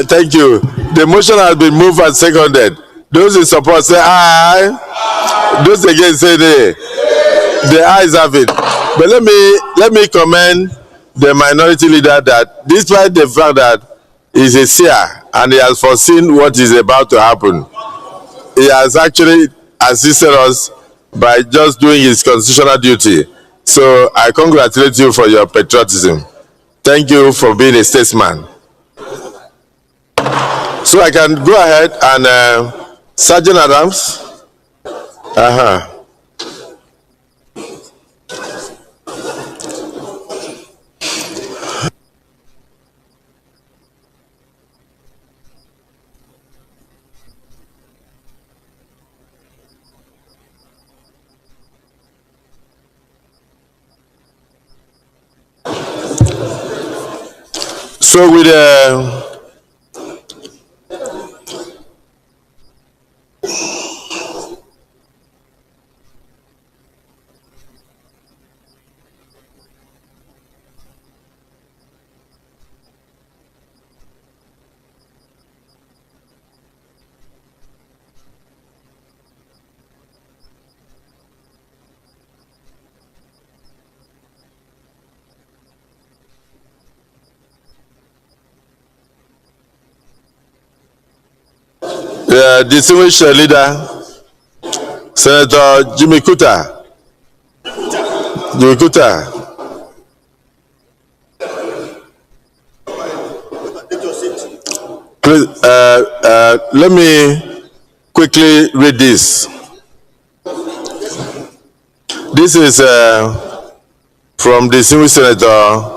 Thank you. The motion has been moved and seconded. Those in support say aye. Those against say nay. The ayes have it. But let me commend the minority leader that despite the fact that he's a seer and he has foreseen what is about to happen, he has actually assisted us by just doing his constitutional duty. So I congratulate you for your patriotism. Thank you for being a statesman. So I can go ahead and Sergeant Adams. So with the distinguished leader, Senator Jimmy Kuta. Please, let me quickly read this. This is from distinguished Senator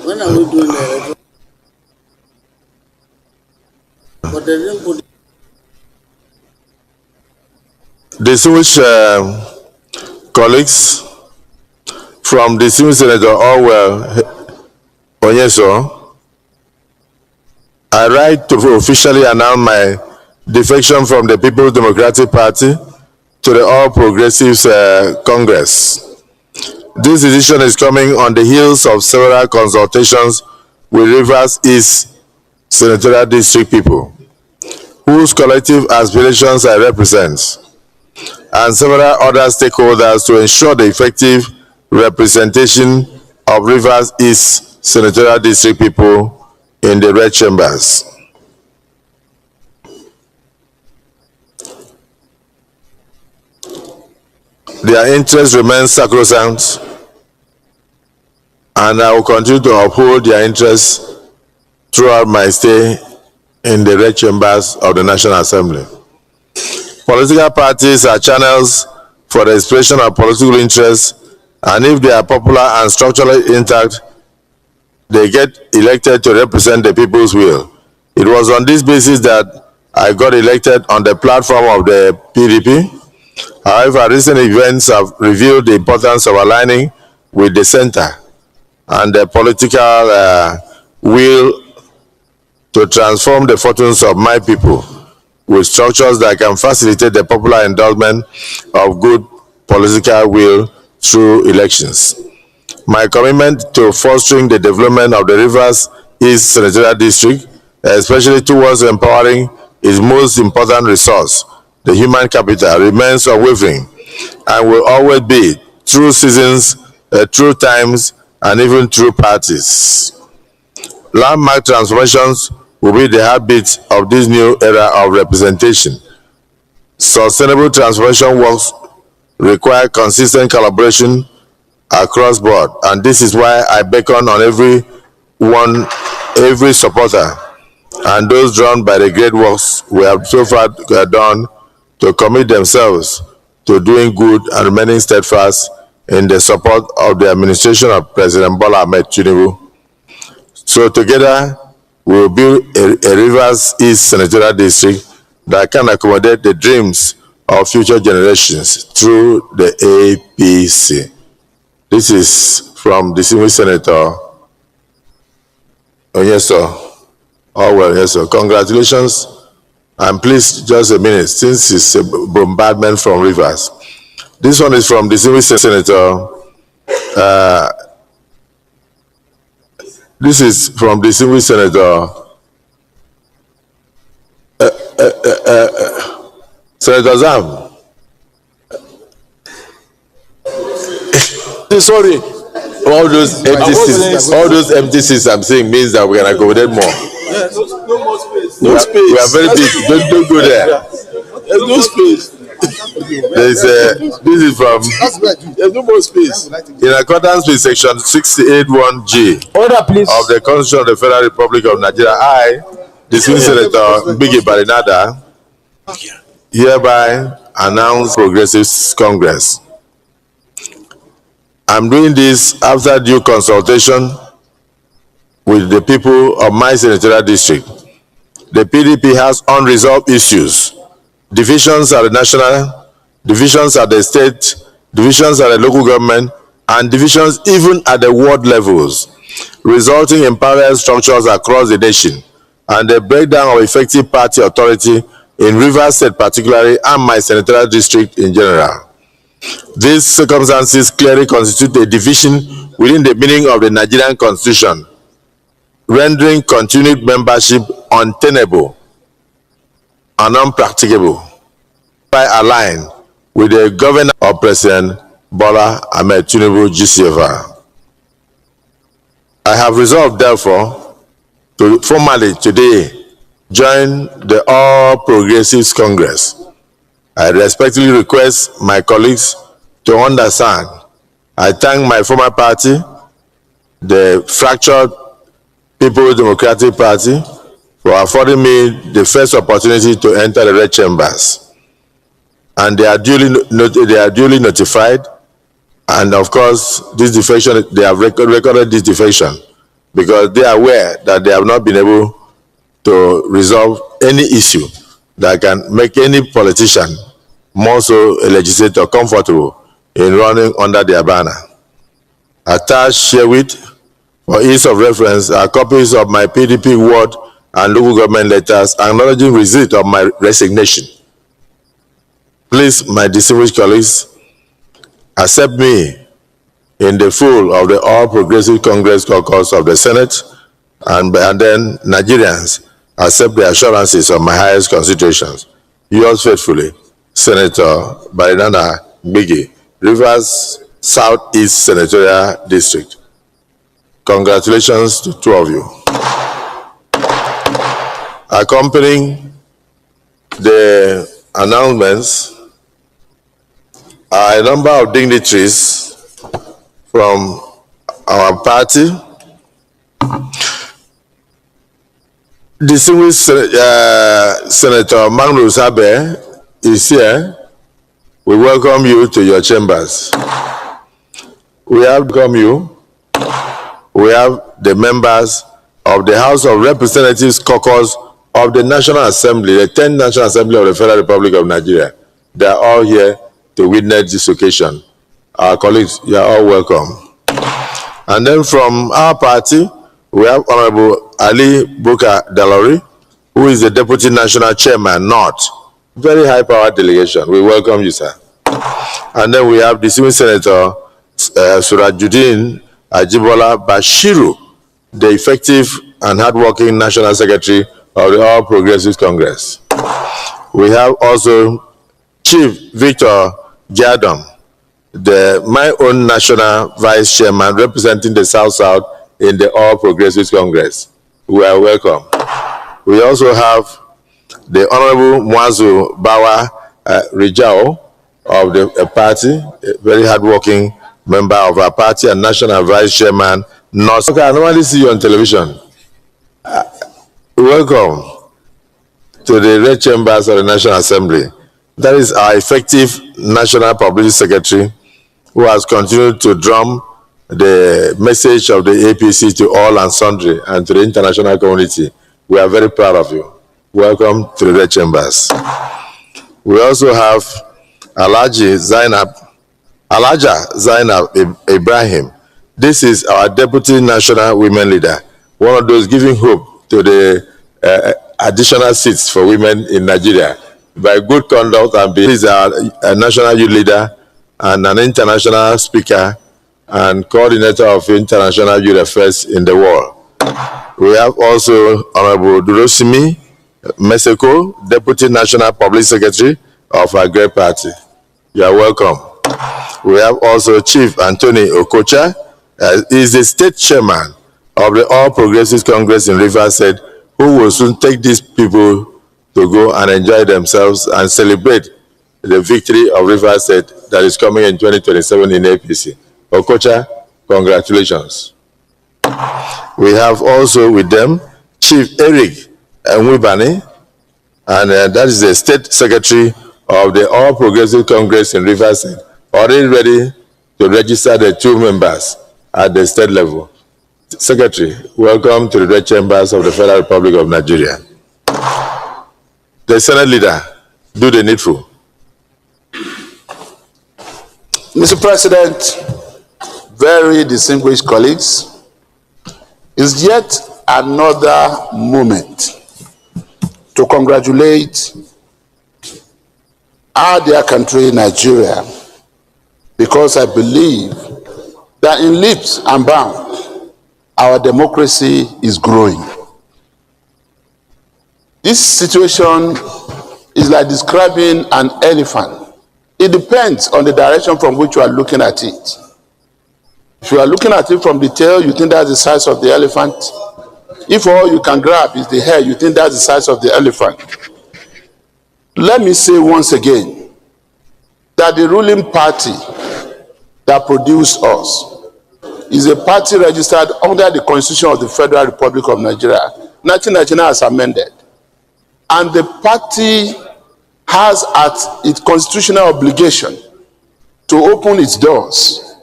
When are we doing that? But they didn't put distinguished colleagues from distinguished Senator Orwell Onyeso, I write to officially announce my defection from the People's Democratic Party to the All Progressives Congress. This decision is coming on the heels of several consultations with Rivers East Senatorial District people, whose collective aspirations I represent, and several other stakeholders to ensure the effective representation of Rivers East Senatorial District people in the red chambers. Their interests remain sacrosanct, and I will continue to uphold their interests throughout my stay in the red chambers of the National Assembly. Political parties are channels for the expression of political interests, and if they are popular and structurally intact, they get elected to represent the people's will. It was on this basis that I got elected on the platform of the PDP. However, recent events have revealed the importance of aligning with the center and the political will to transform the fortunes of my people with structures that can facilitate the popular endorsement of good political will through elections. My commitment to fostering the development of the Rivers East Senatorial District, especially towards empowering its most important resource, the human capital, remains unwavering and will always be through seasons, through times, and even through parties. Landmark transformations will be the heartbeat of this new era of representation. Sustainable transformation works require consistent collaboration across board, and this is why I beckon on every supporter and those drawn by the great works we have so far done to commit themselves to doing good and remaining steadfast in the support of the administration of President Bola Ahmed Tinubu. So together, we will build a Rivers East Senatorial District that can accommodate the dreams of future generations through the APC. This is from distinguished Senator. Oh, yes, sir. Oh, well, yes, sir. Congratulations. And please, just a minute, since it's a bombardment from Rivers. This one is from distinguished Senator. This is from distinguished Senator. Senator Zam. Sorry. All those empty seats I'm saying means that we can accommodate more. Yeah, no more space. No space. We are very big. Don't go there. There's no space. This is from. There's no more space. In accordance with Section 68(1)(g) of the Constitution of the Federal Republic of Nigeria, I, distinguished Senator Bigi Barinada, hereby announce Progressive Congress. I'm doing this after due consultation with the people of my senatorial district. The PDP has unresolved issues, divisions at the national, divisions at the state, divisions at the local government, and divisions even at the ward levels, resulting in parallel structures across the nation and the breakdown of effective party authority in Rivers State particularly and my senatorial district in general. These circumstances clearly constitute a division within the meaning of the Nigerian Constitution, rendering continued membership untenable and unpracticable, by align with the governance of President Bola Ahmed Tinubu GCFR. I have resolved, therefore, to formally today join the All Progressives Congress. I respectfully request my colleagues to understand. I thank my former party, the fractured People's Democratic Party, for affording me the first opportunity to enter the red chambers. And they are duly notified, and of course, this defection, they have recorded this defection because they are aware that they have not been able to resolve any issue that can make any politician, more so a legislator, comfortable in running under their banner. Attached herewith, for ease of reference, are copies of my PDP ward and local government letters acknowledging receipt of my resignation. Please, my distinguished colleagues, accept me in the full of the All Progressive Congress caucus of the Senate, and then Nigerians accept the assurances of my highest constitutions. Yours faithfully, Senator Barinada Bigi, Rivers Southeast Senatorial District. Congratulations to two of you. Accompanying the announcements are a number of dignitaries from our party. Distinguished Senator Magnus Abe is here. We welcome you to your chambers. We have welcomed you. We have the members of the House of Representatives caucus of the National Assembly, the 10th National Assembly of the Federal Republic of Nigeria. They are all here to witness this occasion. Our colleagues, you are all welcome. And then from our party, we have Honorable Ali Buka Dalori, who is the Deputy National Chairman, North. Very high-powered delegation. We welcome you, sir. And then we have distinguished Senator Surajuddin Ajibola Bashiru, the effective and hardworking National Secretary of the All Progressives Congress. We have also Chief Victor Jadom, my own National Vice Chairman representing the South-South in the All Progressives Congress. We are welcome. We also have the Honorable Mwazu Bawa Rijao of the party, a very hardworking member of our party and National Vice Chairman. Okay, I normally see you on television. We welcome to the Red Chambers of the National Assembly. That is our effective National Publicity Secretary, who has continued to drum the message of the APC to all and sundry and to the international community. We are very proud of you. Welcome to the Red Chambers. We also have Alaja Zainab Ibrahim. This is our Deputy National Women Leader, one of those giving hope to the additional seats for women in Nigeria by good conduct, and is our National Youth Leader and an international speaker and coordinator of international youth affairs in the world. We have also Honorable Durosimi Meseko, Deputy National Public Secretary of our great party. You are welcome. We have also Chief Anthony Okocha, is the state chairman of the All Progressives Congress in Rivers State, who will soon take these people to go and enjoy themselves and celebrate the victory of Rivers State that is coming in 2027 in APC. Okocha, congratulations. We have also with them Chief Eric Nwibani, and that is the State Secretary of the All Progressive Congress in Rivers State, already ready to register the 2 members at the state level. Secretary, welcome to the Red Chambers of the Federal Republic of Nigeria. The Senate Leader, do the needful. Mr. President, very distinguished colleagues, is yet another moment to congratulate our dear country, Nigeria, because I believe that in leaps and bounds, our democracy is growing. This situation is like describing an elephant. It depends on the direction from which you are looking at it. If you are looking at it from the tail, you think that's the size of the elephant. If all you can grab is the hair, you think that's the size of the elephant. Let me say once again that the ruling party that produced us is a party registered under the Constitution of the Federal Republic of Nigeria, 1999 as amended. And the party has at its constitutional obligation to open its doors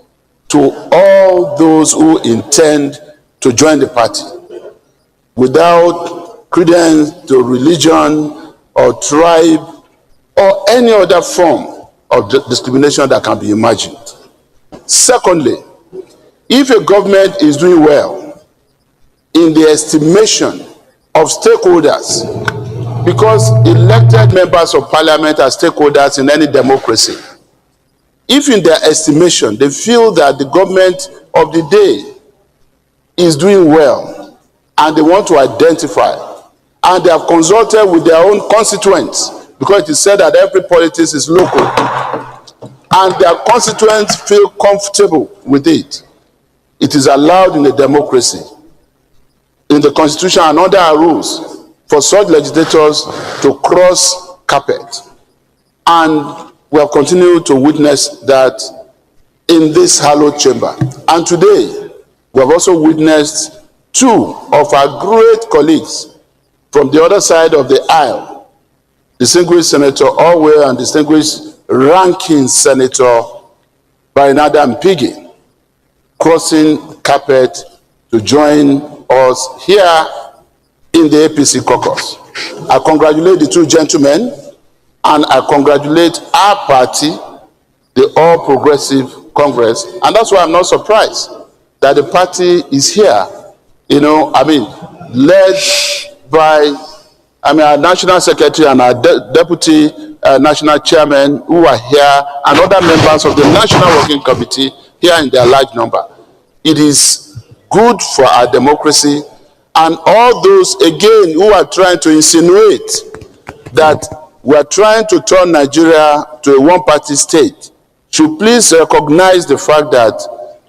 to all those who intend to join the party without credence to religion or tribe or any other form of discrimination that can be imagined. Secondly, if a government is doing well in the estimation of stakeholders, because elected members of parliament are stakeholders in any democracy, if in their estimation they feel that the government of the day is doing well and they want to identify, and they have consulted with their own constituents, because it is said that every politics is local, and their constituents feel comfortable with it, it is allowed in a democracy, in the Constitution and under our rules, for such legislators to cross carpet. And we have continued to witness that in this hallowed chamber. And today, we have also witnessed 2 of our great colleagues from the other side of the aisle, distinguished Senator Orwell and distinguished ranking Senator Barinada Mpigi, crossing carpet to join us here in the APC caucus. I congratulate the 2 gentlemen, and I congratulate our party, the All Progressive Congress, and that's why I'm not surprised that the party is here, led by our National Secretary and our Deputy National Chairman who are here, and other members of the National Working Committee here in their large number. It is good for our democracy, and all those, again, who are trying to insinuate that we are trying to turn Nigeria to a one-party state should please recognize the fact that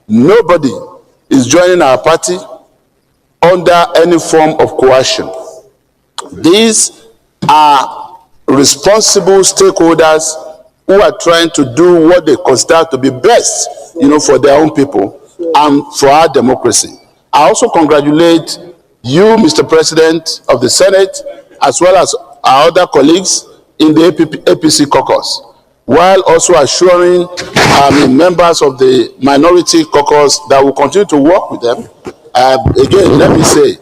nobody is joining our party under any form of coercion. These are responsible stakeholders who are trying to do what they consider to be best, for their own people and for our democracy. I also congratulate you, Mr. President of the Senate, as well as our other colleagues in the APC caucus, while also assuring members of the minority caucus that will continue to work with them. Again, let me say,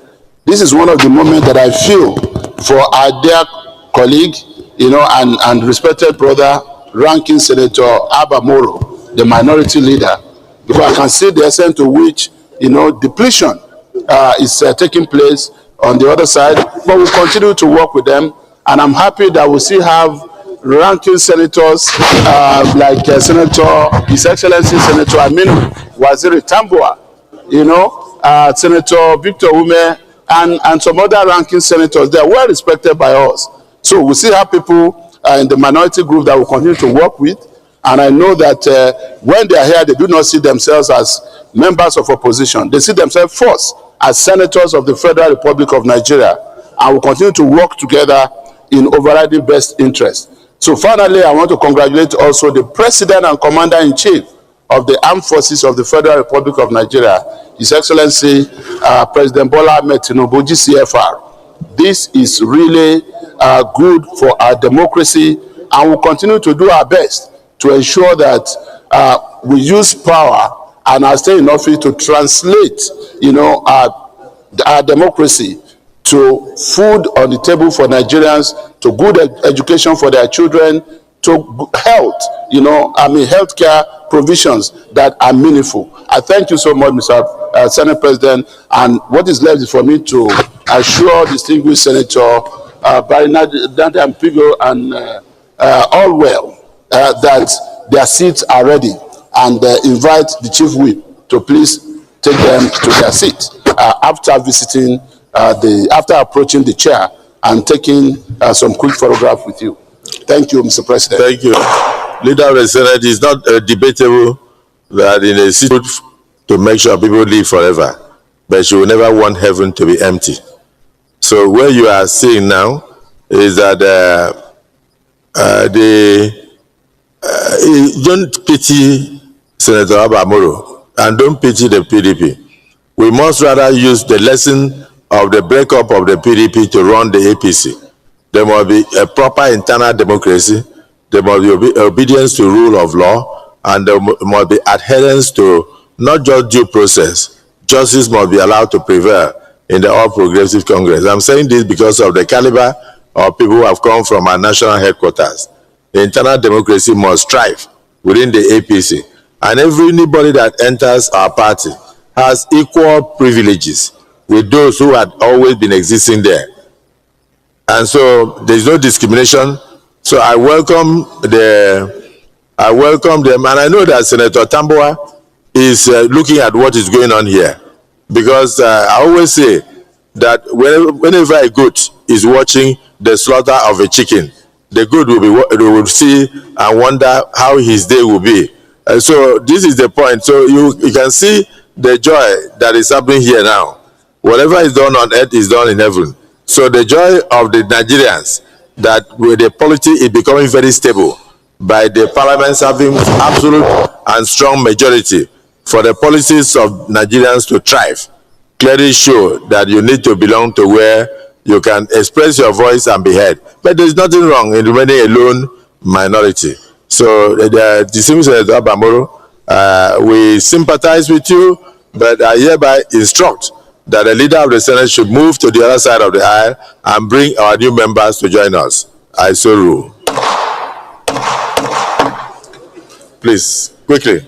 this is one of the moments that I feel for our dear colleague, and respected brother, ranking Senator Abba Moro, the minority leader, because I can see the extent to which, depletion is taking place on the other side, but we'll continue to work with them. And I'm happy that we still have ranking senators like His Excellency Senator Aminu Waziri Tambua, Senator Victor Ume, and some other ranking senators. They are well respected by us. So we still have people in the minority group that will continue to work with. And I know that when they are here, they do not see themselves as members of opposition. They see themselves first as senators of the Federal Republic of Nigeria, and will continue to work together in overriding best interest. So finally, I want to congratulate also the President and Commander-in-Chief of the Armed Forces of the Federal Republic of Nigeria, His Excellency President Bola Ahmed Tinubu, GCFR. This is really good for our democracy, and we'll continue to do our best to ensure that we use power and are staying in office to translate, our democracy to food on the table for Nigerians, to good education for their children, to health, healthcare provisions that are meaningful. I thank you so much, Mr. Senate President, and what is left is for me to assure distinguished Senator Barry Nante Pigo and all well that their seats are ready, and invite the Chief Whip to please take them to their seat after visiting after approaching the chair and taking some quick photograph with you. Thank you, Mr. President. Thank you. Leader of the Senate, is not debatable that in a seat to make sure people live forever, but she will never want heaven to be empty. So where you are seeing now is that don't pity Senator Abamoro and don't pity the PDP. We must rather use the lesson of the breakup of the PDP to run the APC. There must be a proper internal democracy, there must be obedience to rule of law, and there must be adherence to not just due process. Justice must be allowed to prevail in the All Progressive Congress. I'm saying this because of the caliber of people who have come from our national headquarters. The internal democracy must strive within the APC, and anybody that enters our party has equal privileges with those who had always been existing there. And so there's no discrimination. So I welcome them, and I know that Senator Tambua is looking at what is going on here, because I always say that whenever a goat is watching the slaughter of a chicken, the goat will see and wonder how his day will be. So this is the point. So you can see the joy that is happening here now. Whatever is done on earth is done in heaven. So the joy of the Nigerians that with the polity is becoming very stable, by the parliaments having absolute and strong majority for the policies of Nigerians to thrive, clearly show that you need to belong to where you can express your voice and be heard. But there's nothing wrong in remaining a lone minority. So the distinguished Senator Abamoro, we sympathize with you, but I hereby instruct that the leader of the Senate should move to the other side of the aisle and bring our new members to join us. I so rule. Please, quickly.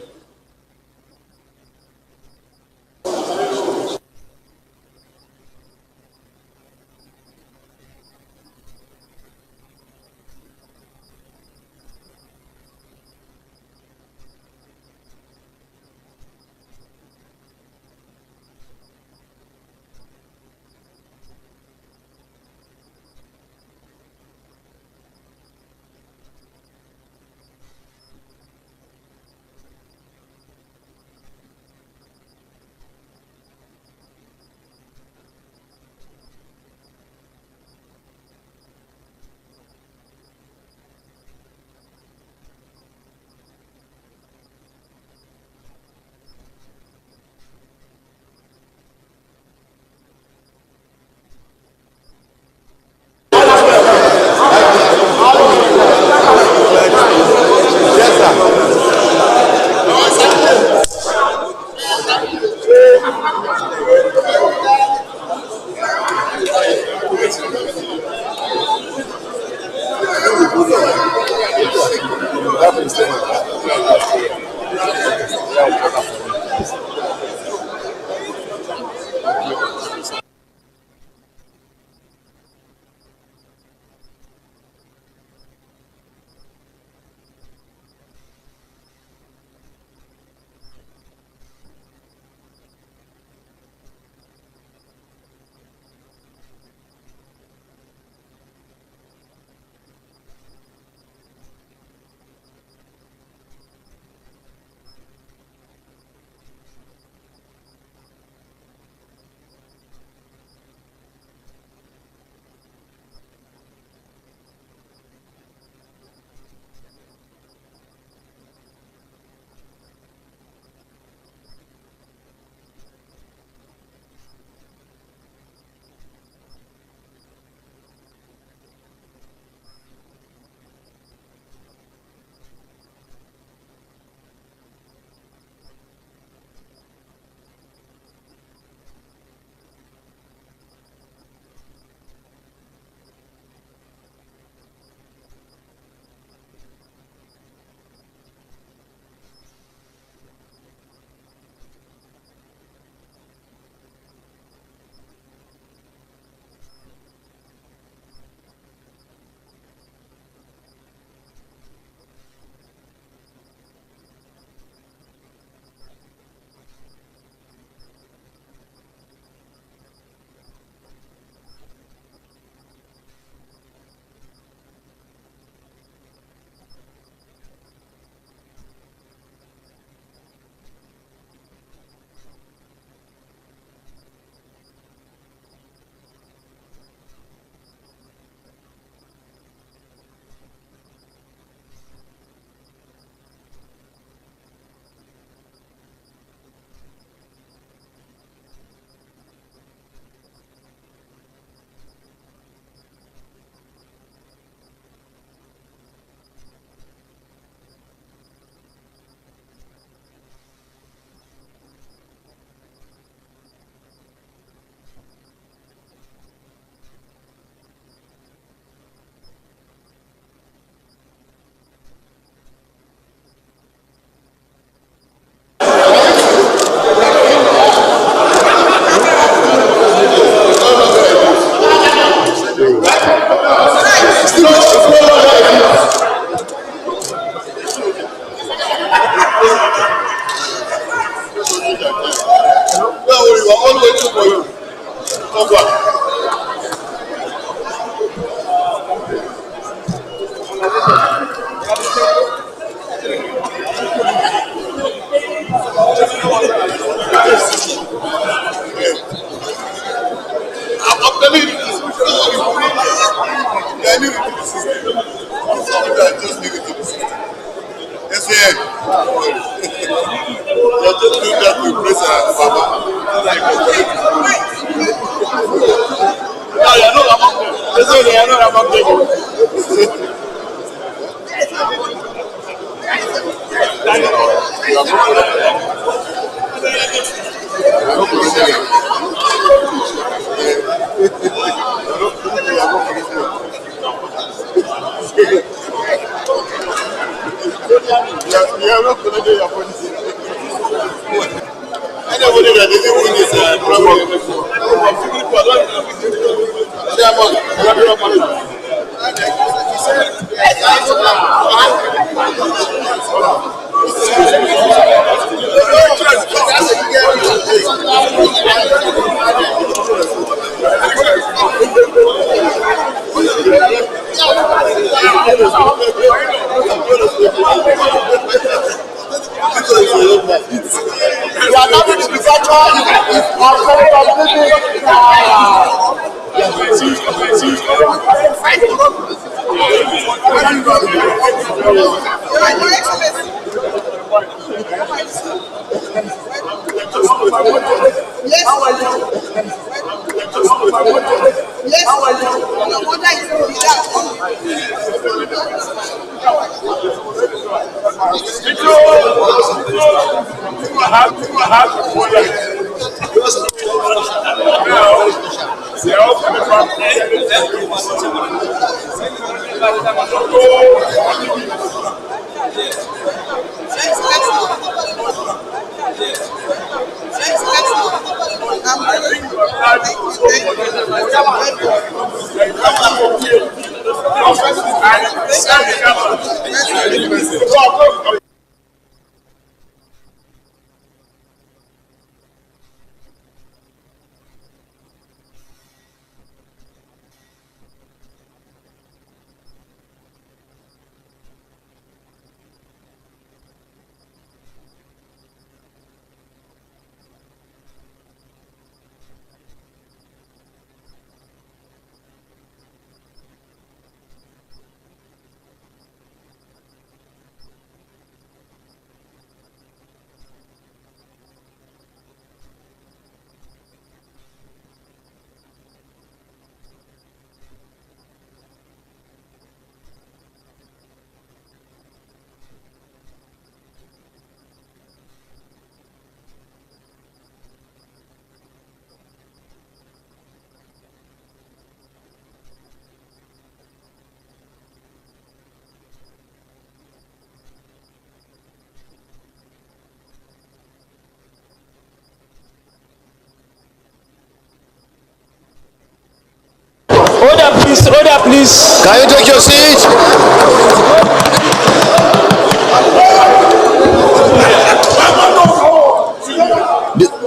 Order, please. Can you take your seat?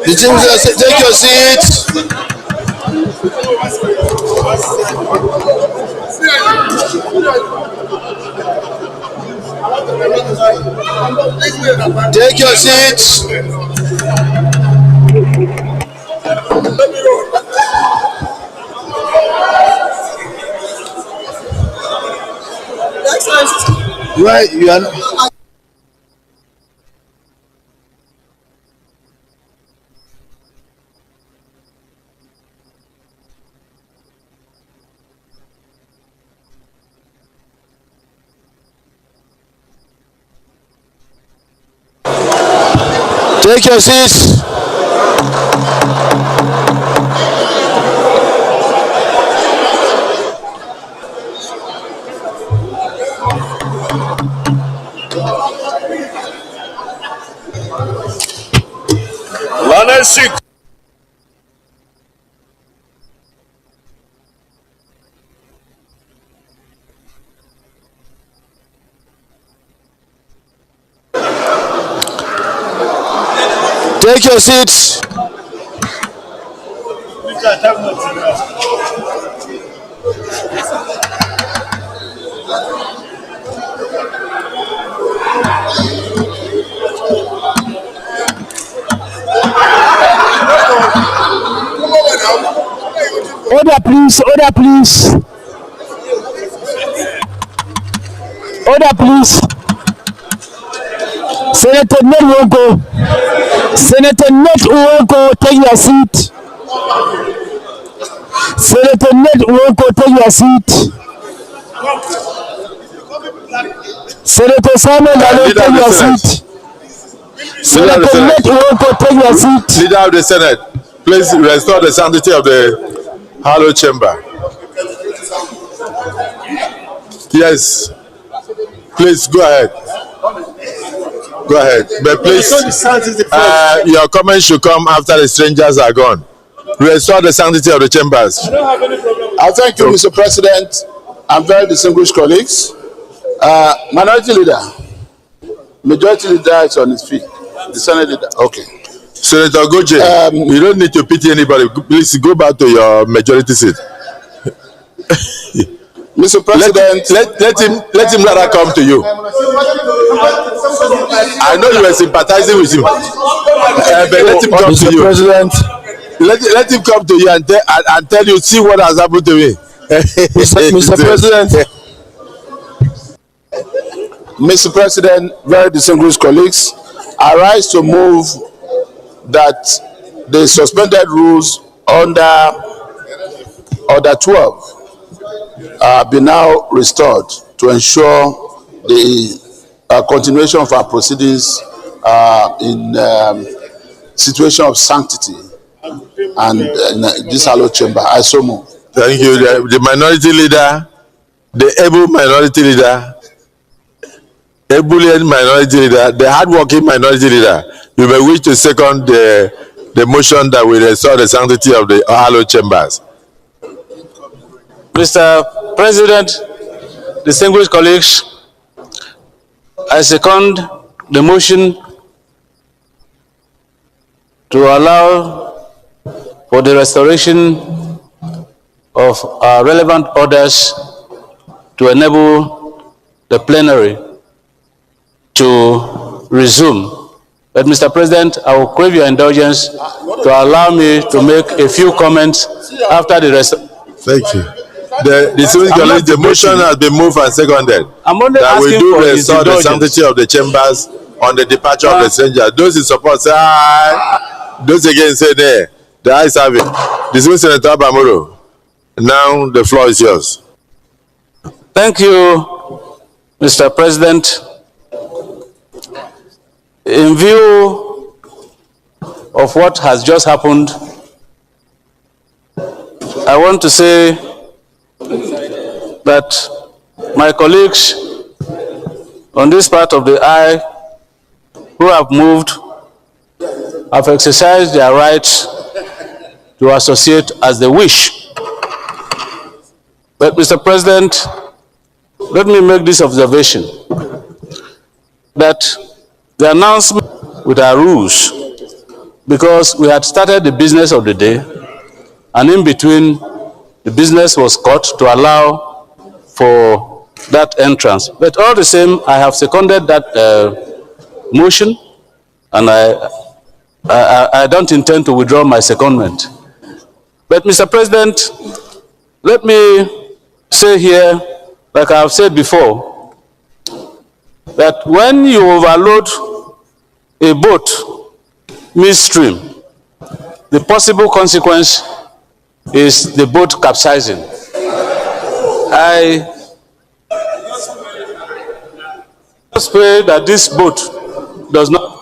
The team says, take your seat. Take your seats. You are not. Take your seats. Take your seats. Order, please. Order, please. Order, please. Senator Ned Nwoko. Senator Ned Nwoko, take your seat. Senator Ned Nwoko, take your seat. Senator Simon Dalo, take your seat. Senator Ned Nwoko, take your seat. Leader of the Senate, please restore the sanctity of the hallowed chamber. Yes, please go ahead. Go ahead, but please, your comments should come after the strangers are gone. Restore the sanctity of the chambers. I thank you, Mr. President, and very distinguished colleagues. Minority Leader, Majority Leader is on his feet. The Senate Leader, okay. Senator Goje, you don't need to pity anybody. Please go back to your majority seat. Mr. President, let him rather come to you. I know you were sympathizing with him, but let him come Mr. to you. President, Let him come to you and tell you, see what has happened to me. Mr. President, Mr. President, very distinguished colleagues, I rise to move that the suspended rules under Order 12 be now restored to ensure the continuation of our proceedings in situation of sanctity and this hallowed chamber. I so move. Thank you. The minority leader, the able minority leader, ebullient minority leader, the hardworking minority leader, you may wish to second the motion that will restore the sanctity of the hallowed chambers. Mr. President, distinguished colleagues, I second the motion to allow for the restoration of relevant orders to enable the plenary to resume. But Mr. President, I will crave your indulgence to allow me to make a few comments after the rest. Thank you. The motion has been moved and seconded. I'm only that we asking do for restore the indulgence. sanctity of the chambers on the departure of the stranger. Those in support say aye. Those against say nay. The ayes have it. Dismiss Senator Abamoro. Now the floor is yours. Thank you, Mr. President. In view of what has just happened, I want to say that my colleagues on this part of the aisle who have moved have exercised their rights to associate as they wish. But Mr. President, let me make this observation, that the announcement with our rules, because we had started the business of the day, and in between, the business was cut to allow for that entrance. But all the same, I have seconded that motion, and I don't intend to withdraw my secondment. But Mr. President, let me say here, like I have said before, that when you overload a boat midstream, the possible consequence is the boat capsizing. I just pray that this boat does not.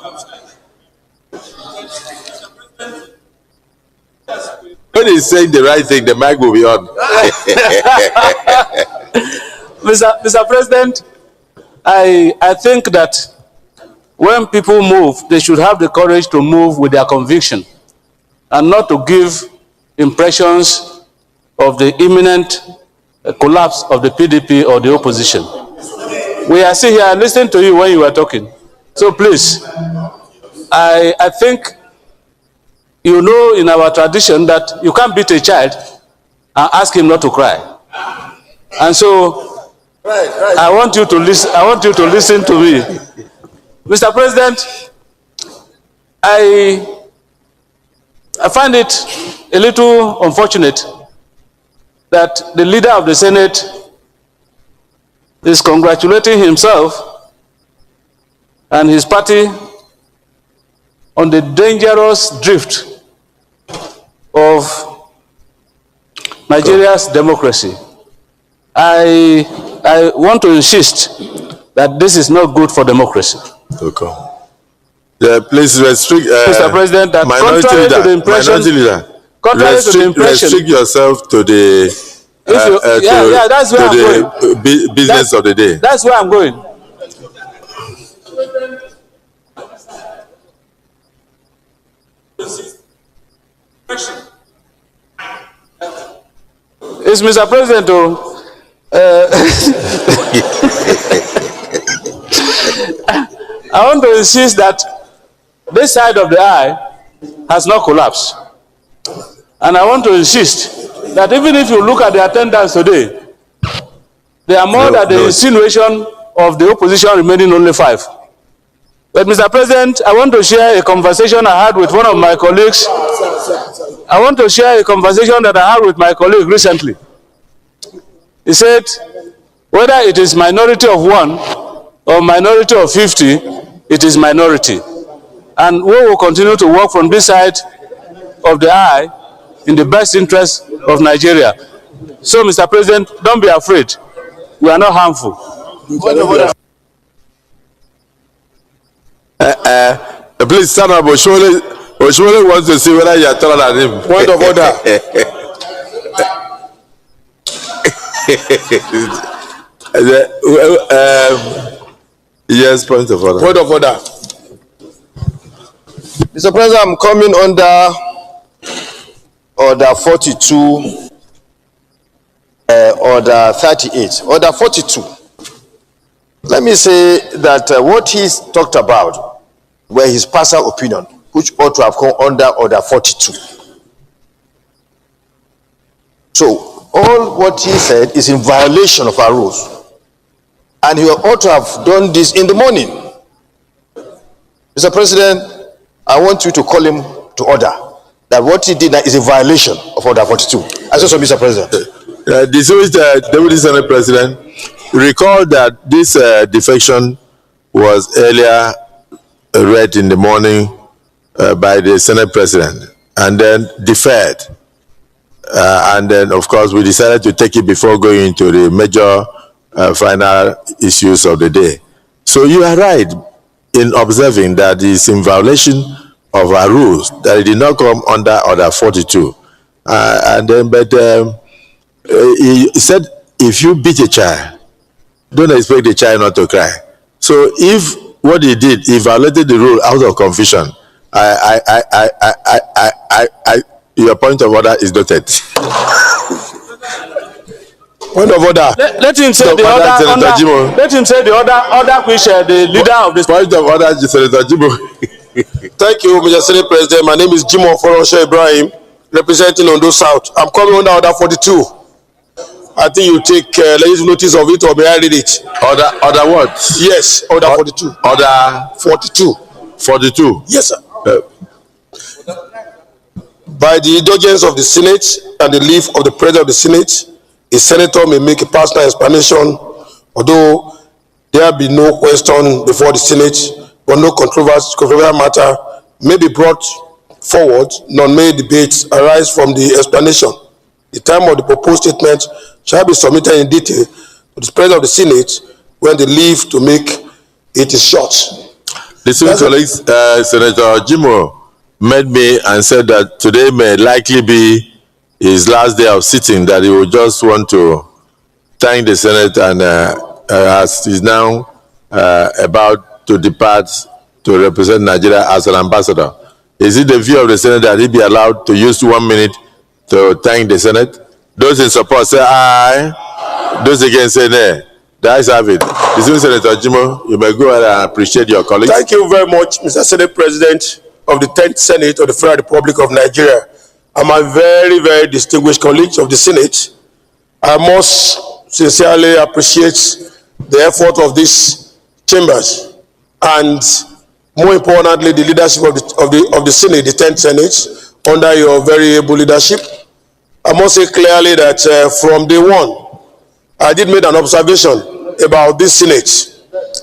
When he's saying the right thing, the mic will be on. Mr. President, I think that when people move, they should have the courage to move with their conviction and not to give impressions of the imminent collapse of the PDP or the opposition. We are still here listening to you when you were talking. So please, I think you know in our tradition that you can't beat a child and ask him not to cry. And so I want you to listen. I want you to listen to me, Mr. President. I find it a little unfortunate that the leader of the Senate is congratulating himself and his party on the dangerous drift of Nigeria's democracy. I want to insist that this is not good for democracy. Okay. Yeah, please restrict, Mr. President, that contrary to the impression, restrict yourself to the that's where I'm going. Business of the day. That's where I'm going. It's Mr. President. I want to insist that this side of the aisle has not collapsed. And I want to insist that even if you look at the attendance today, there are more than the insinuation of the opposition remaining only 5. But Mr. President, I want to share a conversation I had with one of my colleagues. I want to share a conversation that I had with my colleague recently. He said, whether it is minority of 1 or minority of 50, it is minority. And we will continue to work from this side of the aisle in the best interest of Nigeria. So, Mr. President, don't be afraid. We are not harmful. Please stand up. Oshole wants to see whether you are taller than him. Point of order. Yes, point of order. Point of order. Mr. President, I'm coming under order 42 Order 38, Order 42. Let me say that what he's talked about were his personal opinion, which ought to have come under Order 42. So, all what he said is in violation of our rules. And he ought to have done this in the morning. Mr. President, I want you to call him to order. That what he did now is a violation of Order 42. I say so, Mr. President. Distinguished Deputy Senate President, recall that this defection was earlier read in the morning by the Senate President and then deferred. And then, of course, we decided to take it before going into the major final issues of the day. So you are right in observing that it's in violation of our rules, that it did not come under Order 42. He said, if you beat a child, don't expect the child not to cry. So if what he did, he violated the rule out of confusion, your point of order is noted. Point of order. Let him say the order. Let him say the order which the leader of the point of order, Senator Jimo. Thank you, Mr. Senate President. My name is Jimo Folorunso Ibrahim, representing Ondo South. I'm coming under Order 42. I think you take legislative notice of it or may I read it? Order what? Yes, Order 42. Order 42. 42. Yes, sir. By the indulgence of the Senate and the leave of the President of the Senate, a senator may make a personal explanation, although there be no question before the Senate, but no controversial matter may be brought forward, nor may debates arise from the explanation. The time of the proposed statement shall be submitted in detail to the President of the Senate when the leave to make it is short. Listening to Senator Jimo met me and said that today may likely be his last day of sitting, that he would just want to thank the Senate and as he's now about to depart to represent Nigeria as an ambassador. Is it the view of the Senate that he be allowed to use 1 minute to thank the Senate? Those in support say aye. Those against say nay. The ayes have it. Senator Jimo, you may go ahead and appreciate your colleagues. Thank you very much, Mr. Senate President of the 10th Senate of the Federal Republic of Nigeria, and my very, very distinguished colleagues of the Senate. I most sincerely appreciate the effort of these chambers, and more importantly, the leadership of the Senate, the 10th Senate, under your very able leadership. I must say clearly that from day one, I did make an observation about this Senate.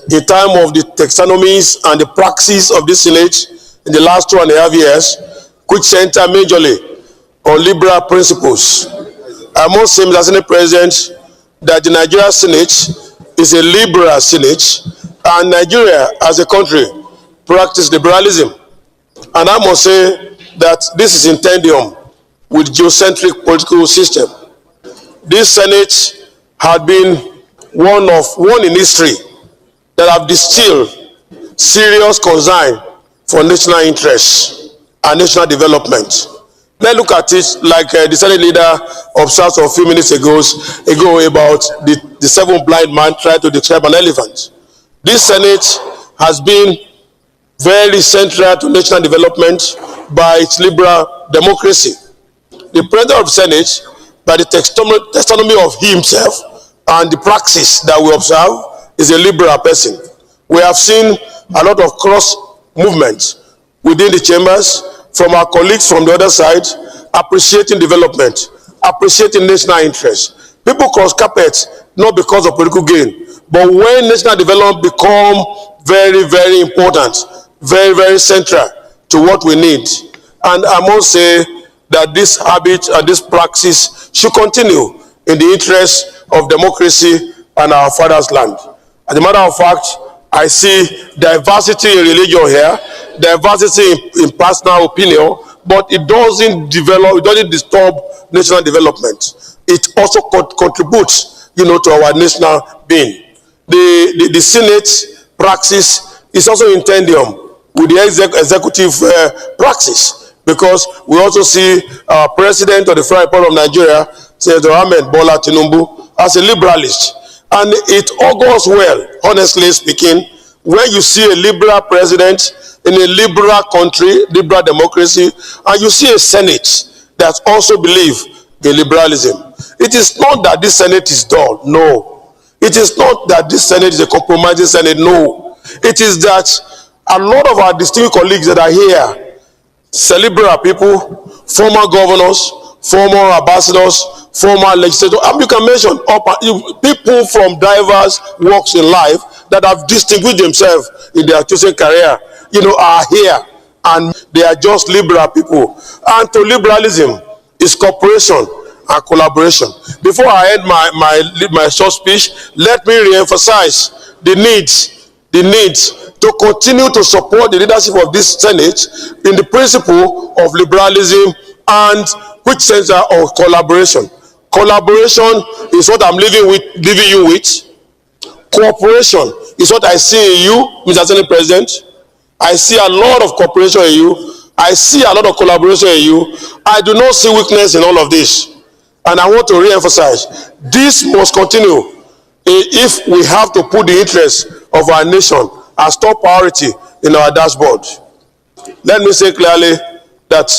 The time of the taxonomies and the praxis of this Senate in the last 2.5 years, which center majorly on liberal principles. I must say, Mr. Senate President, that the Nigeria Senate is a liberal Senate, and Nigeria as a country practices liberalism. And I must say that this is in tandem with geocentric political system. This Senate had been one in history that have distilled serious concern for national interests and national development. Let's look at it like the Senate leader observed a few minutes ago about the 7 blind man trying to describe an elephant. This Senate has been very central to national development by its liberal democracy. The President of the Senate, by the taxonomy of himself and the praxis that we observe, is a liberal person. We have seen a lot of cross movement within the chambers from our colleagues from the other side, appreciating development, appreciating national interest. People cross carpet not because of political gain, but when national development become very, very important, very, very central to what we need. And I must say that this habit and this praxis should continue in the interest of democracy and our father's land. As a matter of fact, I see diversity in religion here, diversity in personal opinion, but it doesn't disturb national development. It also contributes, to our national being. The Senate praxis is also in tandem with the executive praxis, because we also see our President of the Federal Republic of Nigeria Senator Ahmed Bola Tinubu as a liberalist. And it augurs well, honestly speaking, when you see a liberal president in a liberal country, liberal democracy, and you see a Senate that also believes in liberalism. It is not that this Senate is dull, no. It is not that this Senate is a compromising Senate, no. It is that a lot of our distinguished colleagues that are here, liberal people, former governors, former ambassadors, former legislators, and you can mention people from diverse walks in life that have distinguished themselves in their chosen career, are here, and they are just liberal people. And to liberalism is cooperation and collaboration. Before I end my short speech, let me re-emphasize the needs to continue to support the leadership of this Senate in the principle of liberalism and which center of collaboration. Collaboration is what I'm leaving you with. Cooperation is what I see in you, Mr. Senate President. I see a lot of cooperation in you. I see a lot of collaboration in you. I do not see weakness in all of this. And I want to re-emphasize, this must continue if we have to put the interests of our nation as top priority in our dashboard. Let me say clearly that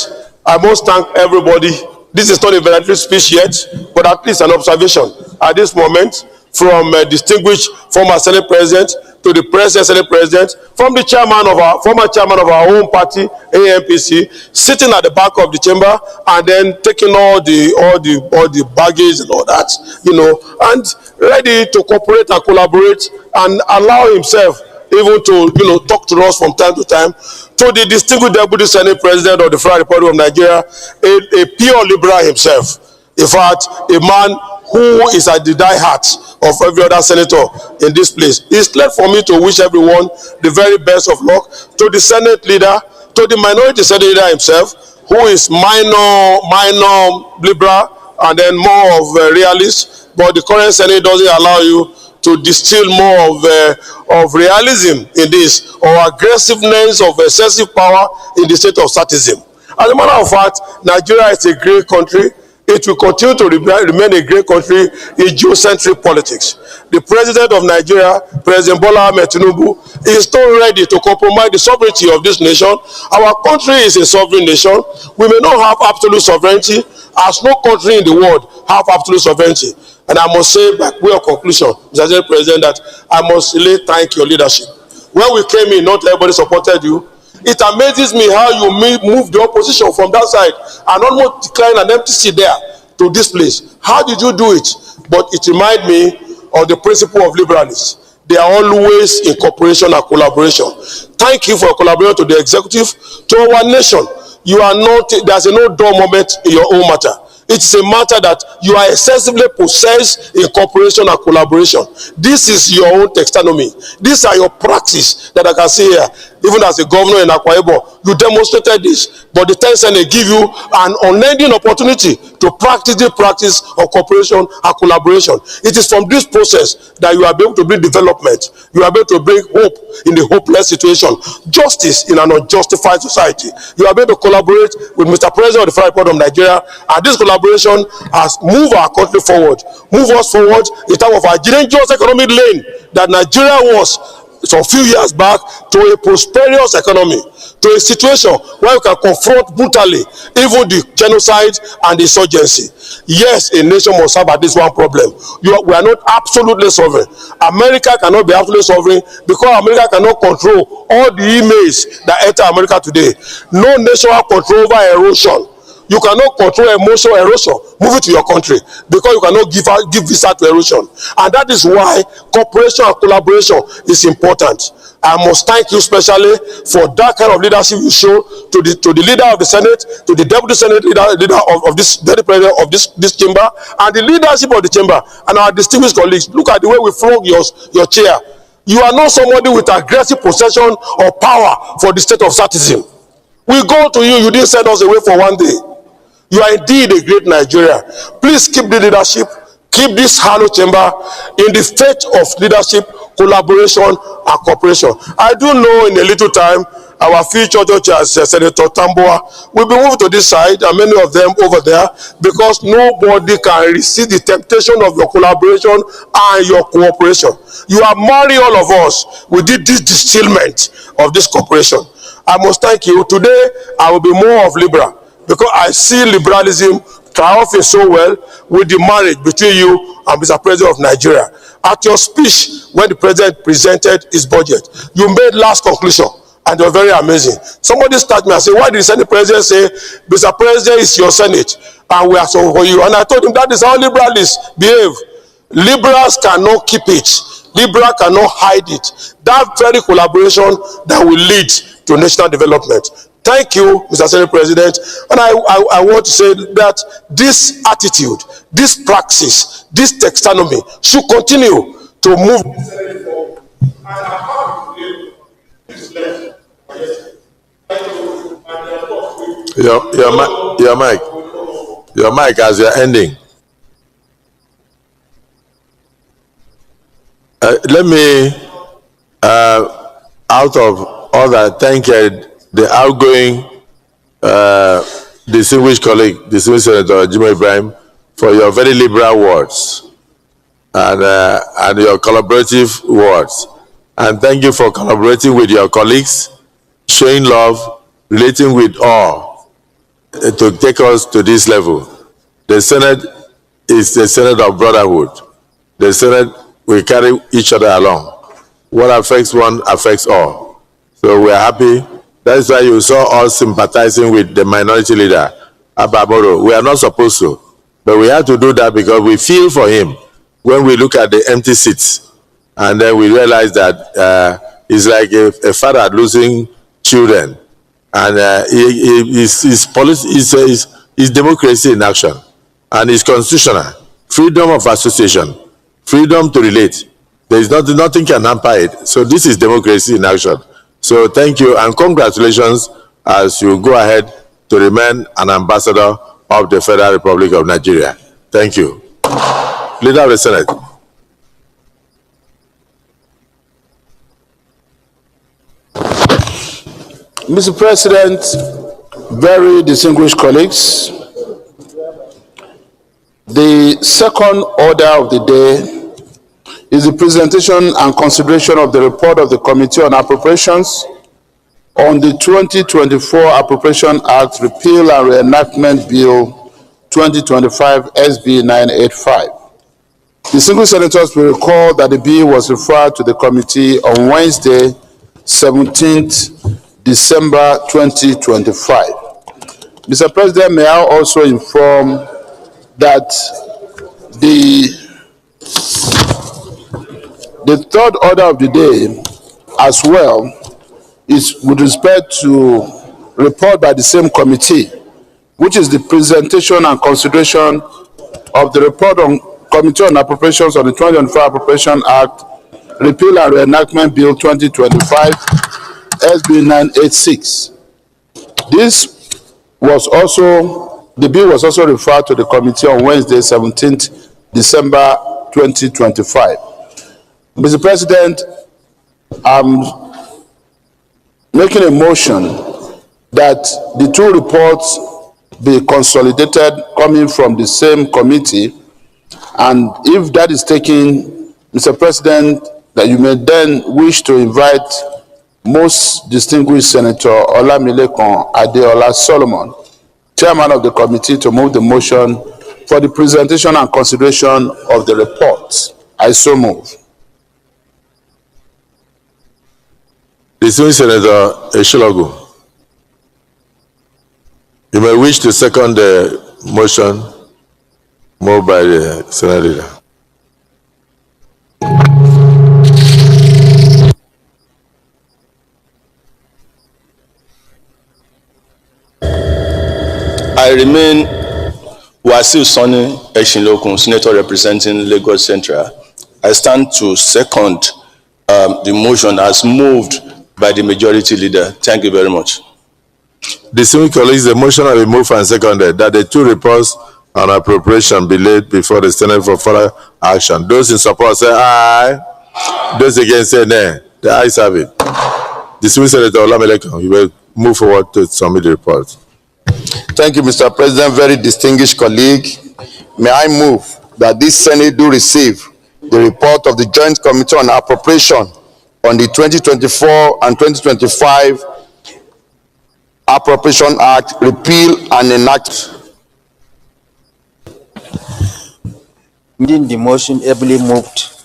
I must thank everybody. This is not a valedictory speech yet, but at least an observation at this moment from distinguished former Senate President to the present Senate President, from the former chairman of our own party, AMPC, sitting at the back of the chamber and then taking all the baggage and all that, and ready to cooperate and collaborate and allow himself even to talk to us from time to time, to the distinguished Deputy Senate President of the Federal Republic of Nigeria, a pure liberal himself. In fact, a man who is at the die heart of every other senator in this place. It's left for me to wish everyone the very best of luck, to the Senate leader, to the minority Senate leader himself, who is minor liberal and then more of a realist, but the current Senate doesn't allow you to distill more of realism in this, or aggressiveness of excessive power in the state of statism. As a matter of fact, Nigeria is a great country. It will continue to remain a great country in geocentric politics. The president of Nigeria, President Bola Ahmed Tinubu, is still ready to compromise the sovereignty of this nation. Our country is a sovereign nation. We may not have absolute sovereignty, as no country in the world have absolute sovereignty. And I must say, by way of conclusion, Mr. President, that I must really thank your leadership. When we came in, not everybody supported you. It amazes me how you moved the opposition from that side and almost declined an empty seat there to this place. How did you do it? But it reminds me of the principle of liberalism. They are always in cooperation and collaboration. Thank you for your collaboration to the executive, to our nation. You are not, there's no dull moment in your own matter. It's a matter that you are excessively possessed in cooperation and collaboration. This is your own taxonomy. These are your practice that I can see here. Even as a governor in Akwa Ibom, you demonstrated this. But the 10th Senate give you an unending opportunity to practice the practice of cooperation and collaboration. It is from this process that you are able to bring development. You are able to bring hope in the hopeless situation. Justice in an unjustified society. You are able to collaborate with Mr. President of the Federal Republic of Nigeria, and this collaboration has moved our country forward. Move us forward in terms of our dangerous economic lane that Nigeria was some few years back to a prosperous economy, to a situation where we can confront brutally even the genocide and the insurgency. Yes, a nation must have at least one problem. We are not absolutely sovereign. America cannot be absolutely sovereign because America cannot control all the emails that enter America today. No nation has control over erosion. You cannot control emotional erosion. Move it to your country because you cannot give visa to erosion. And that is why cooperation and collaboration is important. I must thank you specially for that kind of leadership you show to the leader of the Senate, to the deputy Senate leader of this deputy president of this chamber, and the leadership of the chamber and our distinguished colleagues. Look at the way we flung your chair. You are not somebody with aggressive possession or power for the state of statism. We go to you. You didn't send us away for one day. You are indeed a great Nigeria. Please keep the leadership, keep this hollow chamber in the state of leadership, collaboration, and cooperation. I do know in a little time our future judges, Senator Tamboa, will be moved to this side and many of them over there, because nobody can resist the temptation of your collaboration and your cooperation. You are marrying all of us with this distillment of this cooperation. I must thank you. Today, I will be more of liberal, because I see liberalism triumphing so well with the marriage between you and Mr. President of Nigeria. At your speech, when the President presented his budget, you made last conclusion, and they were very amazing. Somebody started me and said, why did the Senate President say, Mr. President is your Senate, and we are so for you? And I told him that is how liberals behave. Liberals cannot keep it. Liberals cannot hide it. That very collaboration that will lead to national development. Thank you, Mr. Senate President. And I want to say that this attitude, this praxis, this taxonomy should continue to move. Your mic as you're ending. Let me, out of all that, thank the outgoing distinguished colleague, distinguished Senator Jimo Ibrahim, for your very liberal words and your collaborative words. And thank you for collaborating with your colleagues, showing love, relating with all to take us to this level. The Senate is the Senate of brotherhood. The Senate will carry each other along. What affects one affects all. So we are happy. That is why you saw us sympathizing with the minority leader, Ababoro. We are not supposed to, but we had to do that because we feel for him when we look at the empty seats. And then we realize that it's like a father losing children. And his democracy in action. And it's constitutional. Freedom of association. Freedom to relate. There is nothing can hamper it. So this is democracy in action. So thank you and congratulations as you go ahead to remain an ambassador of the Federal Republic of Nigeria. Thank you. Leader of the Senate. Mr. President, very distinguished colleagues, the second order of the day is the presentation and consideration of the report of the Committee on Appropriations on the 2024 Appropriation Act Repeal and Reenactment Bill 2025 SB 985. Distinguished senators will recall that the bill was referred to the committee on Wednesday, 17th December 2025. Mr. President, may I also inform that the third order of the day as well is with respect to report by the same committee, which is the presentation and consideration of the report on Committee on Appropriations on the 2024 Appropriation Act, Repeal and Reenactment Bill 2025, SB 986. The bill was also referred to the committee on Wednesday, 17th December 2025. Mr. President, I'm making a motion that the two reports be consolidated coming from the same committee, and if that is taken, Mr. President, that you may then wish to invite most distinguished Senator Olamilekan Adeola Solomon, Chairman of the committee, to move the motion for the presentation and consideration of the report. I so move. Distinguished Senator Eshilogu, you may wish to second the motion moved by the Senate leader. I remain Wasiu Sani Eshinlokun, Senator representing Lagos Central. I stand to second the motion as moved by the majority leader. Thank you very much. Distinguished colleagues, the motion has been moved and seconded that the two reports on appropriation be laid before the Senate for further action. Those in support say aye. Those against say nay. The ayes have it. Distinguished Senator Olamelekun, you will move forward to submit the report. Thank you, Mr. President. Very distinguished colleague. May I move that this Senate do receive the report of the Joint Committee on Appropriation on the 2024 and 2025 Appropriation Act, repeal and enact. The motion ably moved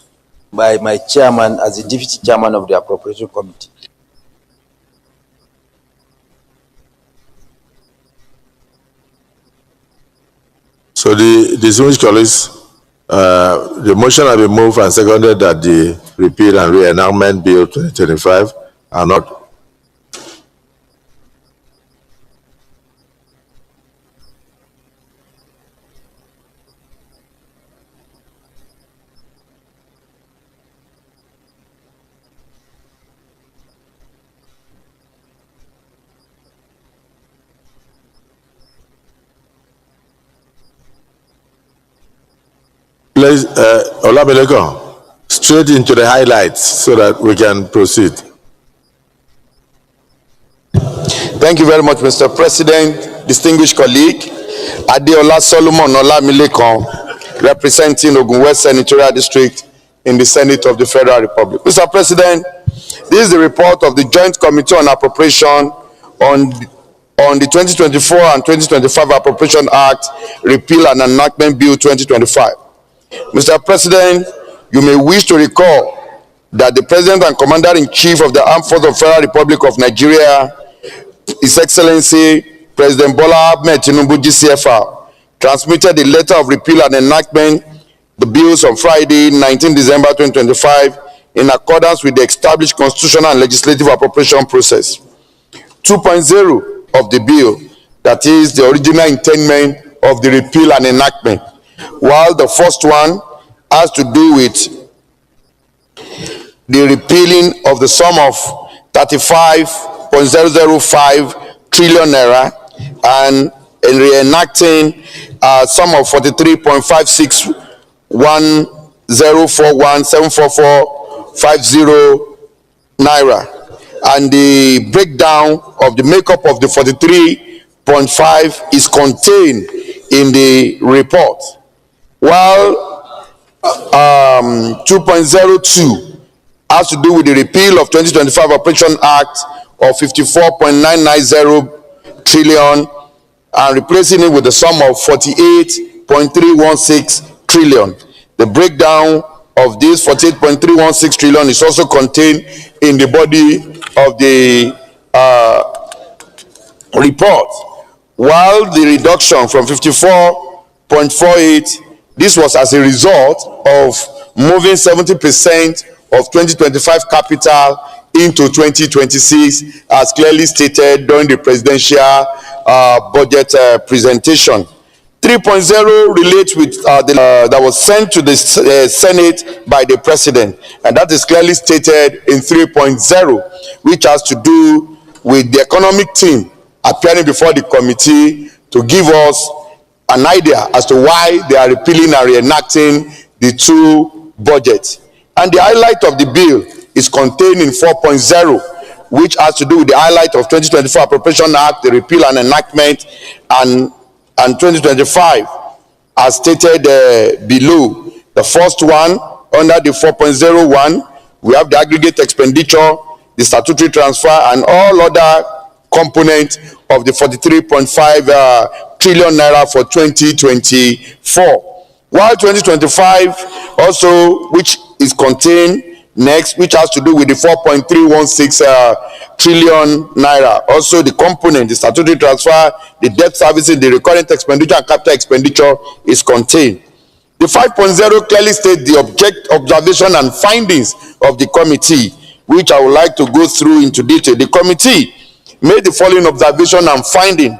by my chairman as the deputy chairman of the Appropriation Committee. So the distinguished colleagues, the motion has been moved and seconded that the repeal and reenactment bill 2025 are not. Please, Olamelekun, straight into the highlights so that we can proceed. Thank you very much, Mr. President. Distinguished colleague, Adeola Solomon Olamilekan, representing Ogun West Senatorial District in the Senate of the Federal Republic. Mr. President, this is the report of the Joint Committee on Appropriation on the 2024 and 2025 Appropriation Act, Repeal and Enactment Bill 2025. Mr. President, you may wish to recall that the President and Commander-in-Chief of the Armed Forces of the Federal Republic of Nigeria, His Excellency President Bola Ahmed Tinubu GCFR, transmitted the letter of repeal and enactment, the bills on Friday, 19 December 2025, in accordance with the established constitutional and legislative appropriation process. 2.0 of the bill, that is the original intent of the repeal and enactment, while the first one has to do with the repealing of the sum of 35.005 trillion naira and reenacting a sum of 43.561,041,744.50 naira, and the breakdown of the makeup of the 43.5 is contained in the report, while 2.02 has to do with the repeal of 2025 Appropriation Act of 54.990 trillion and replacing it with the sum of 48.316 trillion. The breakdown of this 48.316 trillion is also contained in the body of the report, while the reduction from 54.48, this was as a result of moving 70% of 2025 capital into 2026, as clearly stated during the presidential budget presentation. 3.0 relates with that was sent to the Senate by the President, and that is clearly stated in 3.0, which has to do with the economic team appearing before the committee to give us an idea as to why they are repealing and reenacting the two budgets. And the highlight of the bill is contained in 4.0, which has to do with the highlight of 2024 Appropriation Act, the repeal and enactment, and 2025, as stated below. The first one, under the 4.01, we have the aggregate expenditure, the statutory transfer, and all other components of the 43.5 trillion naira for 2024. While 2025 also, which is contained next, which has to do with the 4.316 trillion naira. Also the component, the statutory transfer, the debt servicing, the recurrent expenditure and capital expenditure is contained. The 5.0 clearly states the observation and findings of the committee, which I would like to go through into detail. The committee made the following observation and finding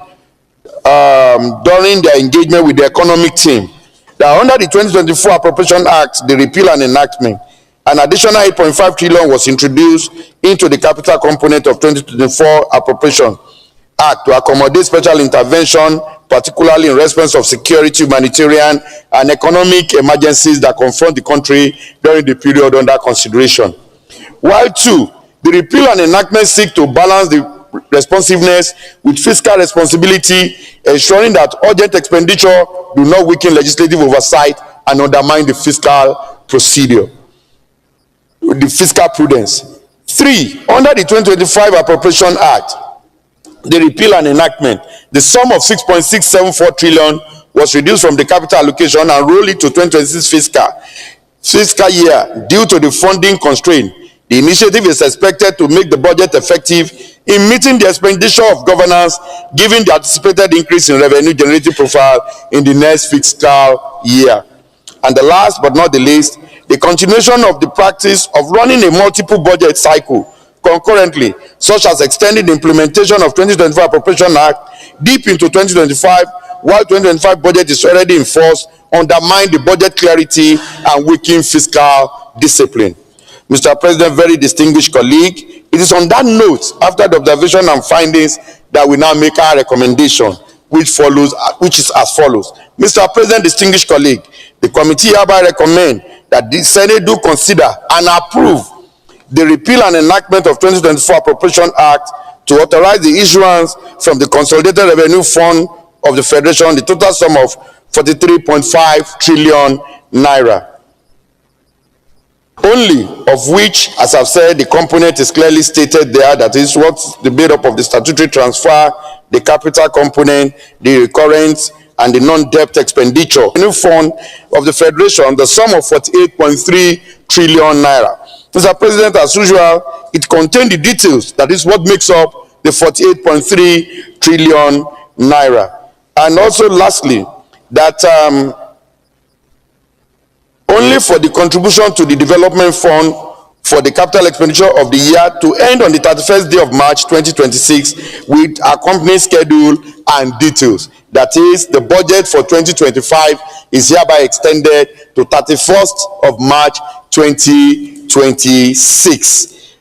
during their engagement with the economic team. That under the 2024 Appropriation Act, the repeal and enactment, an additional 8.5 trillion was introduced into the capital component of 2024 Appropriation Act to accommodate special intervention, particularly in response of security, humanitarian, and economic emergencies that confront the country during the period under consideration. While two, The repeal and enactment seek to balance the responsiveness with fiscal responsibility, ensuring that urgent expenditure do not weaken legislative oversight and undermine the fiscal procedure, the fiscal prudence. 3, under the 2025 Appropriation Act, the repeal and enactment, the sum of 6.674 trillion was reduced from the capital allocation and rolled it to 2026 fiscal year due to the funding constraint. The initiative is expected to make the budget effective in meeting the expenditure of governance, given the anticipated increase in revenue generating profile in the next fiscal year. And the last but not the least, the continuation of the practice of running a multiple budget cycle concurrently, such as extending the implementation of 2025 Appropriation Act deep into 2025, while 2025 budget is already in force, undermine the budget clarity and weaken fiscal discipline. Mr. President, very distinguished colleague, it is on that note, after the observation and findings, that we now make our recommendation, which is as follows. Mr. President, distinguished colleague, the committee hereby recommend that the Senate do consider and approve the repeal and enactment of 2024 Appropriation Act to authorize the issuance from the Consolidated Revenue Fund of the Federation the total sum of 43.5 trillion naira. Only of which, as I've said, the component is clearly stated there, that is what's the made-up of the statutory transfer, the capital component, the recurrent, and the non-debt expenditure. The new fund of the Federation, the sum of 48.3 trillion naira. Mr. President, as usual, it contains the details, that is what makes up the 48.3 trillion naira. And also, lastly, that only for the contribution to the development fund for the capital expenditure of the year to end on the 31st day of March 2026 with accompanying schedule and details. That is, the budget for 2025 is hereby extended to 31st of March 2026.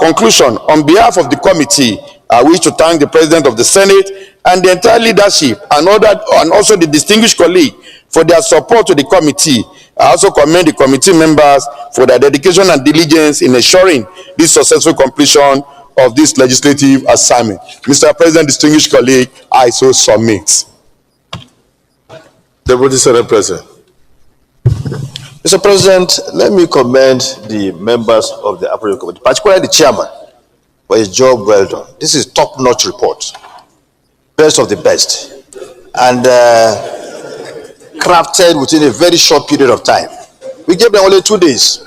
Conclusion. On behalf of the committee, I wish to thank the President of the Senate and the entire leadership and also the distinguished colleague for their support to the committee. I also commend the committee members for their dedication and diligence in ensuring this successful completion of this legislative assignment. Mr. President, distinguished colleague, I so submit. Deputy Senate President. Mr. President, let me commend the members of the Appropriate Committee, particularly the chairman, for his job well done. This is top-notch report, best of the best, and crafted within a very short period of time. We gave them only 2 days.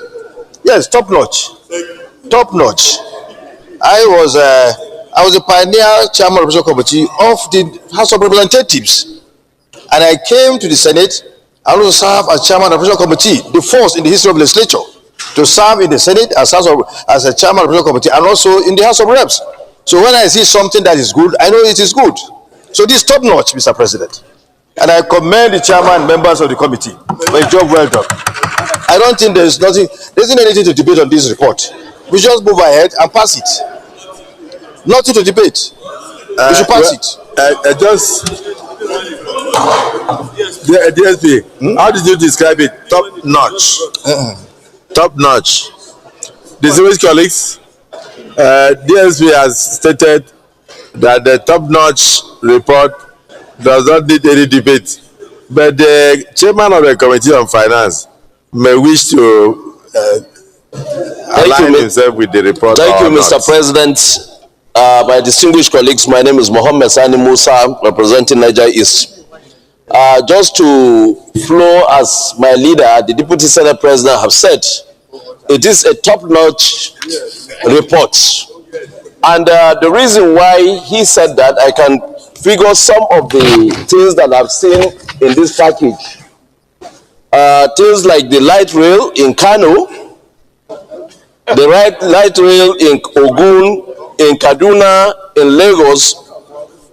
Yes, top-notch, top-notch. I was a pioneer chairman of the committee of the House of Representatives, and I came to the Senate. I also served as chairman of the committee, the first in the history of the legislature to serve in the Senate as a chairman of the committee and also in the House of Reps. So when I see something that is good, I know it is good. So this is top-notch, Mr. President. And I commend the chairman and members of the committee for a job well done. I don't think there isn't anything to debate on this report. We just move ahead and pass it. Nothing to debate. We should pass it. DSP, how did you describe it? Top-notch. Top-notch. Distinguished colleagues, DSP has stated that the top-notch report does not need any debate, but the chairman of the Committee on Finance may wish to align himself with the report. Thank you, Mr. President. My distinguished colleagues, my name is Mohammed Sani Musa, representing Niger East. Just to flow as my leader, the Deputy Senate President, have said, it is a top-notch report. And the reason why he said that, I can figure some of the things that I've seen in this package. Things like the light rail in Kano, the light rail in Ogun, in Kaduna, in Lagos,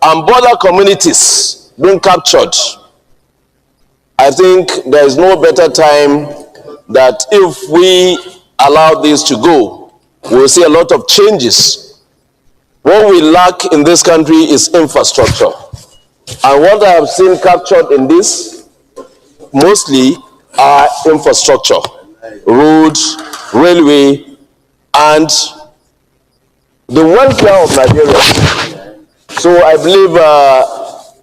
and border communities being captured. I think there is no better time that if we allow this to go, we'll see a lot of changes. What we lack in this country is infrastructure. And what I have seen captured in this mostly are infrastructure, roads, railway, and the welfare of Nigeria. So I believe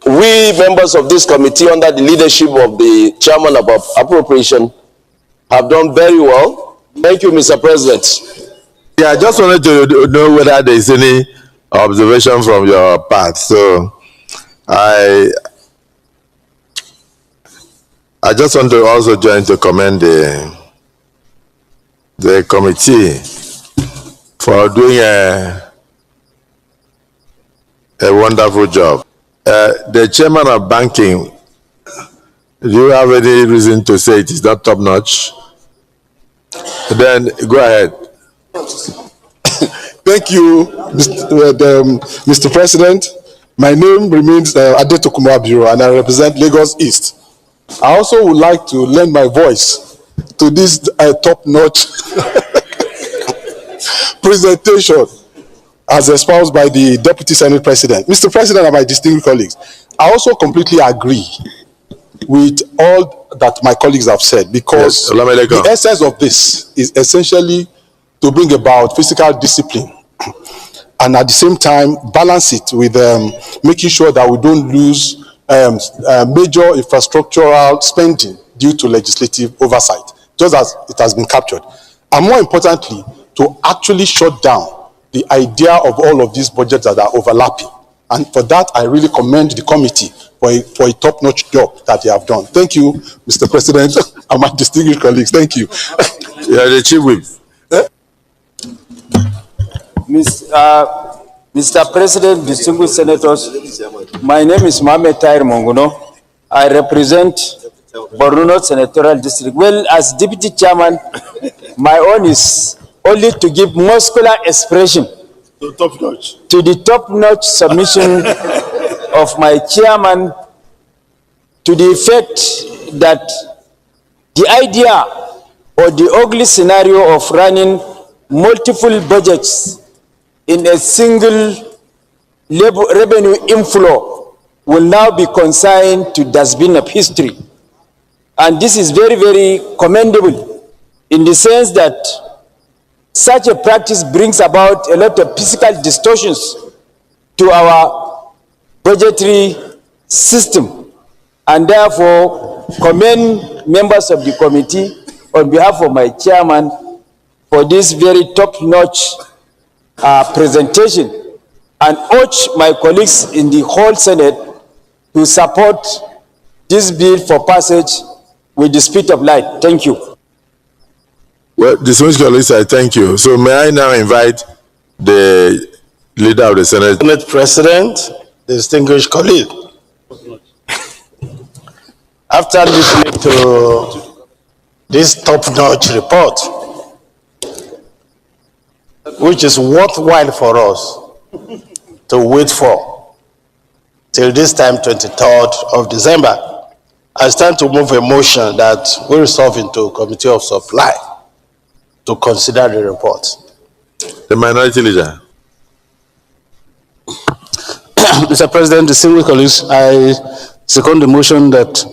we members of this committee under the leadership of the chairman of appropriation have done very well. Thank you, Mr. President. Yeah, I just wanted to know whether there is any observation from your part. So I just want to also join to commend the committee for doing a wonderful job. The chairman of banking, do you have any reason to say it is not top notch? Then go ahead. Thank you, Mr. President. My name remains Adetokunbo Abiro, and I represent Lagos East. I also would like to lend my voice to this top-notch presentation as espoused by the Deputy Senate President. Mr. President and my distinguished colleagues, I also completely agree with all that my colleagues have said, because the essence of this is essentially to bring about physical discipline and at the same time balance it with making sure that we don't lose major infrastructural spending due to legislative oversight, just as it has been captured. And more importantly, to actually shut down the idea of all of these budgets that are overlapping. And for that, I really commend the committee for a top-notch job that they have done. Thank you, Mr. President, and my distinguished colleagues. Thank you. Yeah, the chief whip. Mr. President, distinguished senators, my name is Mohamed Tahir Monguno. I represent Borno North Senatorial District. Well, as deputy chairman, my own is only to give muscular expression to the top-notch submission of my chairman, to the effect that the idea or the ugly scenario of running multiple budgets in a single revenue inflow will now be consigned to dustbin of history. And this is very, very commendable in the sense that such a practice brings about a lot of fiscal distortions to our budgetary system, and therefore commend members of the committee on behalf of my chairman for this very top-notch presentation, and urge my colleagues in the whole Senate to support this bill for passage with the speed of light. Thank you. Well, distinguished colleagues, I thank you. So may I now invite the leader of the Senate. Senate President, distinguished colleague. After listening to this top-notch report, which is worthwhile for us to wait for till this time, 23rd of December, I stand to move a motion that we resolve into Committee of Supply to consider the report. The minority leader. Mr. President, distinguished colleagues, I second the motion that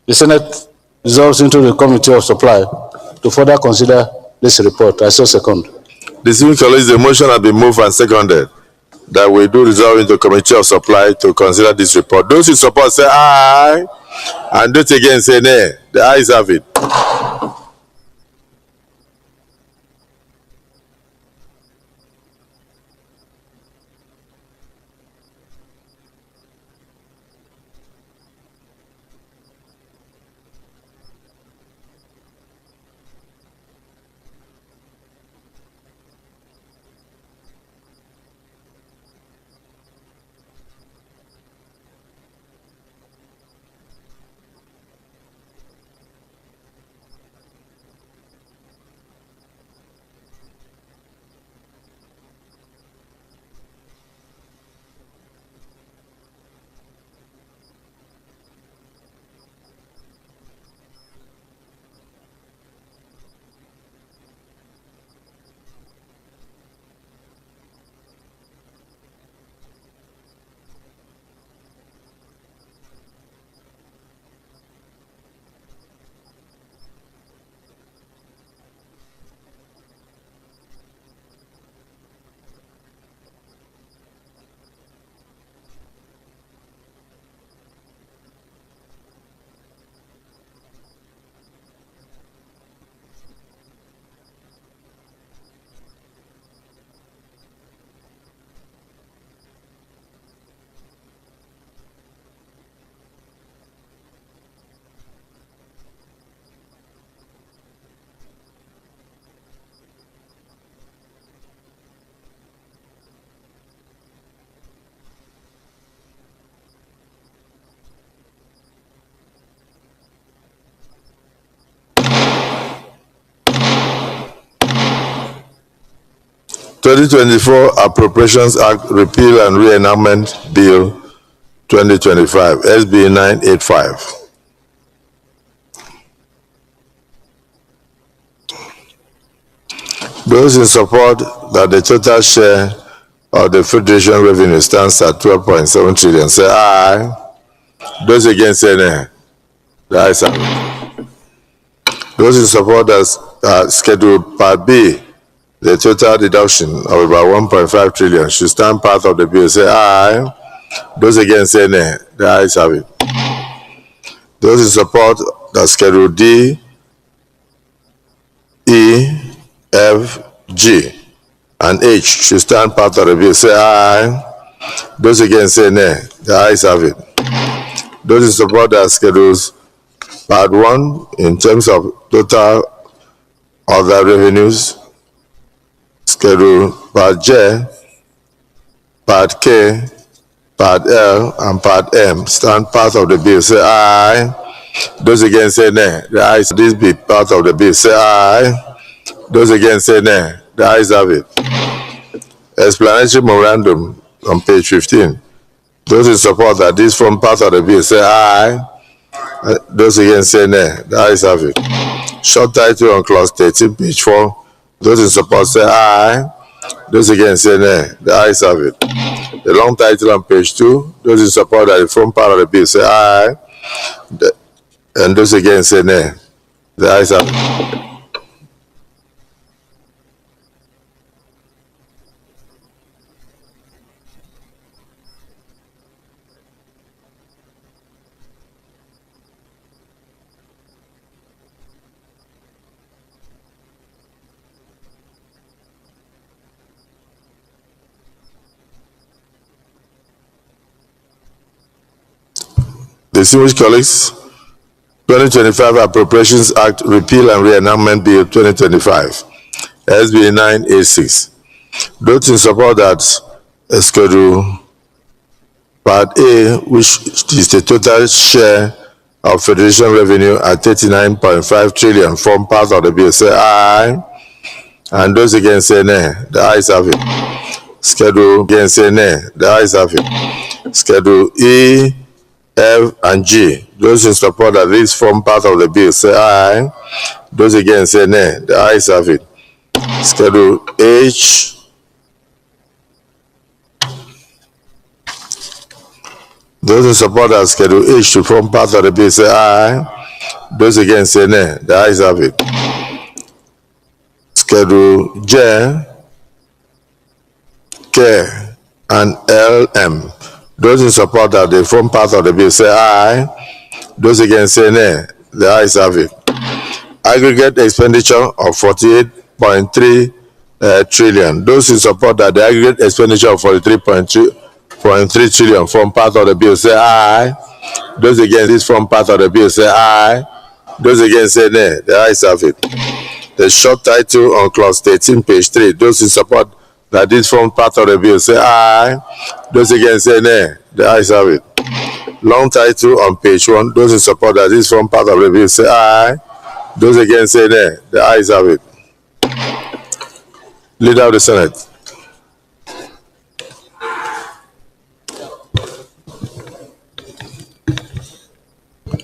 the Senate resolves into the Committee of Supply to further consider this report. I so second. Distinguished colleagues, the motion has been moved and seconded that we do resolve into Committee of Supply to consider this report. Those who support say aye, and those again say nay. The ayes have it. 2024 Appropriations Act Repeal and Re-enactment Bill 2025, SB 985. Those in support that the total share of the Federation revenue stands at 12.7 trillion, say aye. Those against, say nay. The ayes have it. Those in support that Schedule Part B, the total deduction of about 1.5 trillion should stand part of the bill, say aye. Those against, say nay. The ayes have it. Those in support that Schedule D, E, F, G, and H should stand part of the bill, say aye. Those against, say nay. The ayes have it. Those in support that Schedules Part 1 in terms of total other revenues, Schedule Part J, Part K, Part L, and Part M stand part of the bill, say aye. Those against, say nay. The ayes this be part of the bill, say aye. Those against, say nay. The ayes have it. Explanatory memorandum on page 15. Those in support that this form part of the bill, say aye. Those against, say nay. The ayes have it. Short title on clause 13, page 4. Those in support, say aye. Those against, say nay. The ayes have it. The long title on page 2. Those in support that the form part of the bill, say aye. And those against, say nay. The ayes have it. Distinguished colleagues, 2025 Appropriations Act Repeal and Re-enactment Bill 2025, SB 986. Those in support that Schedule Part A, which is the total share of Federation revenue at 39.5 trillion, form part of the bill, say aye. And those against, say nay. The ayes have it. Schedule against, say nay. The ayes have it. Schedule E, F, and G. Those in support that this form part of the bill, say aye. Those against, say nay. The ayes have it. Schedule H, those in support that Schedule H to form part of the bill, say aye. Those against, say nay. The ayes have it. Schedule J, K, and LM. Those in support that they form part of the bill, say aye. Those against, say nay. The ayes have it. Aggregate expenditure of 48.3 trillion. Those in support that the aggregate expenditure of 43.3 trillion form part of the bill, say aye. Those against this form part of the bill, say aye. Those against, say nay. The ayes have it. The short title on clause 13, page 3. Those in support that this form part of the bill, say aye. Those against, say nay. The ayes have it. Long title on page 1. Those in support that this form part of the bill, say aye. Those against, say nay. The ayes have it. Leader of the Senate.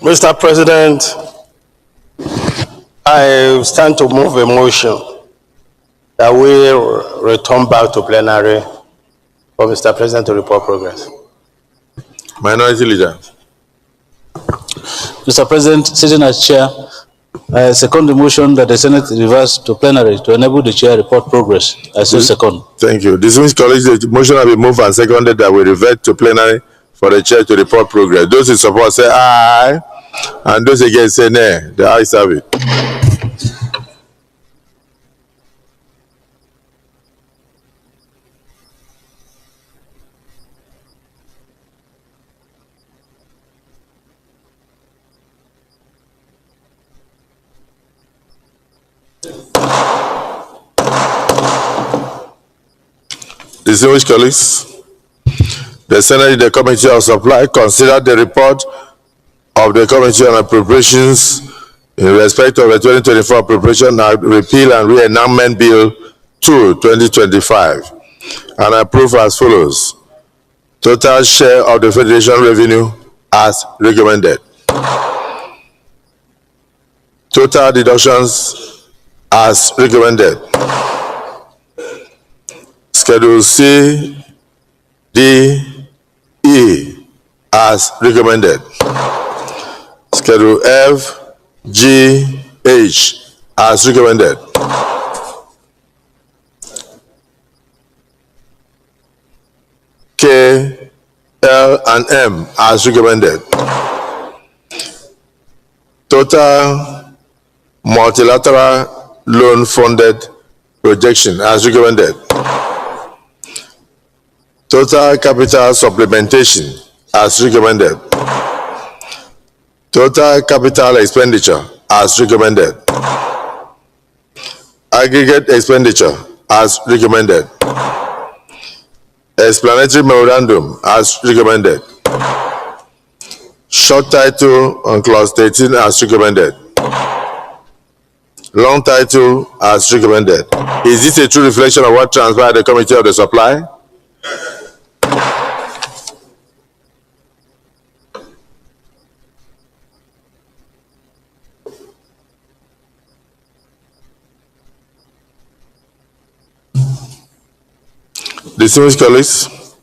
Mr. President, I stand to move a motion that we return back to plenary for Mr. President to report progress. Minority Leader. Mr. President, sitting as chair, I second the motion that the Senate reverse to plenary to enable the chair report progress. I so second. Thank you. Distinguished colleagues, the motion will be moved and seconded that we revert to plenary for the chair to report progress. Those in support, say aye. And those against, say nay. The ayes have it. Distinguished colleagues, the Senate, the Committee of Supply, considered the report of the Committee on Appropriations in respect of the 2024 Appropriation Act Repeal and Re-enactment Bill 2025 and approve as follows. Total share of the Federation revenue as recommended. Total deductions as recommended. Schedule C, D, E as recommended. Schedule F, G, H as recommended. K, L, and M as recommended. Total multilateral loan funded projection as recommended. Total capital supplementation as recommended. Total capital expenditure as recommended. Aggregate expenditure as recommended. Explanatory memorandum as recommended. Short title on clause 13 as recommended. Long title as recommended. Is this a true reflection of what transpired at the Committee of the Supply? Distinguished colleagues,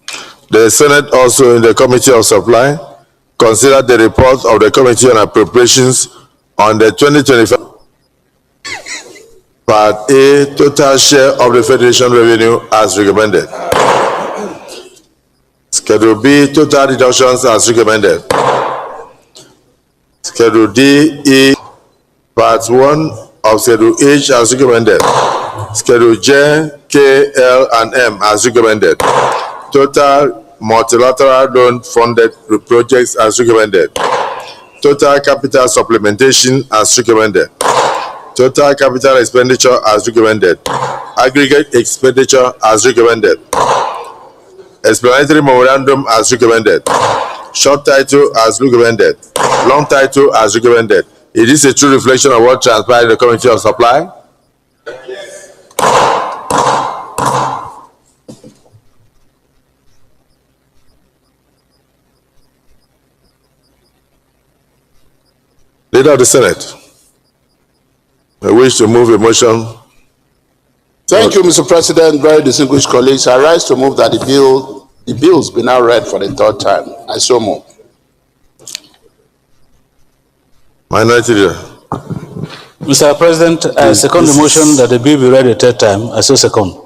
the Senate also in the Committee of Supply considered the report of the Committee on Appropriations on the 2025 Part A, total share of the Federation revenue as recommended. Schedule B, total deductions as recommended. Schedule D, E, Part 1 of Schedule H as recommended. Schedule J, K, L, and M as recommended. Total multilateral loan funded projects as recommended. Total capital supplementation as recommended. Total capital expenditure as recommended. Aggregate expenditure as recommended. Explanatory memorandum as recommended. Short title as recommended. Long title as recommended. Is this a true reflection of what transpired in the Committee of Supply? Leader of the Senate, I wish to move a motion. Thank you, Mr. President. Very distinguished colleagues. I rise to move that the bills be now read for the third time. I so move. Minority Leader. Mr. President, I second the motion that the bill be read a third time. I so second.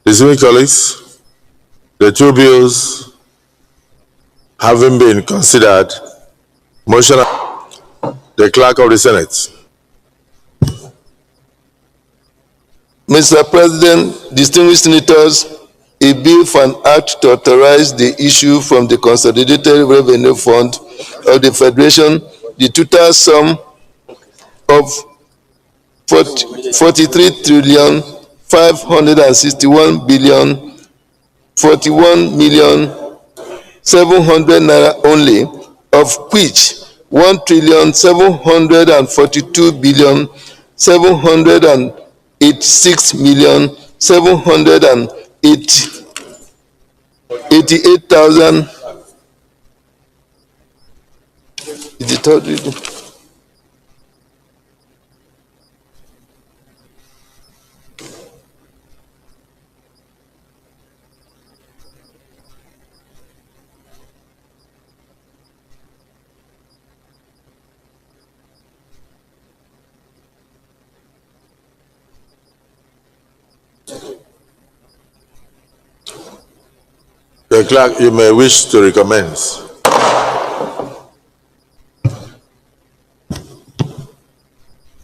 Distinguished colleagues, the two bills having been considered, motion the Clerk of the Senate. Mr. President, distinguished senators, a bill for an act to authorize the issue from the Consolidated Revenue Fund of the Federation the total sum of 43 trillion 561 billion 41 million 700 naira only, of which 1 trillion 742 billion 786 million 788,000 is the third reading. The clerk, you may wish to recommence.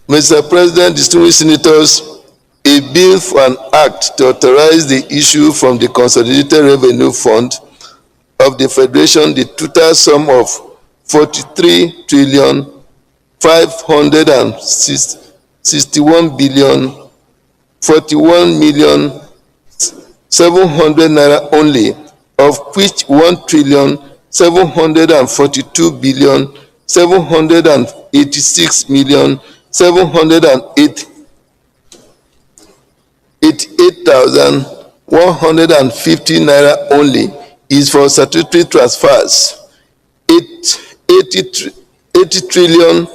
Mr. President, distinguished senators, a bill for an act to authorize the issue from the Consolidated Revenue Fund of the Federation the total sum of 43 trillion 561 billion 41 million 700 naira only, of which 1 trillion 742 billion 786 million 708 88,150 naira only is for statutory transfers. 80 trillion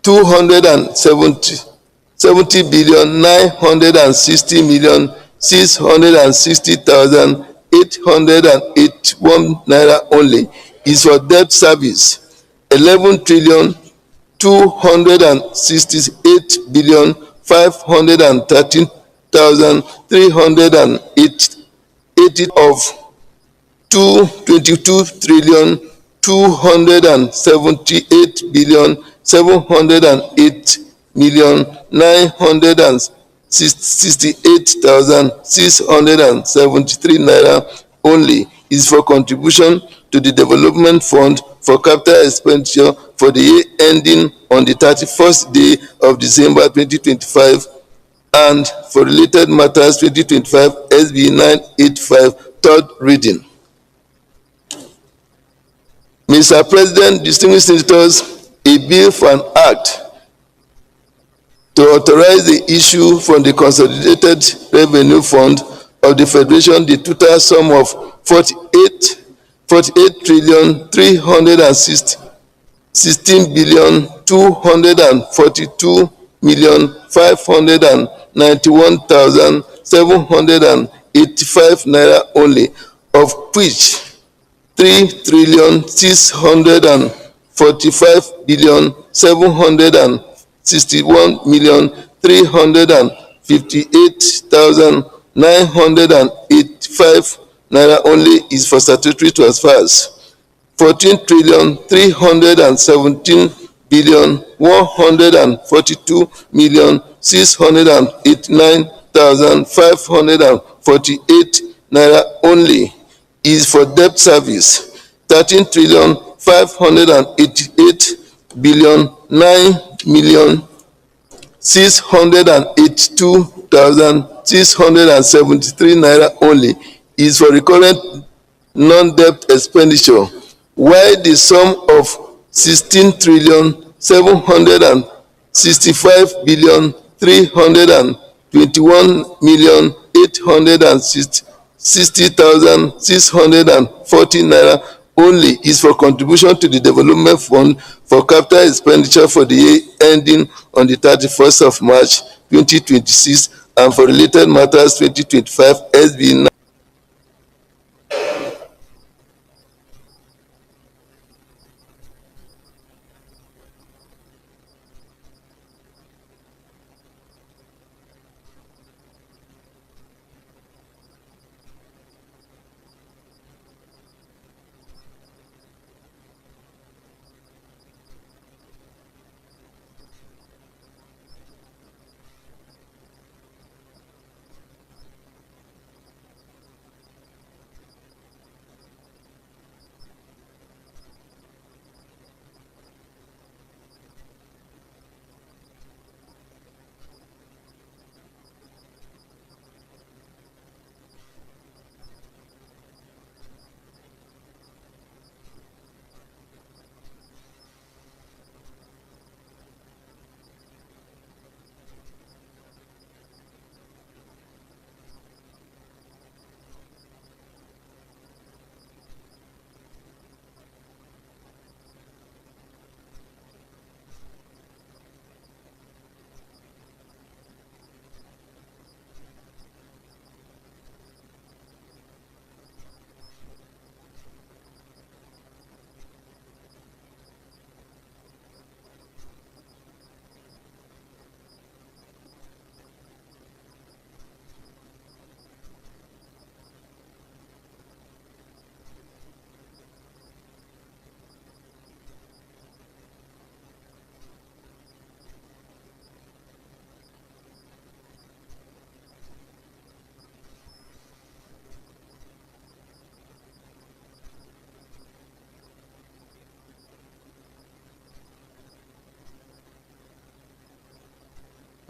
270 billion 960 million 660,881 naira only is for debt service. 11 trillion 268 billion 513,380 of 22 trillion 278 billion 708 million 968,673 naira only is for contribution to the development fund for capital expenditure for the year ending on the 31st day of December 2025 and for related matters 2025 SB 985 third reading. Mr. President, distinguished senators, a bill for an act to authorize the issue from the Consolidated Revenue Fund of the Federation the total sum of 48 trillion 316 billion 242 million 591,785 naira only, of which 3 trillion 645 billion 761 million 358,985 naira only is for statutory transfers. 14 trillion 317 billion 142 million 689,548 naira only is for debt service. 13 trillion 588 billion 9 million 682,673 naira only is for recurrent non-debt expenditure, while the sum of 16 trillion 765 billion 321 million 860,640 naira only is for contribution to the development fund for capital expenditure for the year ending on the 31st of March 2026 and for related matters 2025 SB 9.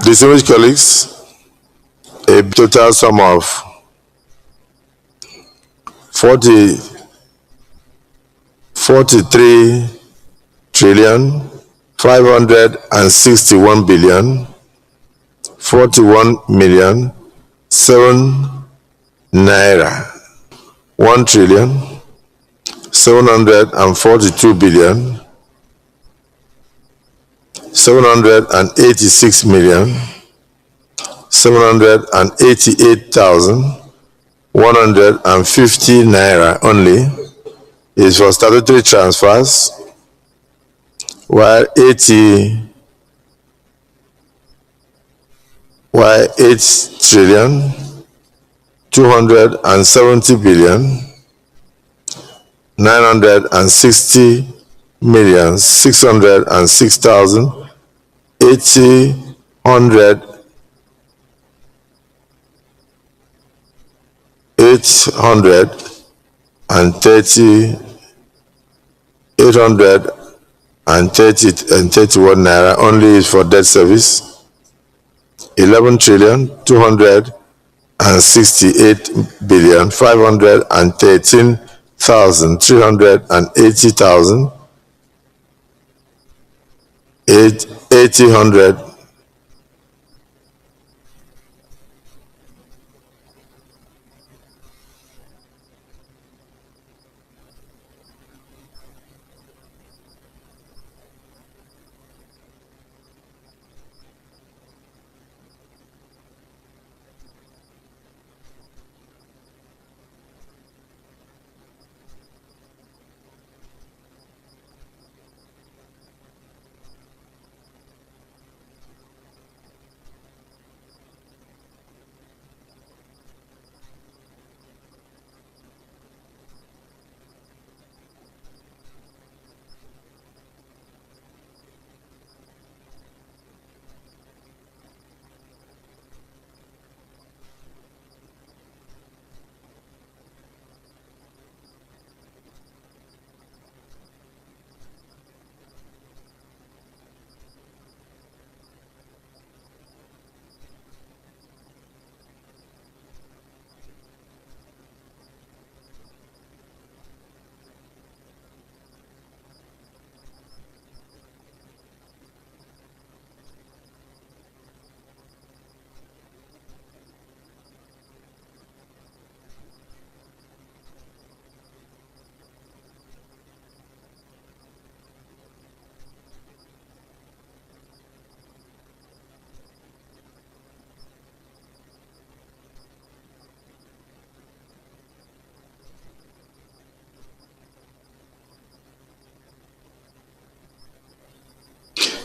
Distinguished colleagues, a total sum of 43 trillion 561 billion 41 million naira. 1,746,788,150 naira only is for statutory transfers, while 831 naira only is for debt service. 11,268,513,800.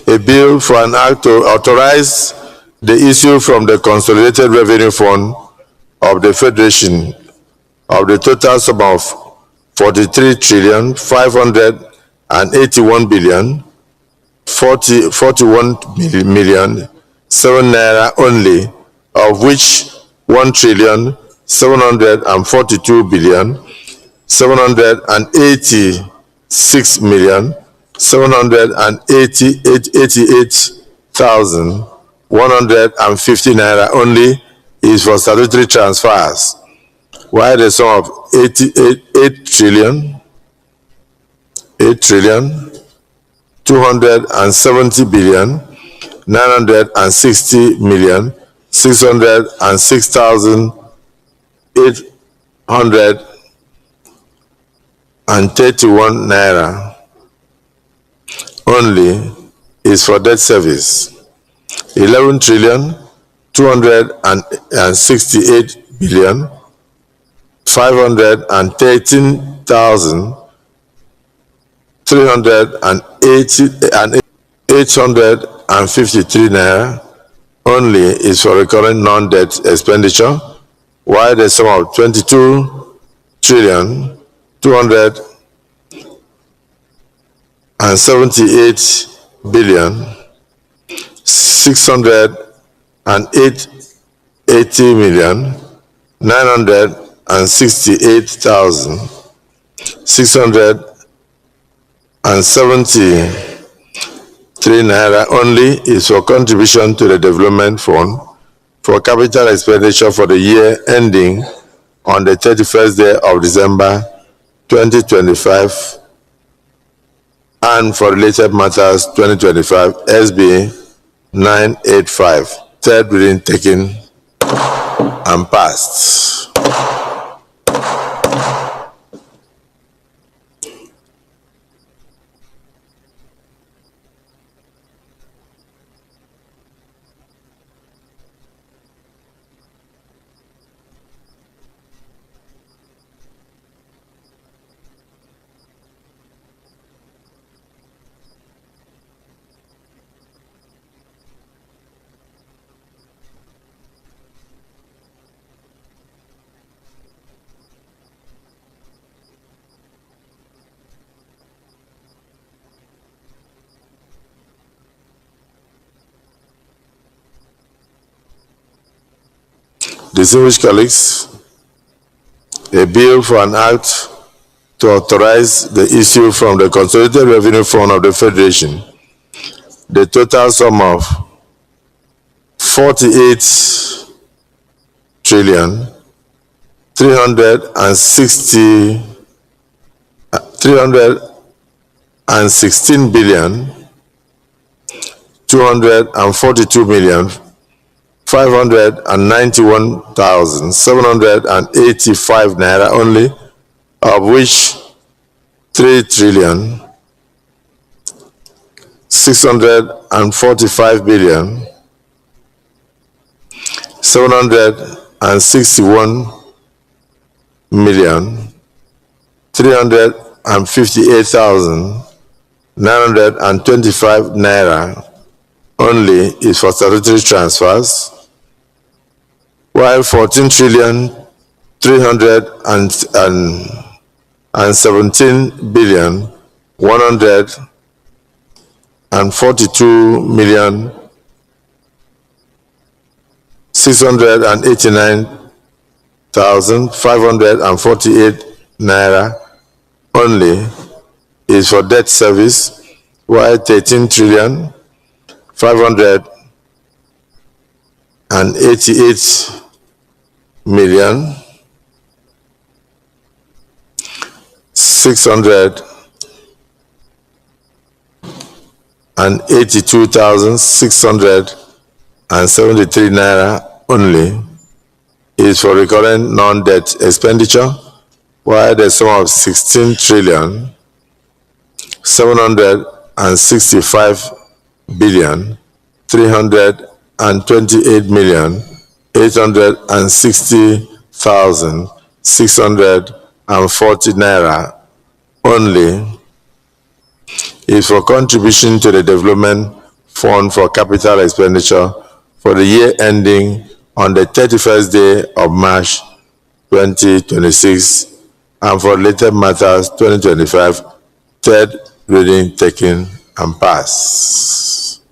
A bill for an act to authorize the issue from the Consolidated Revenue Fund of the Federation of the total sum of 43,581,041,007 naira only, of which 1,788,150 naira only is for statutory transfers, while the sum of 8,960,831 naira only is for debt service. 11,268,513,853 naira only is for recurrent non-debt expenditure, while the sum of 22,680,963 naira only is for contribution to the development fund for capital expenditure for the year ending on the 31st day of December 2025 and for related matters 2025 SB 985. Third reading taken. and passed. Distinguished colleagues, a bill for an act to authorize the issue from the Consolidated Revenue Fund of the Federation, the total sum of 48 trillion 316 billion 242 million 591,785 naira only, of which 3 trillion 645 billion 761 million 358,925 naira only is for statutory transfers, while 14 trillion 317 billion 142 million 689,548 naira only is for debt service, while 13 trillion 588 million 682,673 naira only is for recurrent non-debt expenditure, while the sum of 16 trillion 765 billion 328 million 860,640 naira only is for contribution to the Development Fund for Capital Expenditure for the year ending on the 31st day of March 2026 and for related matters 2025, third reading taken and passed.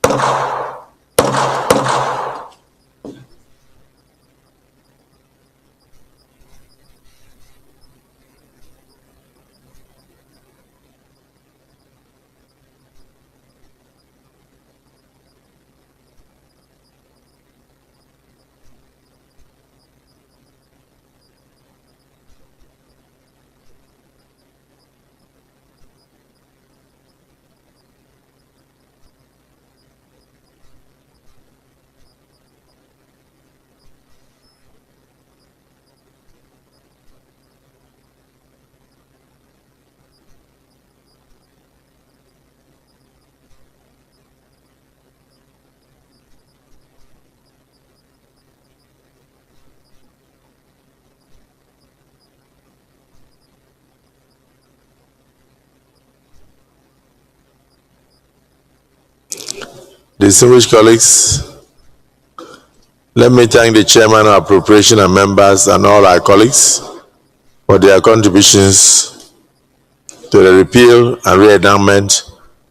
Distinguished colleagues, let me thank the Chairman of Appropriation and members and all our colleagues for their contributions to the repeal and re-enactment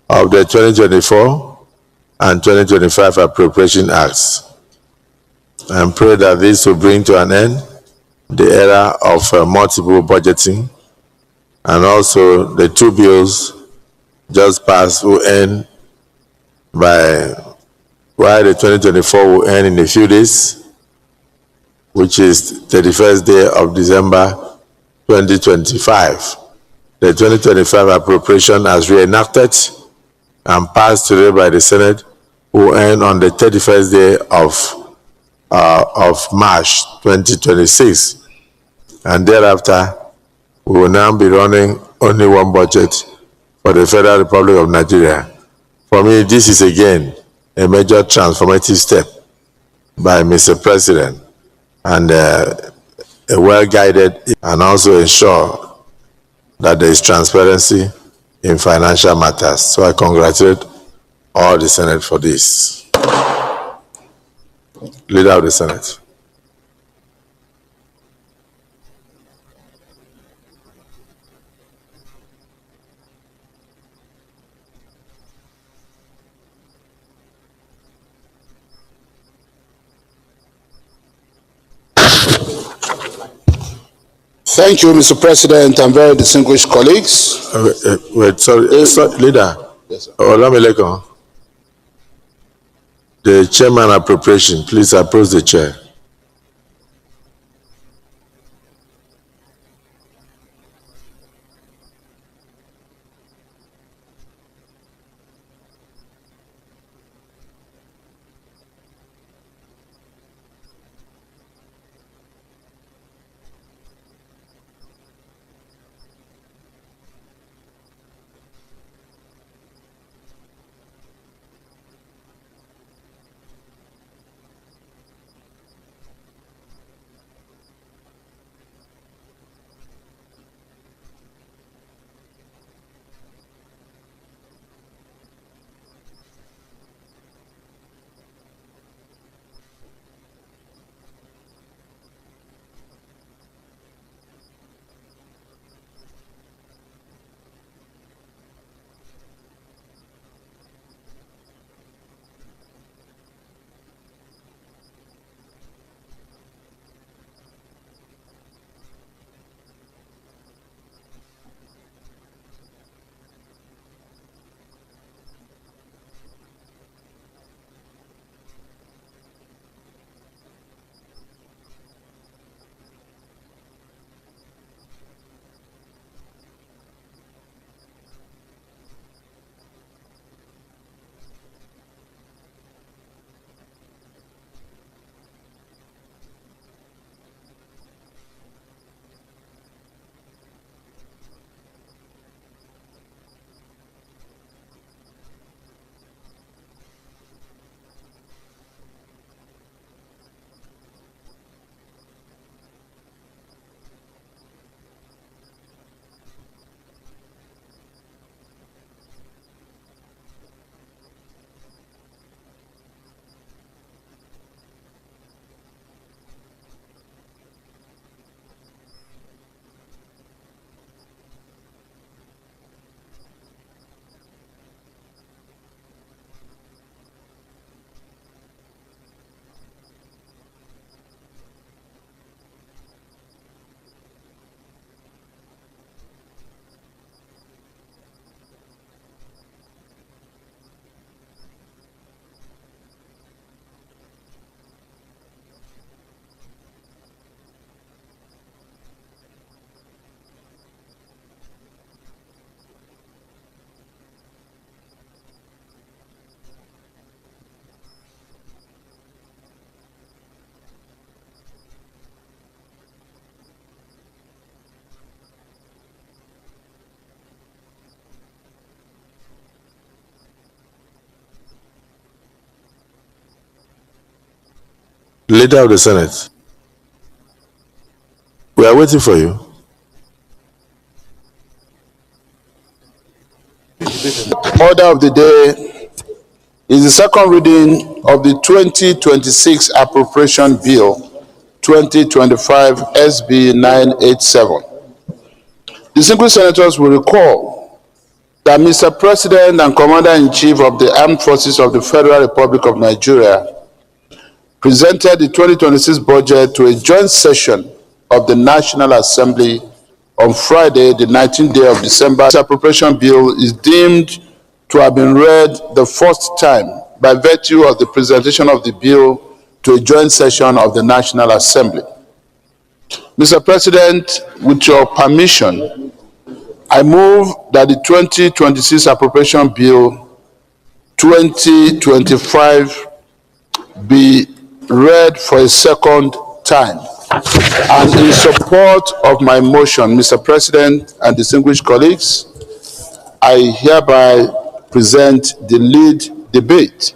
of the 2024 and 2025 Appropriation Acts, and pray that this will bring to an end the era of multiple budgeting, and also the two bills just passed will end by, while the 2024 will end in a few days, which is 31st day of December 2025. The 2025 appropriation as reenacted and passed today by the Senate will end on the 31st day of of March 2026. And thereafter, we will now be running only one budget for the Federal Republic of Nigeria. For me, this is again a major transformative step by Mr. President, and a well-guided, and also ensure that there is transparency in financial matters. So I congratulate all the Senate for this. Leader of the Senate. Thank you, Mr. President, and very distinguished colleagues. Sorry, Leader. Yes, sir. Olamilekon. The chairman appropriation, please approach the chair. Leader of the Senate. We are waiting for you. Order of the day is the second reading of the 2026 Appropriation Bill 2025 SB 987. Distinguished senators will recall that Mr. President and Commander-in-Chief of the Armed Forces of the Federal Republic of Nigeria presented the 2026 budget to a joint session of the National Assembly on Friday, the 19th day of December. This appropriation bill is deemed to have been read the first time by virtue of the presentation of the bill to a joint session of the National Assembly. Mr. President, with your permission, I move that the 2026 Appropriation Bill 2025 be read for a second time. And in support of my motion, Mr. President and distinguished colleagues, I hereby present the lead debate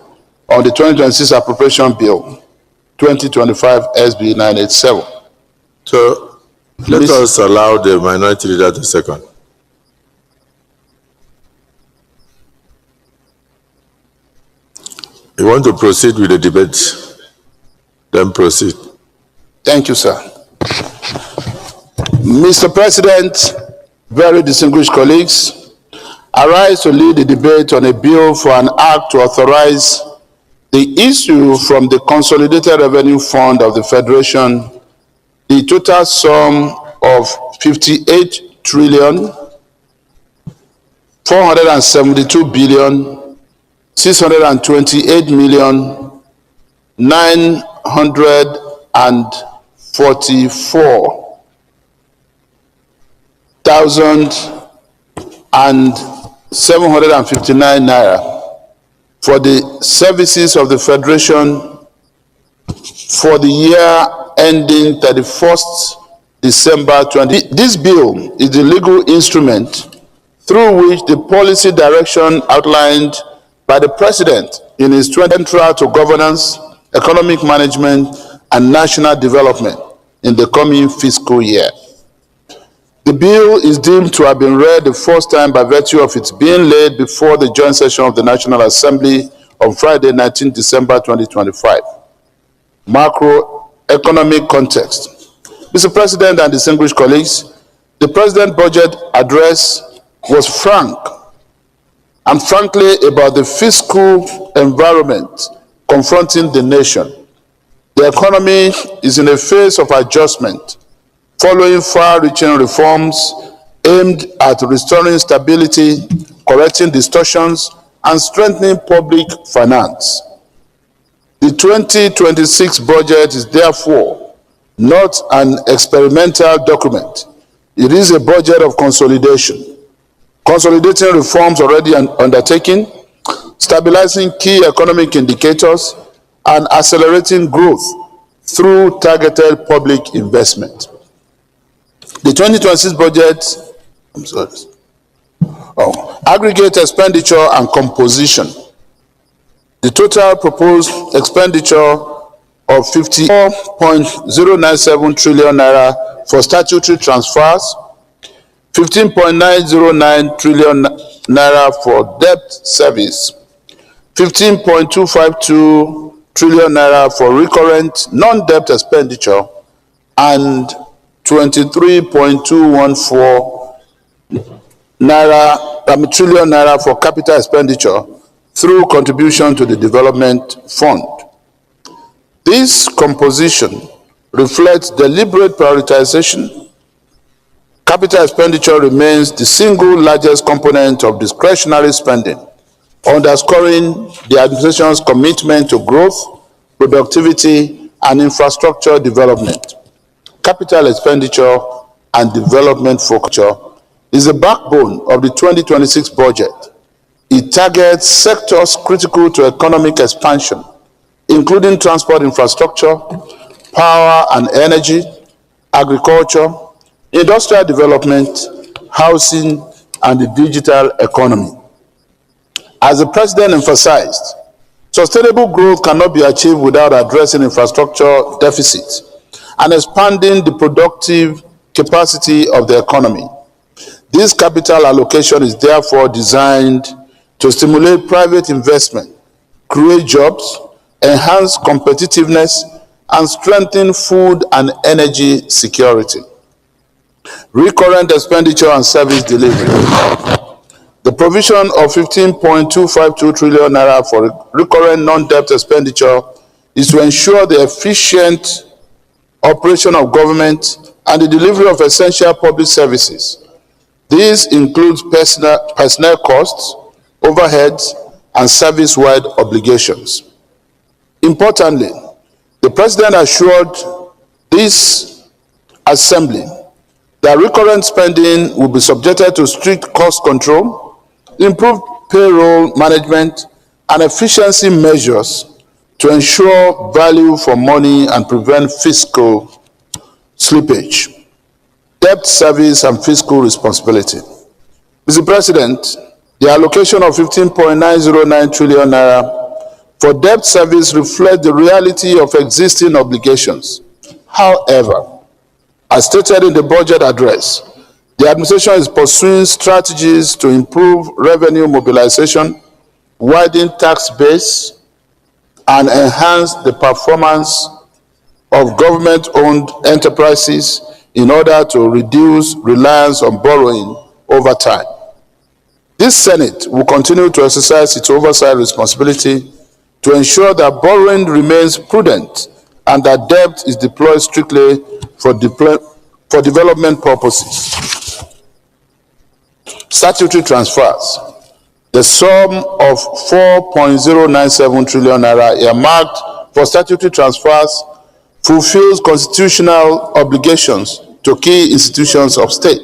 on the 2026 Appropriation Bill 2025 SB 987. So let us allow the minority leader to second. You want to proceed with the debate, then proceed. Thank you, sir. Mr. President, very distinguished colleagues, I rise to lead the debate on a bill for an act to authorize the issue from the Consolidated Revenue Fund of the Federation the total sum of 58 trillion 472 billion 628 million 944,759 naira for the services of the Federation for the year ending 31st December 20. This bill is the legal instrument through which the policy direction outlined by the President in his central to governance, economic management, and national development in the coming fiscal year. The bill is deemed to have been read the first time by virtue of its being laid before the joint session of the National Assembly on Friday, 19 December 2025. Macroeconomic context. Mr. President and distinguished colleagues, the President's budget address was frank and frankly about the fiscal environment confronting the nation. The economy is in a phase of adjustment following far-reaching reforms aimed at restoring stability, correcting distortions, and strengthening public finance. The 2026 budget is therefore not an experimental document. It is a budget of consolidation, consolidating reforms already undertaken, stabilizing key economic indicators, and accelerating growth through targeted public investment. The 2026 budget, aggregate expenditure and composition. The total proposed expenditure of 54.097 trillion naira for statutory transfers, 15.909 trillion naira for debt service, 15.252 trillion naira for recurrent non-debt expenditure, and 23.214 trillion naira for capital expenditure through contribution to the development fund. This composition reflects deliberate prioritization. Capital expenditure remains the single largest component of discretionary spending, underscoring the administration's commitment to growth, productivity, and infrastructure development. Capital expenditure and development focus is the backbone of the 2026 budget. It targets sectors critical to economic expansion, including transport infrastructure, power and energy, agriculture, industrial development, housing, and the digital economy. As the President emphasized, sustainable growth cannot be achieved without addressing infrastructure deficits and expanding the productive capacity of the economy. This capital allocation is therefore designed to stimulate private investment, create jobs, enhance competitiveness, and strengthen food and energy security. Recurrent expenditure and service delivery. The provision of 15.252 trillion naira for recurrent non-debt expenditure is to ensure the efficient operation of government and the delivery of essential public services. This includes personnel costs, overheads, and service-wide obligations. Importantly, the President assured this Assembly that recurrent spending will be subjected to strict cost control, improved payroll management, and efficiency measures to ensure value for money and prevent fiscal slippage, debt service and fiscal responsibility. Mr. President, the allocation of 15.909 trillion naira for debt service reflects the reality of existing obligations. However, as stated in the budget address, the administration is pursuing strategies to improve revenue mobilization, widen tax base, and enhance the performance of government-owned enterprises in order to reduce reliance on borrowing over time. This Senate will continue to exercise its oversight responsibility to ensure that borrowing remains prudent and that debt is deployed strictly for development purposes. Statutory transfers. The sum of 4.097 trillion naira earmarked for statutory transfers fulfills constitutional obligations to key institutions of state.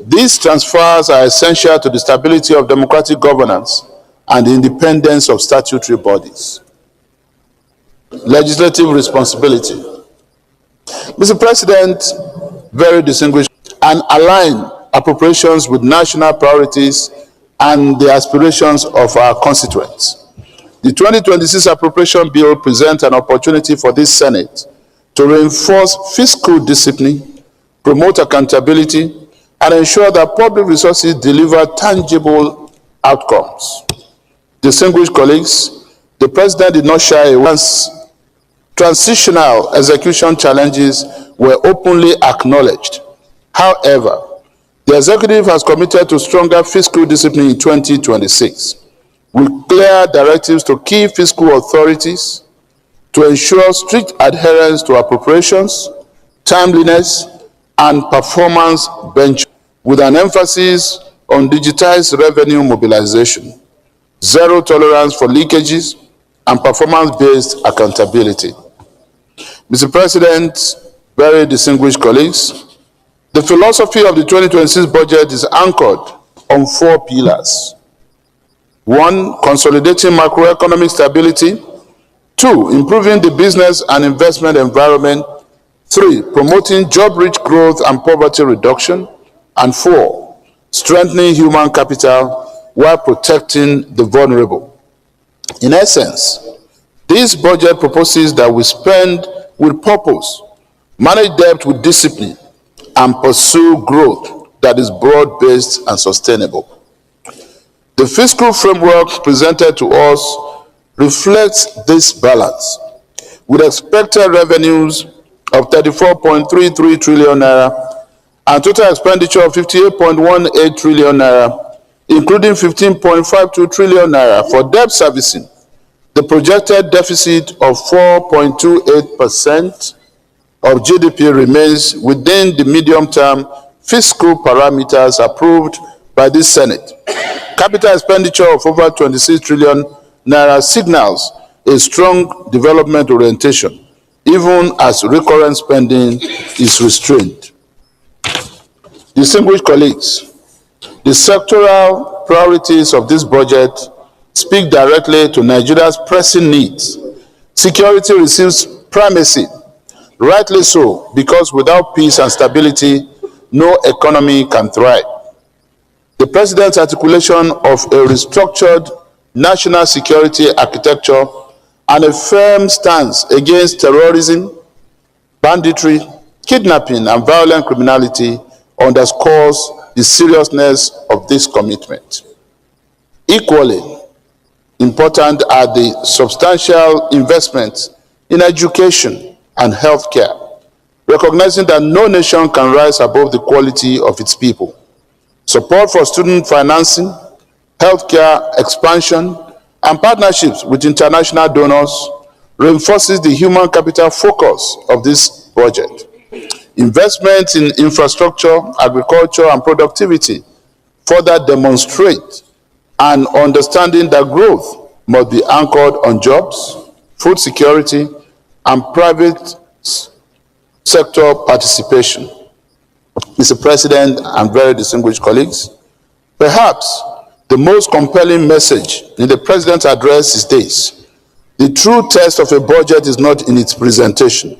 These transfers are essential to the stability of democratic governance and the independence of statutory bodies. Legislative responsibility. Mr. President, very distinguished, and align appropriations with national priorities and the aspirations of our constituents. The 2026 appropriation bill presents an opportunity for this Senate to reinforce fiscal discipline, promote accountability, and ensure that public resources deliver tangible outcomes. Distinguished colleagues, the President did not shy away. Transitional execution challenges were openly acknowledged. However, the Executive has committed to stronger fiscal discipline in 2026, with clear directives to key fiscal authorities to ensure strict adherence to appropriations, timeliness, and performance benchmarks, with an emphasis on digitized revenue mobilization, zero tolerance for leakages, and performance-based accountability. Mr. President, very distinguished colleagues, the philosophy of the 2026 budget is anchored on 4 pillars. 1, consolidating macroeconomic stability. 2, improving the business and investment environment. 3, promoting job-rich growth and poverty reduction. And 4, strengthening human capital while protecting the vulnerable. In essence, this budget proposes that we spend with purpose, manage debt with discipline, and pursue growth that is broad-based and sustainable. The fiscal framework presented to us reflects this balance, with expected revenues of 34.33 trillion naira and total expenditure of 58.18 trillion naira, including 15.52 trillion naira for debt servicing. The projected deficit of 4.28% of GDP remains within the medium-term fiscal parameters approved by this Senate. Capital expenditure of over 26 trillion naira signals a strong development orientation, even as recurrent spending is restrained. Distinguished colleagues, the sectoral priorities of this budget speak directly to Nigeria's pressing needs. Security receives primacy, rightly so, because without peace and stability, no economy can thrive. The President's articulation of a restructured national security architecture and a firm stance against terrorism, banditry, kidnapping, and violent criminality underscores the seriousness of this commitment. Equally important are the substantial investments in education and healthcare, recognizing that no nation can rise above the quality of its people. Support for student financing, healthcare expansion, and partnerships with international donors reinforces the human capital focus of this budget. Investments in infrastructure, agriculture, and productivity further demonstrate an understanding that growth must be anchored on jobs, food security, and private sector participation. Mr. President and very distinguished colleagues, perhaps the most compelling message in the President's address is this: The true test of a budget is not in its presentation,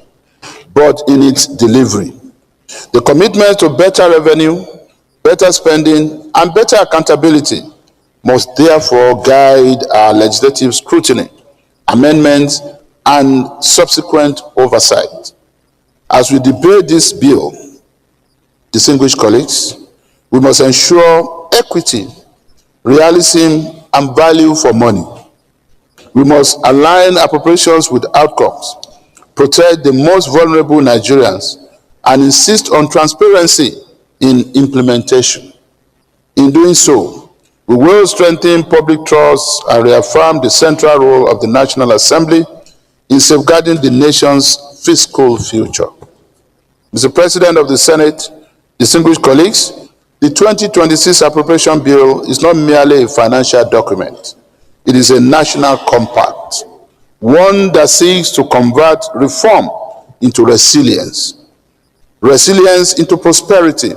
but in its delivery. The commitment to better revenue, better spending, and better accountability must therefore guide our legislative scrutiny, amendments, and subsequent oversight. As we debate this bill, distinguished colleagues, we must ensure equity, realism, and value for money. We must align appropriations with outcomes, protect the most vulnerable Nigerians, and insist on transparency in implementation. In doing so, we will strengthen public trust and reaffirm the central role of the National Assembly in safeguarding the nation's fiscal future. Mr. President of the Senate, distinguished colleagues, the 2026 appropriation bill is not merely a financial document. It is a national compact, one that seeks to convert reform into resilience, resilience into prosperity,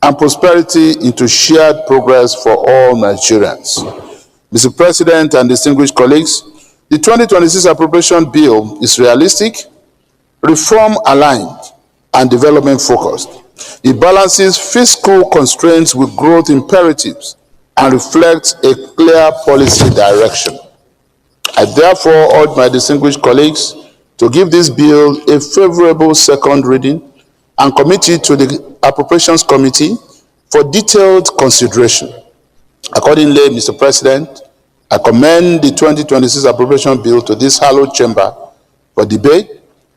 and prosperity into shared progress for all Nigerians. Mr. President and distinguished colleagues, the 2026 appropriation bill is realistic, reform-aligned, and development-focused. It balances fiscal constraints with growth imperatives and reflects a clear policy direction. I therefore urge my distinguished colleagues to give this bill a favorable second reading and commit it to the Appropriations Committee for detailed consideration. Accordingly, Mr. President, I commend the 2026 appropriation bill to this hallowed chamber for debate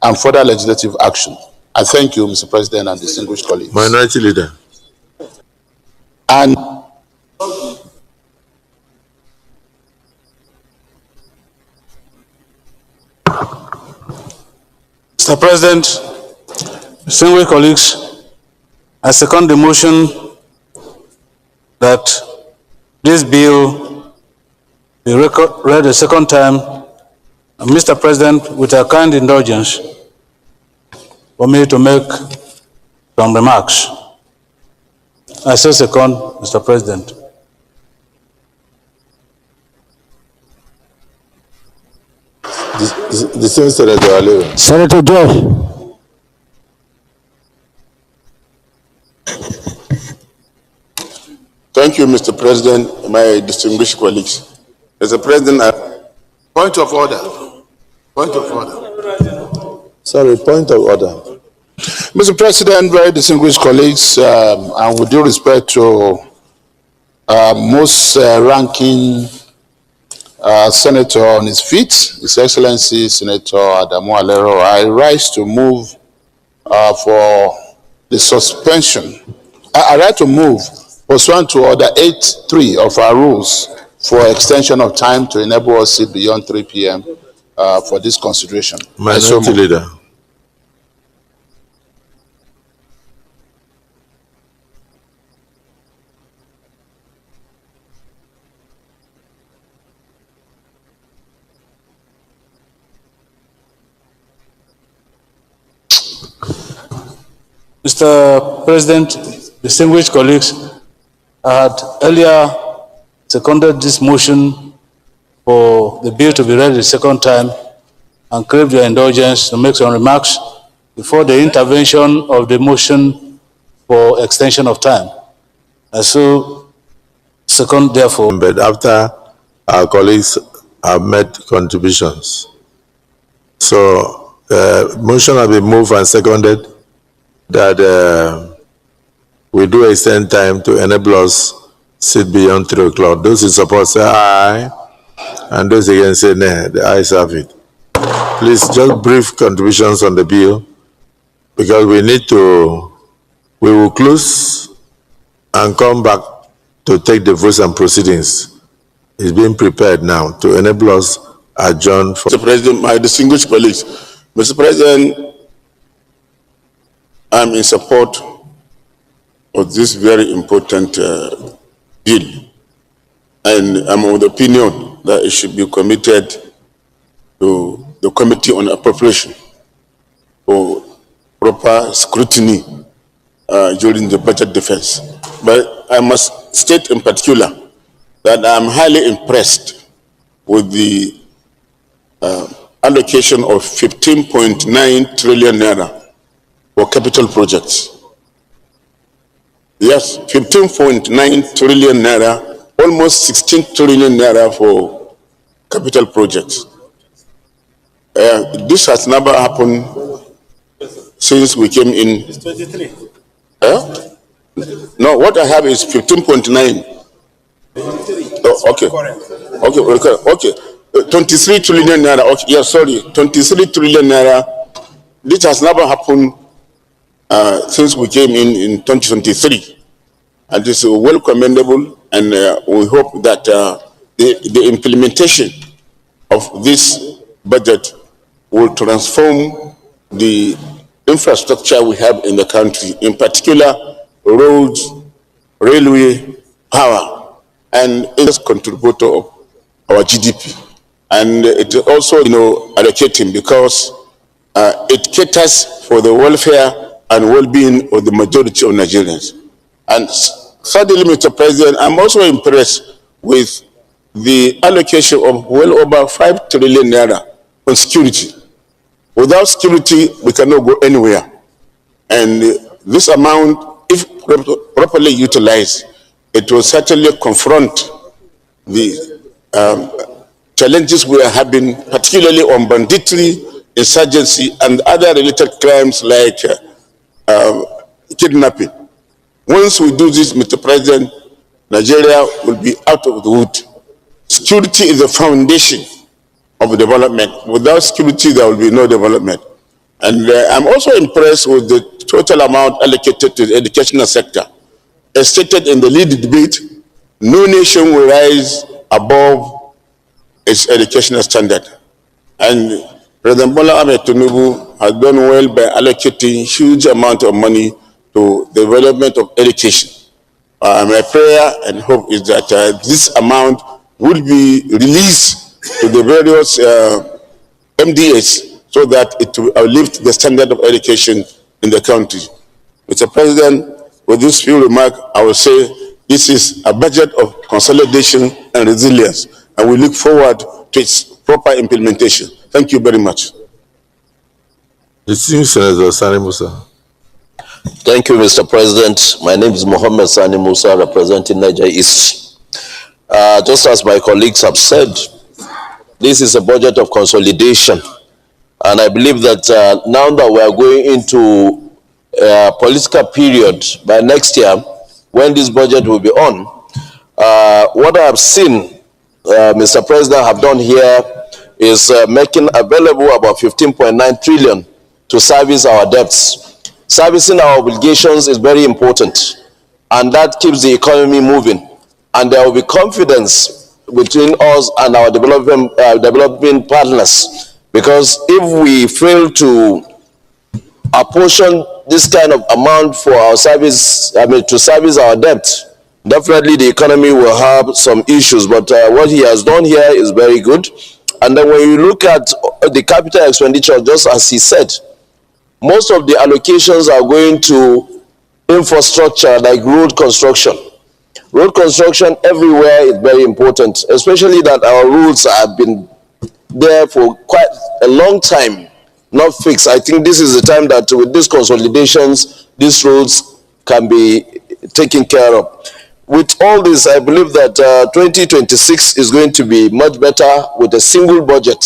and further legislative action. I thank you, Mr. President, and distinguished colleagues. Minority Leader. And Mr. President, distinguished colleagues, I second the motion that this bill be read a second time. And Mr. President, with a kind indulgence, for me to make some remarks. I say second, Mr. President. The same Senator Aliyu. Senator Joy. Thank you, Mr. President, my distinguished colleagues. Mr. President, point of order. Point of order. Sorry, point of order. Mr. President, very distinguished colleagues, and with due respect to most ranking senator on his feet, His Excellency Senator Adamu Alero, I rise to move for the suspension. I rise to move pursuant to Order 8.3 of our rules for extension of time to enable us sit beyond 3 p.m. For this consideration. Minority Leader. Mr. President, distinguished colleagues, I had earlier seconded this motion for the bill to be read the second time and crave your indulgence to make some remarks before the intervention of the motion for extension of time. I so second, therefore. But after our colleagues have made contributions. So, motion has been moved and seconded that we do extend time to enable us sit beyond 3 o'clock. Those in support say aye, and those against say nay. The ayes have it. Please, just brief contributions on the bill, because we will close and come back to take the votes and proceedings. It's being prepared now to enable us adjourn. Mr. President, my distinguished colleagues, Mr. President, I'm in support of this very important bill, and I'm of the opinion that it should be committed to the Committee on Appropriation for proper scrutiny during the budget defense. But I must state in particular that I'm highly impressed with the allocation of 15.9 trillion naira for capital projects. Yes, 15.9 trillion naira, almost 16 trillion naira for capital projects. This has never happened since we came in. It's 23. No, what I have is 15.9. Oh, okay. Okay. 23 trillion naira. Okay, yeah, sorry. 23 trillion naira. This has never happened since we came in 2023. And it's well commendable, and we hope that the implementation of this budget will transform the infrastructure we have in the country, in particular roads, railway, power, and is contributor of our GDP. And it also, allocating because it caters for the welfare and well-being of the majority of Nigerians. And thirdly, Mr. President, I'm also impressed with the allocation of well over 5 trillion naira on security. Without security, we cannot go anywhere. And this amount, if properly utilized, it will certainly confront the challenges we are having, particularly on banditry, insurgency, and other related crimes like kidnapping. Once we do this, Mr. President, Nigeria will be out of the wood. Security is the foundation of development. Without security, there will be no development. And I'm also impressed with the total amount allocated to the educational sector. As stated in the lead debate, no nation will rise above its educational standard. And President Bola Ahmed Tinubu has done well by allocating huge amount of money to the development of education. My prayer and hope is that this amount will be released to the various MDAs so that it will lift the standard of education in the country. Mr. President, with this few remarks, I will say this is a budget of consolidation and resilience, and we look forward to its proper implementation. Thank you very much. Distinguished Senator Sani Musa. Thank you, Mr. President. My name is Mohammed Sani Musa, representing Niger East. Just as my colleagues have said, this is a budget of consolidation. And I believe that now that we are going into a political period by next year, when this budget will be on, what I have seen Mr. President have done here is making available about 15.9 trillion to service our debts. Servicing our obligations is very important, and that keeps the economy moving. And there will be confidence between us and our developing partners, because if we fail to apportion this kind of amount for our service, to service our debt, definitely the economy will have some issues. But what he has done here is very good. And then when you look at the capital expenditure, just as he said, most of the allocations are going to infrastructure like road construction. Road construction everywhere is very important, especially that our roads have been there for quite a long time, not fixed. I think this is the time that with these consolidations, these roads can be taken care of. With all this, I believe that 2026 is going to be much better with a single budget,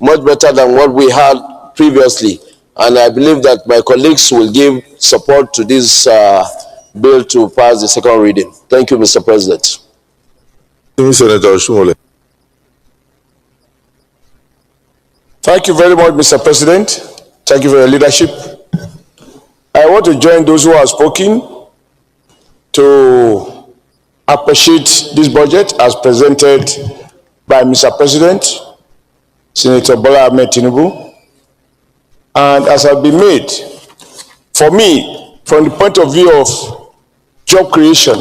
much better than what we had previously. And I believe that my colleagues will give support to this bill to pass the second reading. Thank you, Mr. President. Senator Shumole. Thank you very much, Mr. President. Thank you for your leadership. I want to join those who have spoken to appreciate this budget as presented by Mr. President, Senator Bola Ahmed Tinubu. And as has been made, for me, from the point of view of job creation,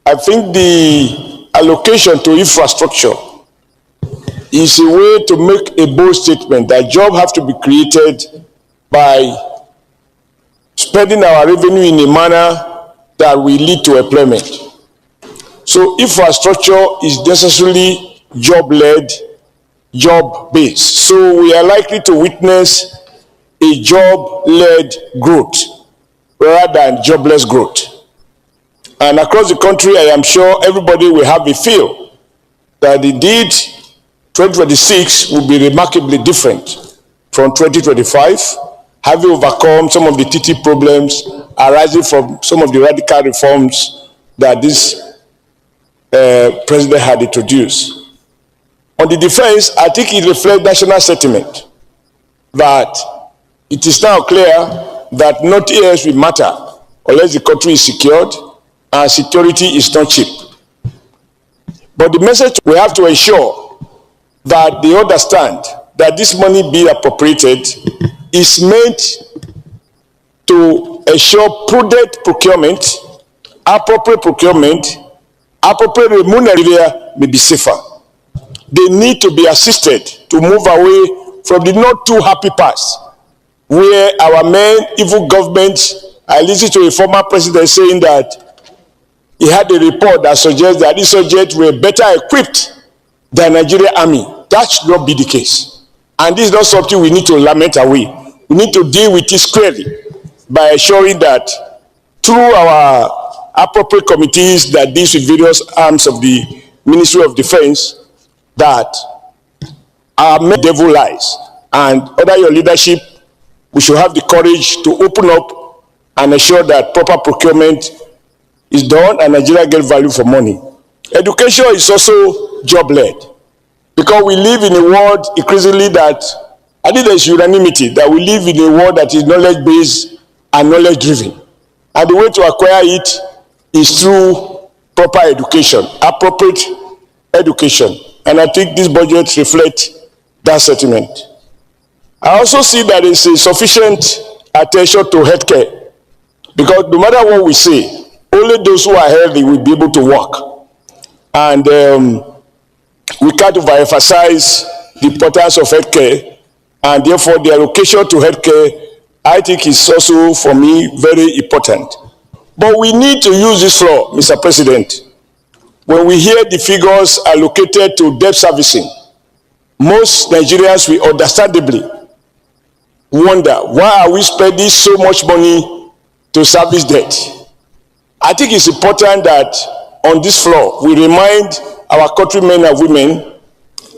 I think the allocation to infrastructure is a way to make a bold statement that jobs have to be created by spending our revenue in a manner that will lead to employment. So infrastructure is necessarily job-led job base. So we are likely to witness a job-led growth rather than jobless growth. And across the country, I am sure everybody will have a feel that indeed 2026 will be remarkably different from 2025, having overcome some of the TT problems arising from some of the radical reforms that this president had introduced. On the defense, I think it reflects national sentiment that it is now clear that nothing else will matter unless the country is secured, and security is not cheap. But the message we have to ensure that they understand that this money being appropriated is meant to ensure prudent procurement, appropriate remuneration may be safer. They need to be assisted to move away from the not too happy past, where our men, evil government. I listened to a former president saying that he had a report that suggests that insurgents were better equipped than Nigerian army. That should not be the case. And this is not something we need to lament away. We need to deal with it squarely by ensuring that through our appropriate committees that deal with various arms of the Ministry of Defense, that our main devil lies. And under your leadership, we should have the courage to open up and ensure that proper procurement is done and Nigeria get value for money. Education is also job-led, because we live in a world increasingly that, I think there's unanimity that we live in a world that is knowledge-based and knowledge-driven. And the way to acquire it is through proper education, appropriate education. And I think this budget reflects that sentiment. I also see that there is a sufficient attention to healthcare, because no matter what we say, only those who are healthy will be able to work. And we can't overemphasize the importance of healthcare, and therefore the allocation to healthcare, I think, is also, for me, very important. But we need to use this law, Mr. President. When we hear the figures allocated to debt servicing, most Nigerians will understandably wonder, why are we spending so much money to service debt? I think it's important that on this floor we remind our countrymen and women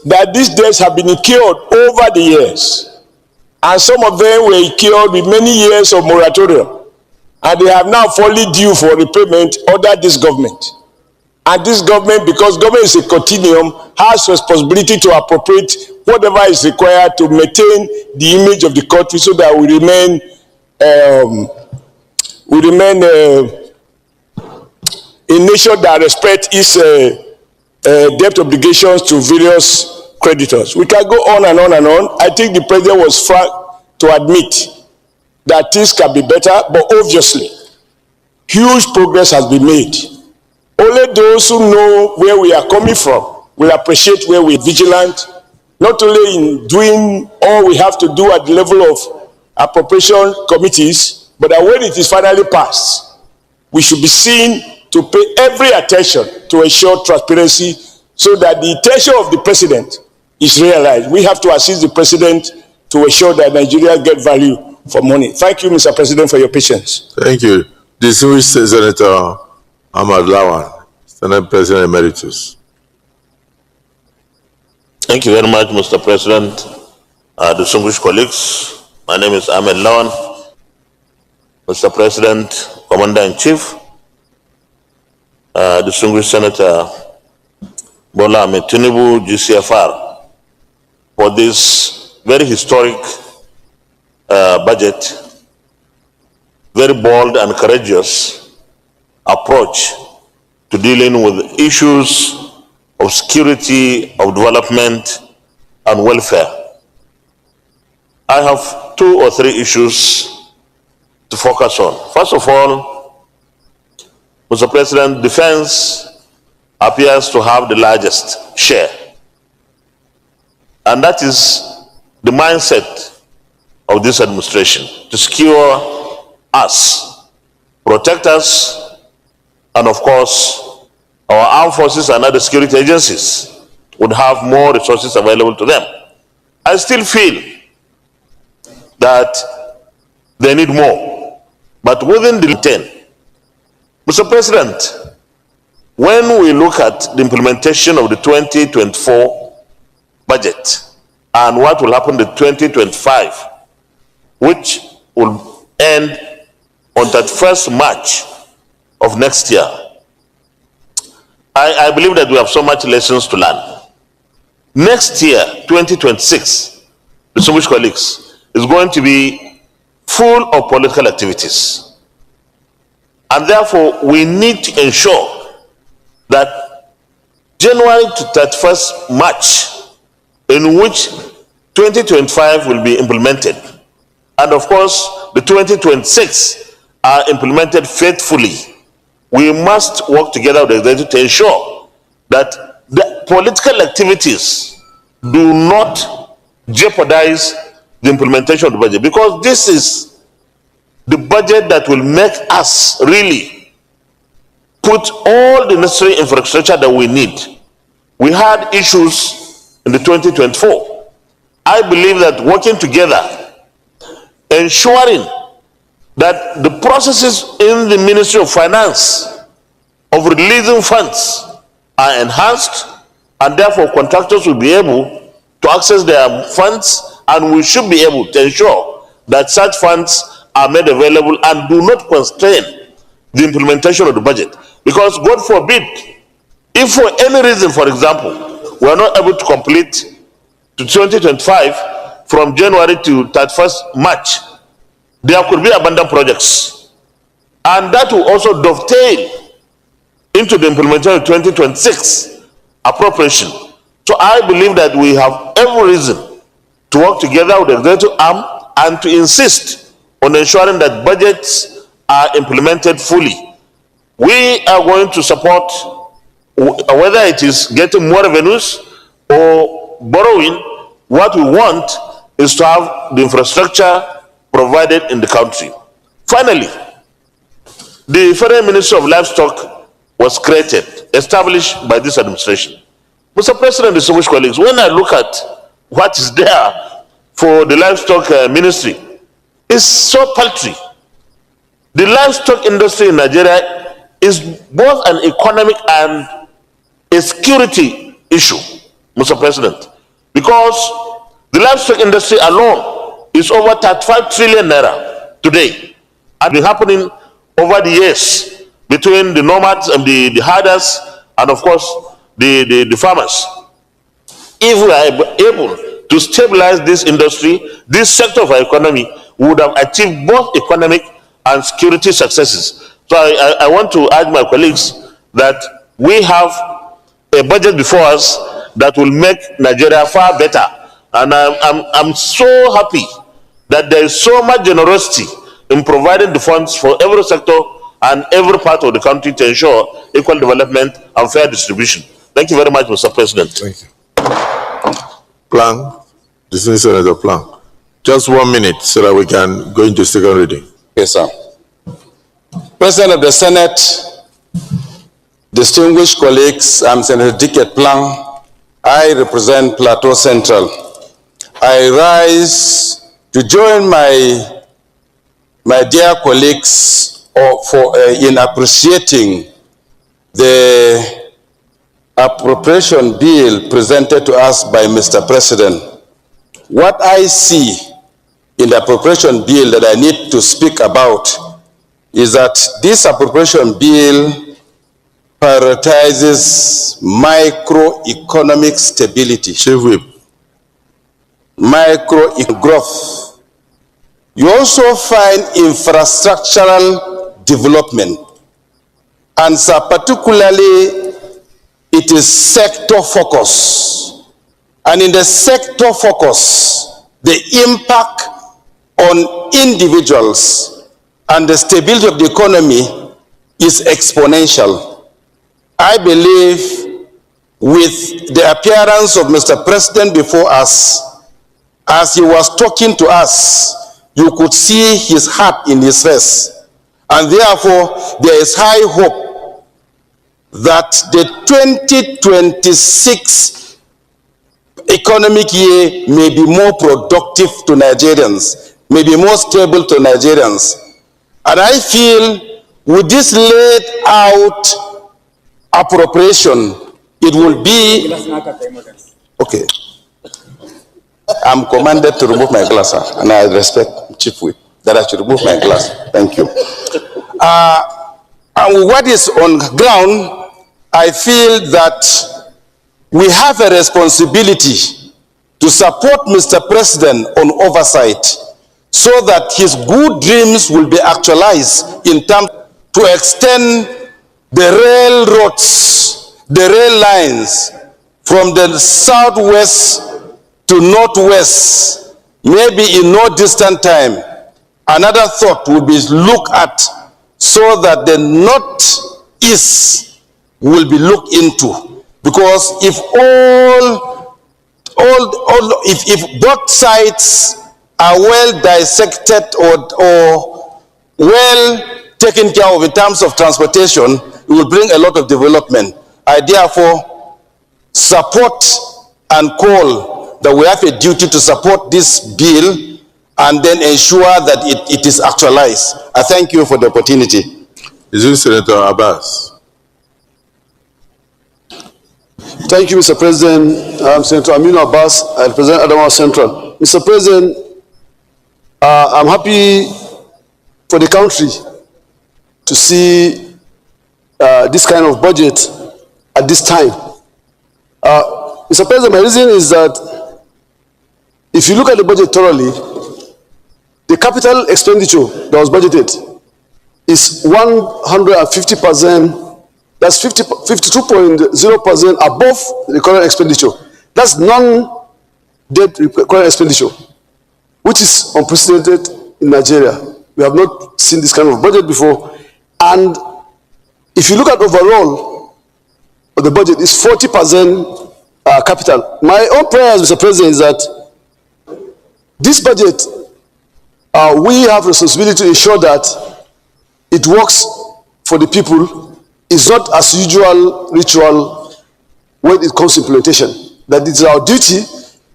that these debts have been incurred over the years, and some of them were incurred with many years of moratorium, and they have now fallen due for repayment under this government. And this government, because government is a continuum, has responsibility to appropriate whatever is required to maintain the image of the country so that we remain a nation that respects its debt obligations to various creditors. We can go on and on and on. I think the president was frank to admit that things can be better, but obviously huge progress has been made. Only those who know where we are coming from will appreciate where we are vigilant, not only in doing all we have to do at the level of appropriation committees, but that when it is finally passed, we should be seen to pay every attention to ensure transparency so that the intention of the president is realized. We have to assist the president to ensure that Nigerians get value for money. Thank you, Mr. President, for your patience. Thank you. Distinguished Senator Ahmad Lawan, Senate President Emeritus. Thank you very much, Mr. President. Distinguished colleagues, my name is Ahmed Lawan. Mr. President, Commander-in-Chief, distinguished Senator Bola Ahmed Tinubu, GCFR, for this very historic budget, very bold and courageous approach to dealing with issues of security, of development, and welfare. I have 2 or 3 issues to focus on. First of all, Mr. President, defense appears to have the largest share. And that is the mindset of this administration, to secure us, protect us, and of course, our armed forces and other security agencies would have more resources available to them. I still feel that they need more, but within the 10. Mr. President, when we look at the implementation of the 2024 budget and what will happen in 2025, which will end on that 1st March of next year, I believe that we have so much lessons to learn. Next year, 2026, distinguished colleagues, is going to be full of political activities. And therefore, we need to ensure that January to 31st March, in which 2025 will be implemented, and of course, the 2026 are implemented faithfully. We must work together with the executive to ensure that the political activities do not jeopardize the implementation of the budget, because this is the budget that will make us really put all the necessary infrastructure that we need. We had issues in the 2024. I believe that working together, ensuring that the processes in the Ministry of Finance of releasing funds are enhanced, and therefore contractors will be able to access their funds, and we should be able to ensure that such funds are made available and do not constrain the implementation of the budget. Because God forbid, if for any reason, for example, we are not able to complete to 2025 from January to 31st March, there could be abandoned projects. And that will also dovetail into the implementation of 2026 appropriation. So I believe that we have every reason to work together with the executive arm and to insist on ensuring that budgets are implemented fully. We are going to support, whether it is getting more revenues or borrowing. What we want is to have the infrastructure provided in the country. Finally, the Federal Ministry of Livestock was created, established by this administration. Mr. President, distinguished colleagues, when I look at what is there for the livestock ministry, it's so paltry. The livestock industry in Nigeria is both an economic and a security issue, Mr. President, because the livestock industry alone is over 35 trillion naira today, and been happening over the years between the nomads and the herders, and of course the farmers. If we are able to stabilize this industry, this sector of our economy would have achieved both economic and security successes. So I want to urge my colleagues that we have a budget before us that will make Nigeria far better. And I'm so happy that there is so much generosity in providing the funds for every sector and every part of the country to ensure equal development and fair distribution. Thank you very much, Mr. President. Thank you. Plan, distinguished Senator Plan. Just 1 minute so that we can go into second reading. Yes, sir. President of the Senate, distinguished colleagues, I'm Senator Dicket Plan. I represent Plateau Central. I rise to join my dear colleagues in appreciating the appropriation bill presented to us by Mr. President. What I see in the appropriation bill that I need to speak about is that this appropriation bill prioritizes microeconomic stability. Chief Whip. Microeconomic growth. You also find infrastructural development, and so particularly it is sector focus. And in the sector focus, the impact on individuals and the stability of the economy is exponential. I believe with the appearance of Mr. President before us, as he was talking to us, you could see his heart in his face. And therefore, there is high hope that the 2026 economic year may be more productive to Nigerians, may be more stable to Nigerians. And I feel with this laid out appropriation, it will be, okay, I'm commanded to remove my glass, and I respect Chief Whip that I should remove my glass. Thank you. And what is on ground, I feel that we have a responsibility to support Mr. President on oversight so that his good dreams will be actualized in terms to extend the railroads, the rail lines from the southwest to northwest, maybe in no distant time. Another thought would be looked at so that the northeast will be looked into. Because if if both sides are well dissected or well taken care of in terms of transportation, it will bring a lot of development. I therefore support and call that we have a duty to support this bill and then ensure that it is actualized. I thank you for the opportunity. Is it Senator Abbas? Thank you, Mr. President. I'm Senator Aminu Abbas. I represent Adamawa Central. Mr. President, I'm happy for the country to see this kind of budget at this time. Mr. President, my reason is that if you look at the budget thoroughly, the capital expenditure that was budgeted is 150%, that's 52.0% above the current expenditure. That's non-debt current expenditure, which is unprecedented in Nigeria. We have not seen this kind of budget before. And if you look at overall, the budget is 40% capital. My own prayers, Mr. President, is that this budget, we have responsibility to ensure that it works for the people. It's not as usual ritual when it comes to implementation. That it is our duty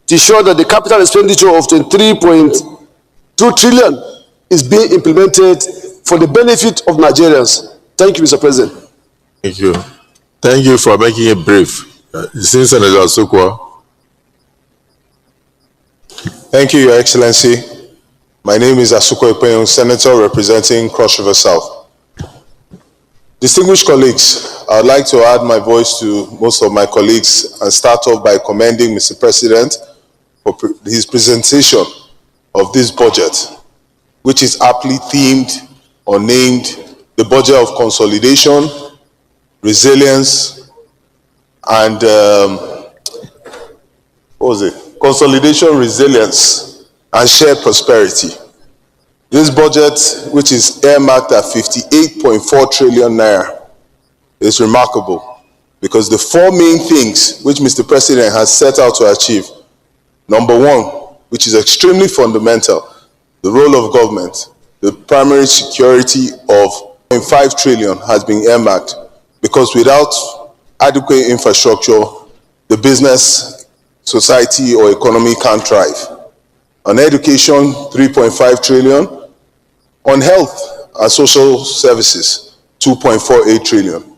to ensure that the capital expenditure of 23.2 trillion is being implemented for the benefit of Nigerians. Thank you, Mr. President. Thank you. Thank you for making it brief. Senator Sokwa. Thank you, Your Excellency. My name is Asuko Ekpenyong, Senator representing Cross River South. Distinguished colleagues, I would like to add my voice to most of my colleagues and start off by commending Mr. President for his presentation of this budget, which is aptly themed or named the budget of consolidation, resilience, and consolidation, resilience, and shared prosperity. This budget, which is earmarked at 58.4 trillion naira, is remarkable because the four main things which Mr. President has set out to achieve, number one, which is extremely fundamental, the role of government, the primary security of 0.5 trillion has been earmarked because without adequate infrastructure, the business, society, or economy can't thrive. On education, 3.5 trillion. On health and social services, 2.48 trillion.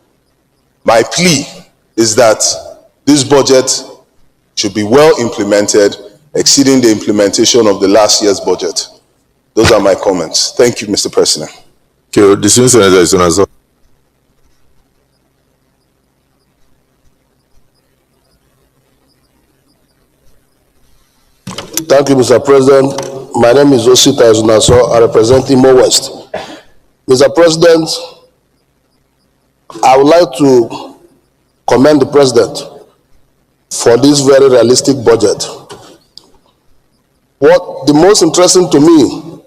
My plea is that this budget should be well implemented, exceeding the implementation of the last year's budget. Those are my comments. Thank you, Mr. President. Thank you. Distinguished Senator Isonazo. Thank you, Mr. President. My name is Osita Isonazo. I represent Imo West. Mr. President, I would like to commend the President for this very realistic budget. What the most interesting to me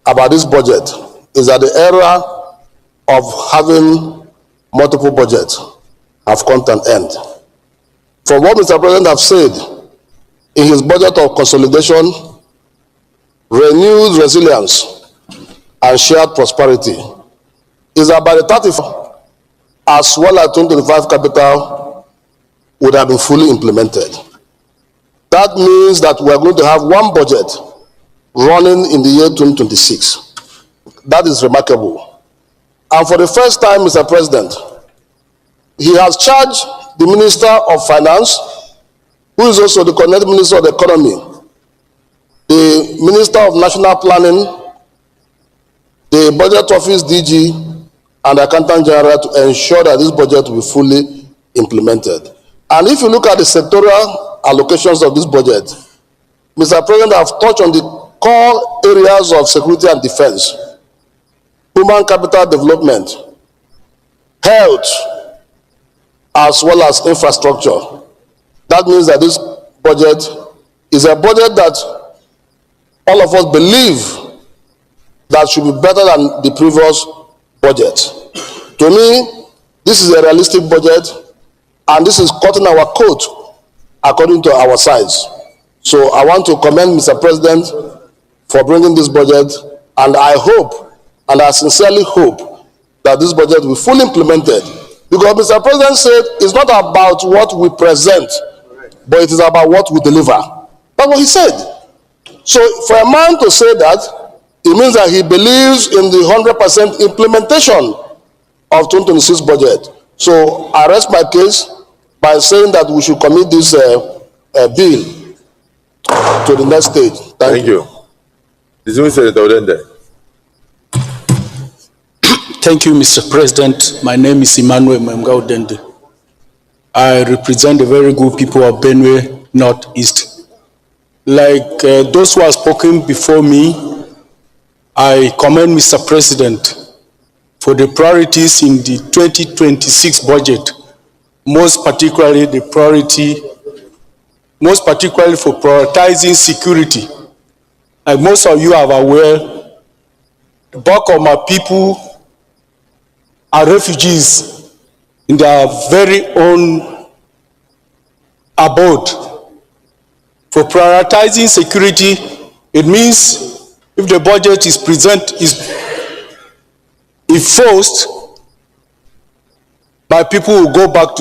about this budget is that the era of having multiple budgets have come to an end. From what Mr. President has said, in his budget of consolidation, renewed resilience, and shared prosperity, is that by the 34, as well as 2025 capital would have been fully implemented. That means that we are going to have one budget running in the year 2026. That is remarkable. And for the first time, Mr. President, he has charged the Minister of Finance, who is also the coordinating Minister of the Economy, the Minister of National Planning, the Budget Office DG, and the Accountant General to ensure that this budget will be fully implemented. And if you look at the sectoral allocations of this budget, Mr. President, I've touched on the core areas of security and defense, human capital development, health, as well as infrastructure. That means that this budget is a budget that all of us believe that should be better than the previous budget. To me, this is a realistic budget, and this is cutting our coat according to our size. So I want to commend Mr. President for bringing this budget, and I hope, and I sincerely hope, that this budget will be fully implemented. Because Mr. President said it's not about what we present, but it is about what we deliver. That's what he said. So for a man to say that, it means that he believes in the 100% implementation of 2026 budget. So I rest my case by saying that we should commit this bill to the next stage. Thank you. Thank you, Mr. President. My name is Emmanuel Memgaudende. I represent the very good people of Benue Northeast. Like those who have spoken before me, I commend Mr. President for the priorities in the 2026 budget, most particularly for prioritizing security. Like most of you are aware, the bulk of my people are refugees in their very own abode. For prioritizing security, it means if the budget is forced, my people will go back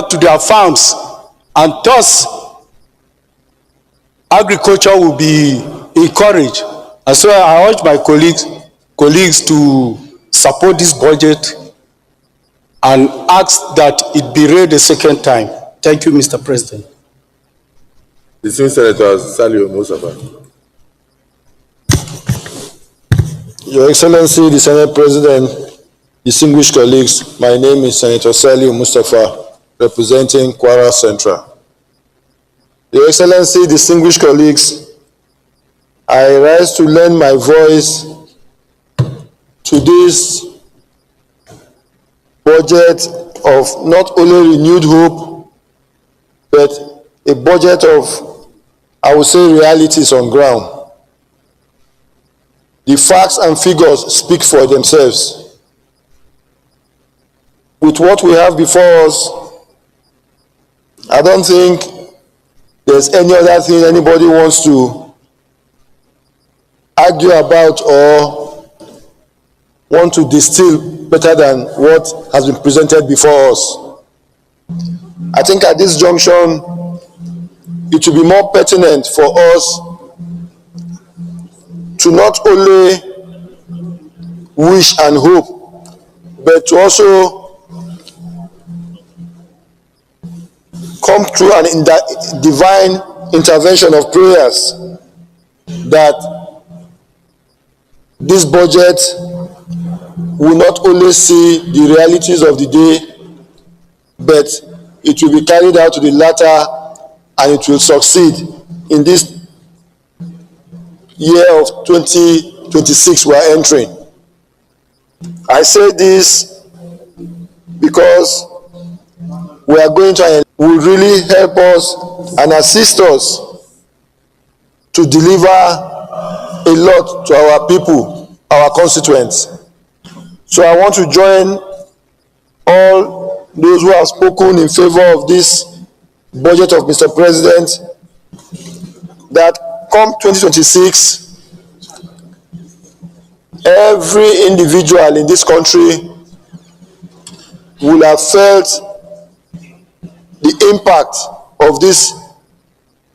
to their farms, and thus agriculture will be encouraged. And so I urge my colleagues to support this budget and ask that it be read a second time. Thank you, Mr. President. Senator Saliu Mustafa. Your Excellency, the Senate President, distinguished colleagues, my name is Senator Saliu Mustafa, representing Kwara Central. Your Excellency, distinguished colleagues, I rise to lend my voice to this budget of not only renewed hope, but a budget of, I would say, realities on ground. The facts and figures speak for themselves. With what we have before us, I don't think there's any other thing anybody wants to argue about or want to distill better than what has been presented before us. I think at this junction, it will be more pertinent for us to not only wish and hope, but to also come through an divine intervention of prayers that this budget will not only see the realities of the day, but it will be carried out to the latter, and it will succeed in this year of 2026 we are entering. I say this because we are going to will really help us and assist us to deliver a lot to our people, our constituents. So I want to join all those who have spoken in favor of this budget of Mr. President, that come 2026, every individual in this country will have felt the impact of this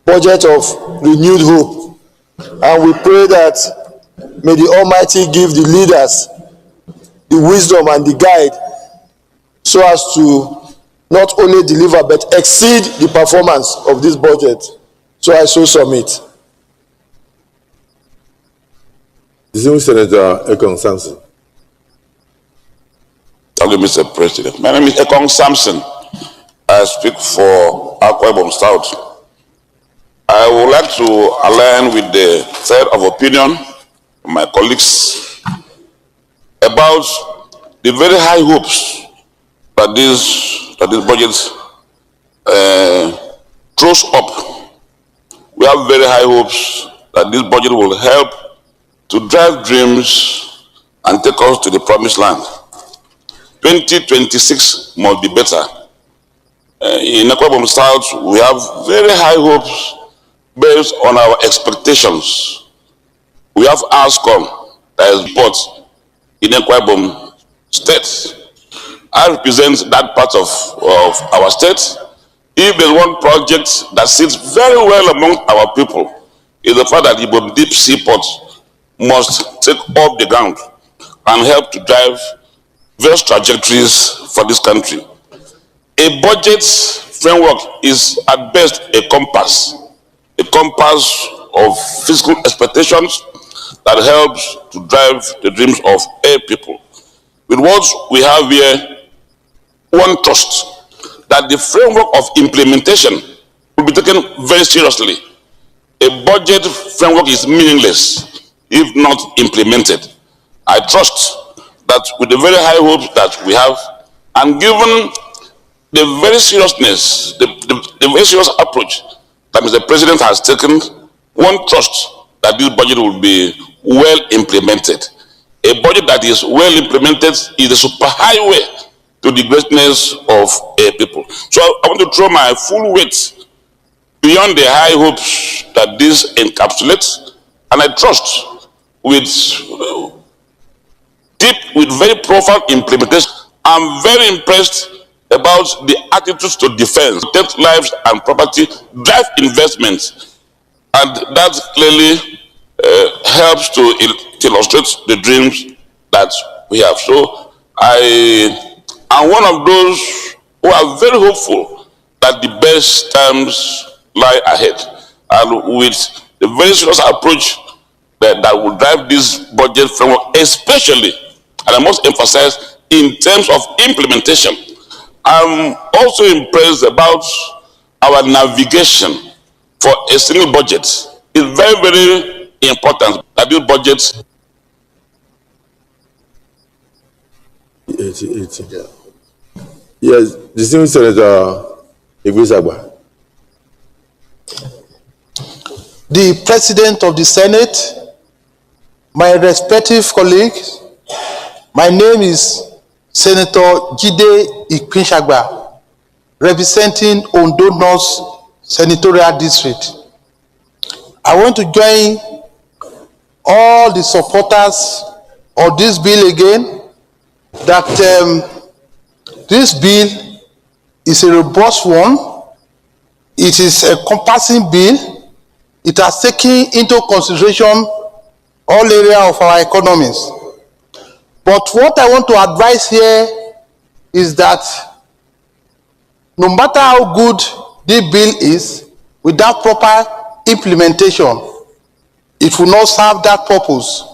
budget of renewed hope. And we pray that may the Almighty give the leaders the wisdom and the guide so as to not only deliver but exceed the performance of this budget. So I so submit. Senator Ekong Samson. Thank you, Mr. President. My name is Ekong Samson. I speak for Akwa Ibom South. I would like to align with the third of opinion of my colleagues about the very high hopes that this budget throws up. We have very high hopes that this budget will help to drive dreams and take us to the promised land. 2026 must be better. In Akwa Ibom South, we have very high hopes based on our expectations. We have ASCOM that is bought in Akwa Ibom State. I represent that part of our state. If there's one project that sits very well among our people, is the fact that Ibom Deep Seaport must take off the ground and help to drive various trajectories for this country. A budget framework is at best a compass of fiscal expectations that helps to drive the dreams of a people. With what we have here, one trust that the framework of implementation will be taken very seriously. A budget framework is meaningless if not implemented. I trust that with the very high hopes that we have, and given the very seriousness, the very serious approach that Mr. President has taken, one trust that this budget will be well implemented. A budget that is well implemented is the superhighway to the greatness of a people. So I want to throw my full weight beyond the high hopes that this encapsulates, and I trust with very profound implementation. I'm very impressed about the attitudes to defense, protect lives and property, drive investments, and that clearly helps to illustrate the dreams that we have. So I am one of those who are very hopeful that the best times lie ahead, and with the very serious approach that will drive this budget framework, especially, and I must emphasize, in terms of implementation. I'm also impressed about our navigation for a single budget. It's very, very important that this budget. 80. Yes, distinguished Senator Igwisagba. The President of the Senate, my respective colleagues, my name is Senator Jide Ikpinsagba, representing Ondo North Senatorial District. I want to join all the supporters of this bill again, that this bill is a robust one. It is a compassing bill. It has taken into consideration all areas of our economies. But what I want to advise here is that no matter how good this bill is, without proper implementation, it will not serve that purpose.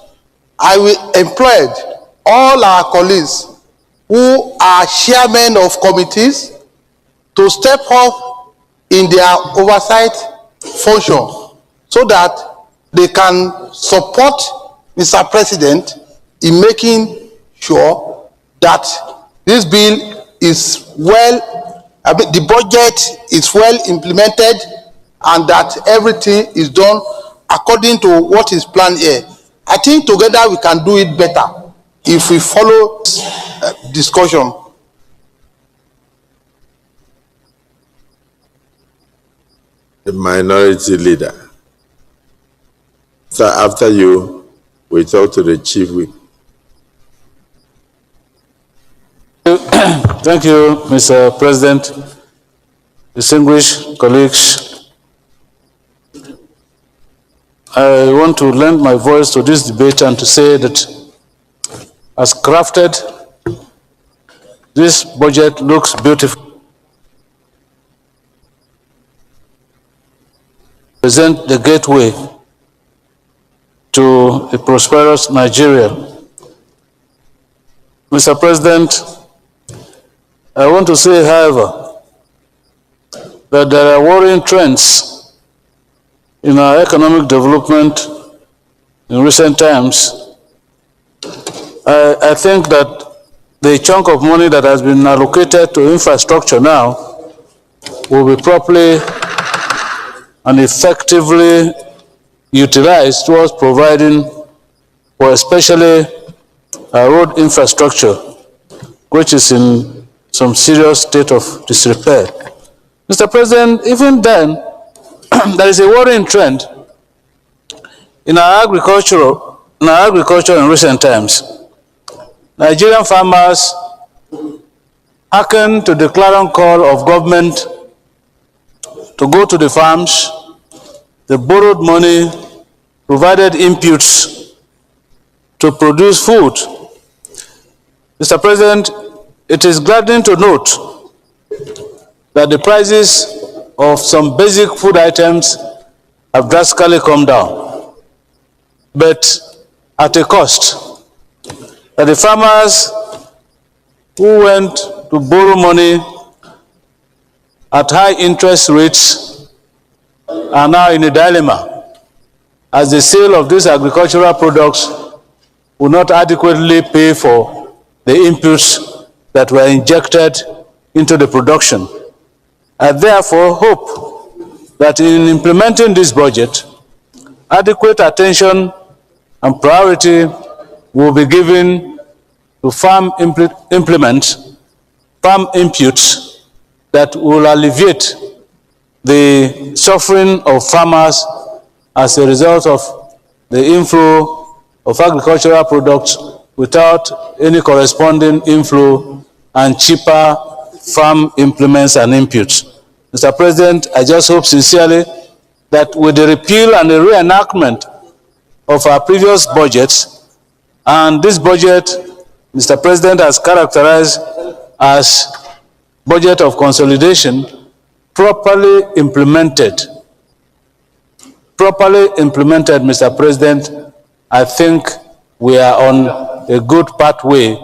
I will employ all our colleagues who are chairmen of committees to step up in their oversight function so that they can support Mr. President in making sure that this bill is the budget is well implemented, and that everything is done according to what is planned here. I think together we can do it better if we follow this discussion. The minority leader. So after you, we talk to the chief whip. Thank you, Mr. President. distinguished colleagues, I want to lend my voice to this debate and to say that as crafted, this budget looks beautiful. Present the gateway to a prosperous Nigeria. Mr. President, I want to say, however, that there are worrying trends in our economic development in recent times. I think that the chunk of money that has been allocated to infrastructure now will be properly and effectively utilized towards providing for especially road infrastructure, which is in some serious state of disrepair. Mr. President, even then, there is a worrying trend in our agriculture in recent times. Nigerian farmers hearken to the clarion call of government to go to the farms. They borrowed money, provided inputs to produce food. Mr. President, it is gladdening to note that the prices of some basic food items have drastically come down, but at a cost. That the farmers who went to borrow money at high interest rates are now in a dilemma, as the sale of these agricultural products will not adequately pay for the inputs that were injected into the production. I therefore hope that in implementing this budget, adequate attention and priority will be given to farm implements, farm inputs that will alleviate the suffering of farmers as a result of the inflow of agricultural products without any corresponding inflow and cheaper farm implements and inputs. Mr. President, I just hope sincerely that with the repeal and the reenactment of our previous budgets, and this budget, Mr. President, has characterized as budget of consolidation, properly implemented, Mr. President, I think we are on a good pathway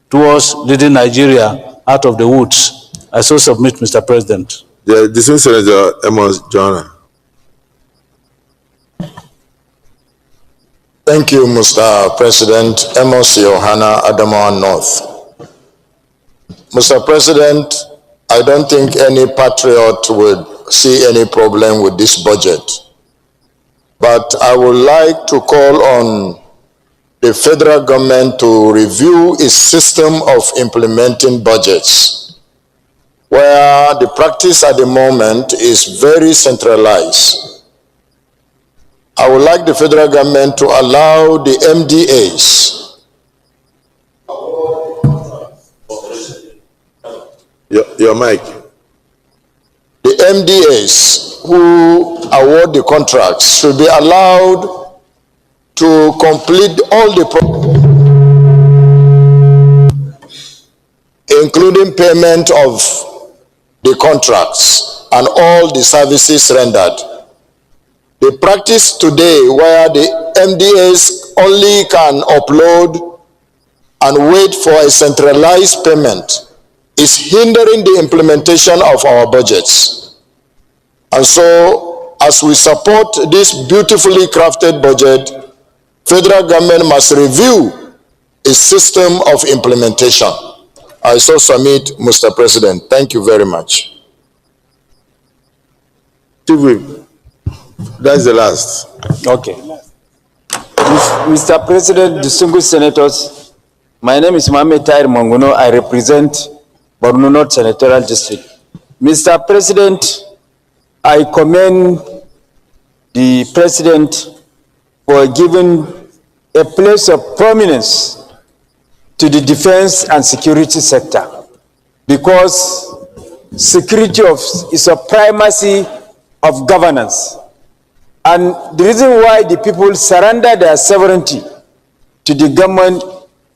towards leading Nigeria out of the woods. I so submit, Mr. President. The distinguished Senator Amos Joanna. Thank you, Mr. President. Amos Yohana, Adamawa North. Mr. President, I don't think any patriot would see any problem with this budget. But I would like to call on the federal government to review its system of implementing budgets, where the practice at the moment is very centralized. I would like the federal government to allow the MDAs. Your mic. The MDAs who award the contracts should be allowed to complete all the including payment of the contracts and all the services rendered. The practice today where the MDAs only can upload and wait for a centralized payment is hindering the implementation of our budgets. And so, as we support this beautifully crafted budget, federal government must review its system of implementation. I so submit, Mr. President. Thank you very much. That's the last. Okay. Mr. President, distinguished senators, my name is Mohammed Tahir Monguno. I represent Borno North Senatorial District. Mr. President, I commend the President for giving a place of prominence to the defense and security sector, because security is a primacy of governance. And the reason why the people surrender their sovereignty to the government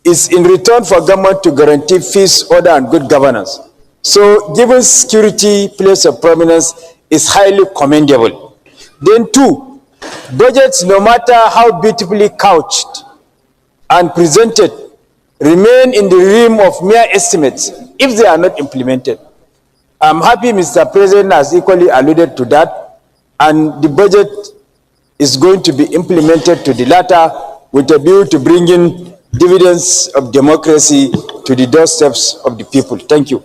is in return for government to guarantee peace, order, and good governance. So giving security place of prominence is highly commendable. Then two, budgets, no matter how beautifully couched and presented, remain in the realm of mere estimates if they are not implemented. I'm happy Mr. President has equally alluded to that, and the budget is going to be implemented to the latter with a view to bringing dividends of democracy to the doorsteps of the people. Thank you.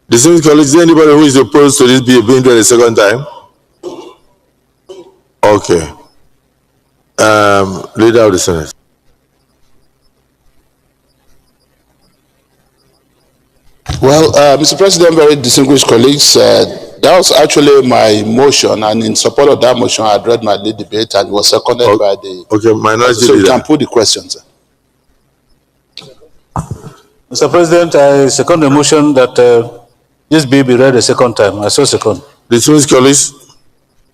Distinguished colleagues, is there anybody who is opposed to this being read a second time? Okay. Leader of the Senate. Well, Mr. President, very distinguished colleagues, that was actually my motion, and in support of that motion, I read my lead debate and was seconded by the... Okay, minority so leader. you can put the questions. Mr. President, I second the motion that this bill be read a second time. I so second. Distinguished colleagues,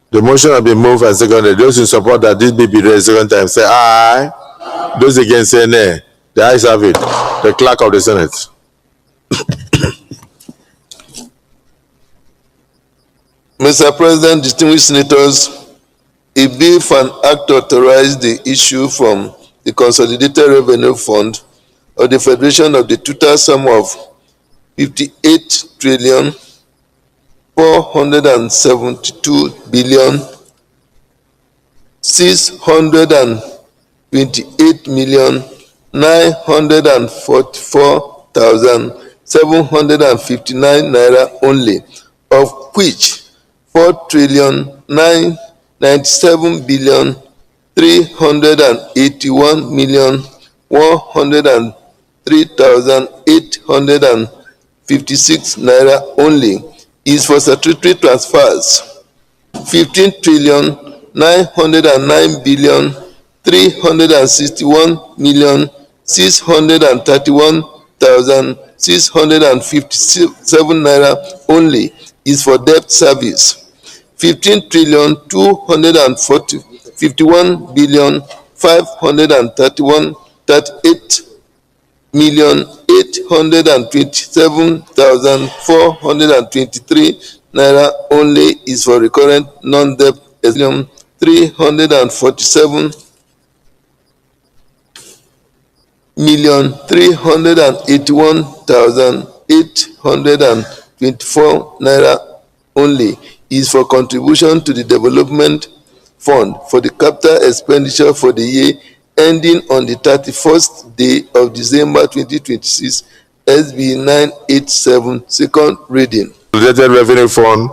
the motion has been moved and seconded. Those in support that this bill be read a second time say aye. Those against say nay. The ayes have it. The clerk of the Senate. Mr. President, distinguished senators, a bill for an act to authorize the issue from the Consolidated Revenue Fund of the Federation of the total sum of 58 trillion 472 billion 628 million 944,759 naira only, of which 4 trillion 997 billion 381 million 103,856 naira only is for statutory transfers. 15 trillion 909 billion 361 million 631,657 naira only is for debt service. 15 trillion 251 billion 538 million 827,423 naira only is for recurrent non-debt 347 million 381,824 naira only is for contribution to the development fund for the capital expenditure for the year ending on the 31st day of December 2026, SB 987, second reading. Consolidated Revenue Fund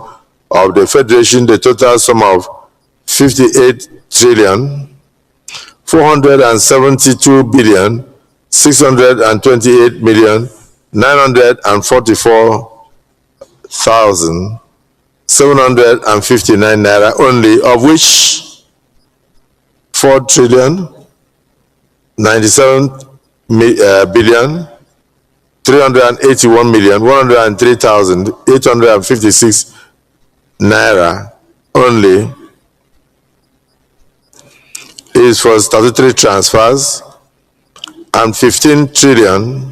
of the Federation, the total sum of 58 trillion 472 billion 628 million 944,759 naira only, of which 4 trillion 97 billion 381 million 103,856 naira only is for statutory transfers, and 15 trillion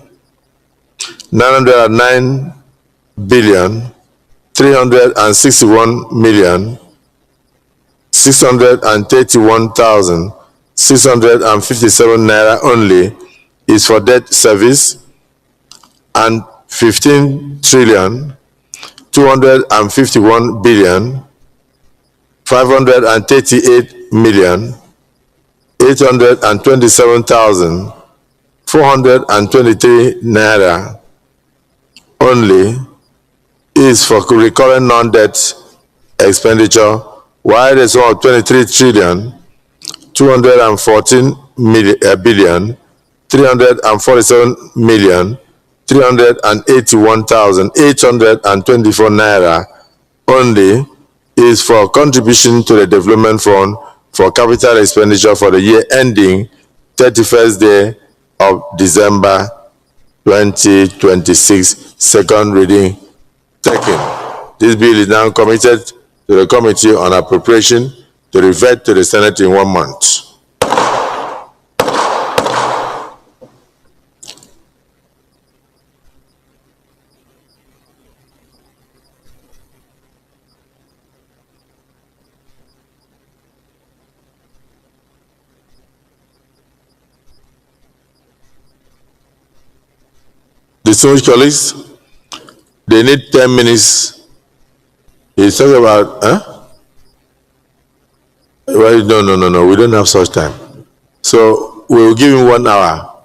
909 billion 361 million 631,657 naira only is for debt service, and 15 trillion 251 billion 538 million 827,423 naira only is for recurrent non-debt expenditure, while the sum of 23 trillion 214 billion 347 million 381,824 naira only is for contribution to the development fund for capital expenditure for the year ending 31st day of December 2026. Second reading. taken. This bill is now committed to the Committee on Appropriation to revert to the Senate in 1 month. Distinguished colleagues, they need 10 minutes. He's talking about, huh? Well, no, we don't have such time. So we will give him 1 hour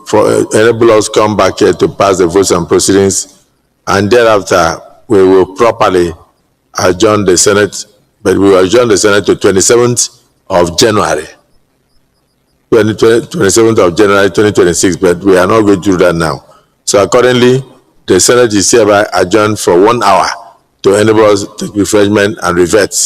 for enable us to come back here to pass the votes and proceedings, and thereafter we will properly adjourn the Senate, but we will adjourn the Senate to 27th of January. 27th of January 2026, but we are not going to do that now. So accordingly, the Senate is hereby adjourned for 1 hour to enable us to take refreshment and revert.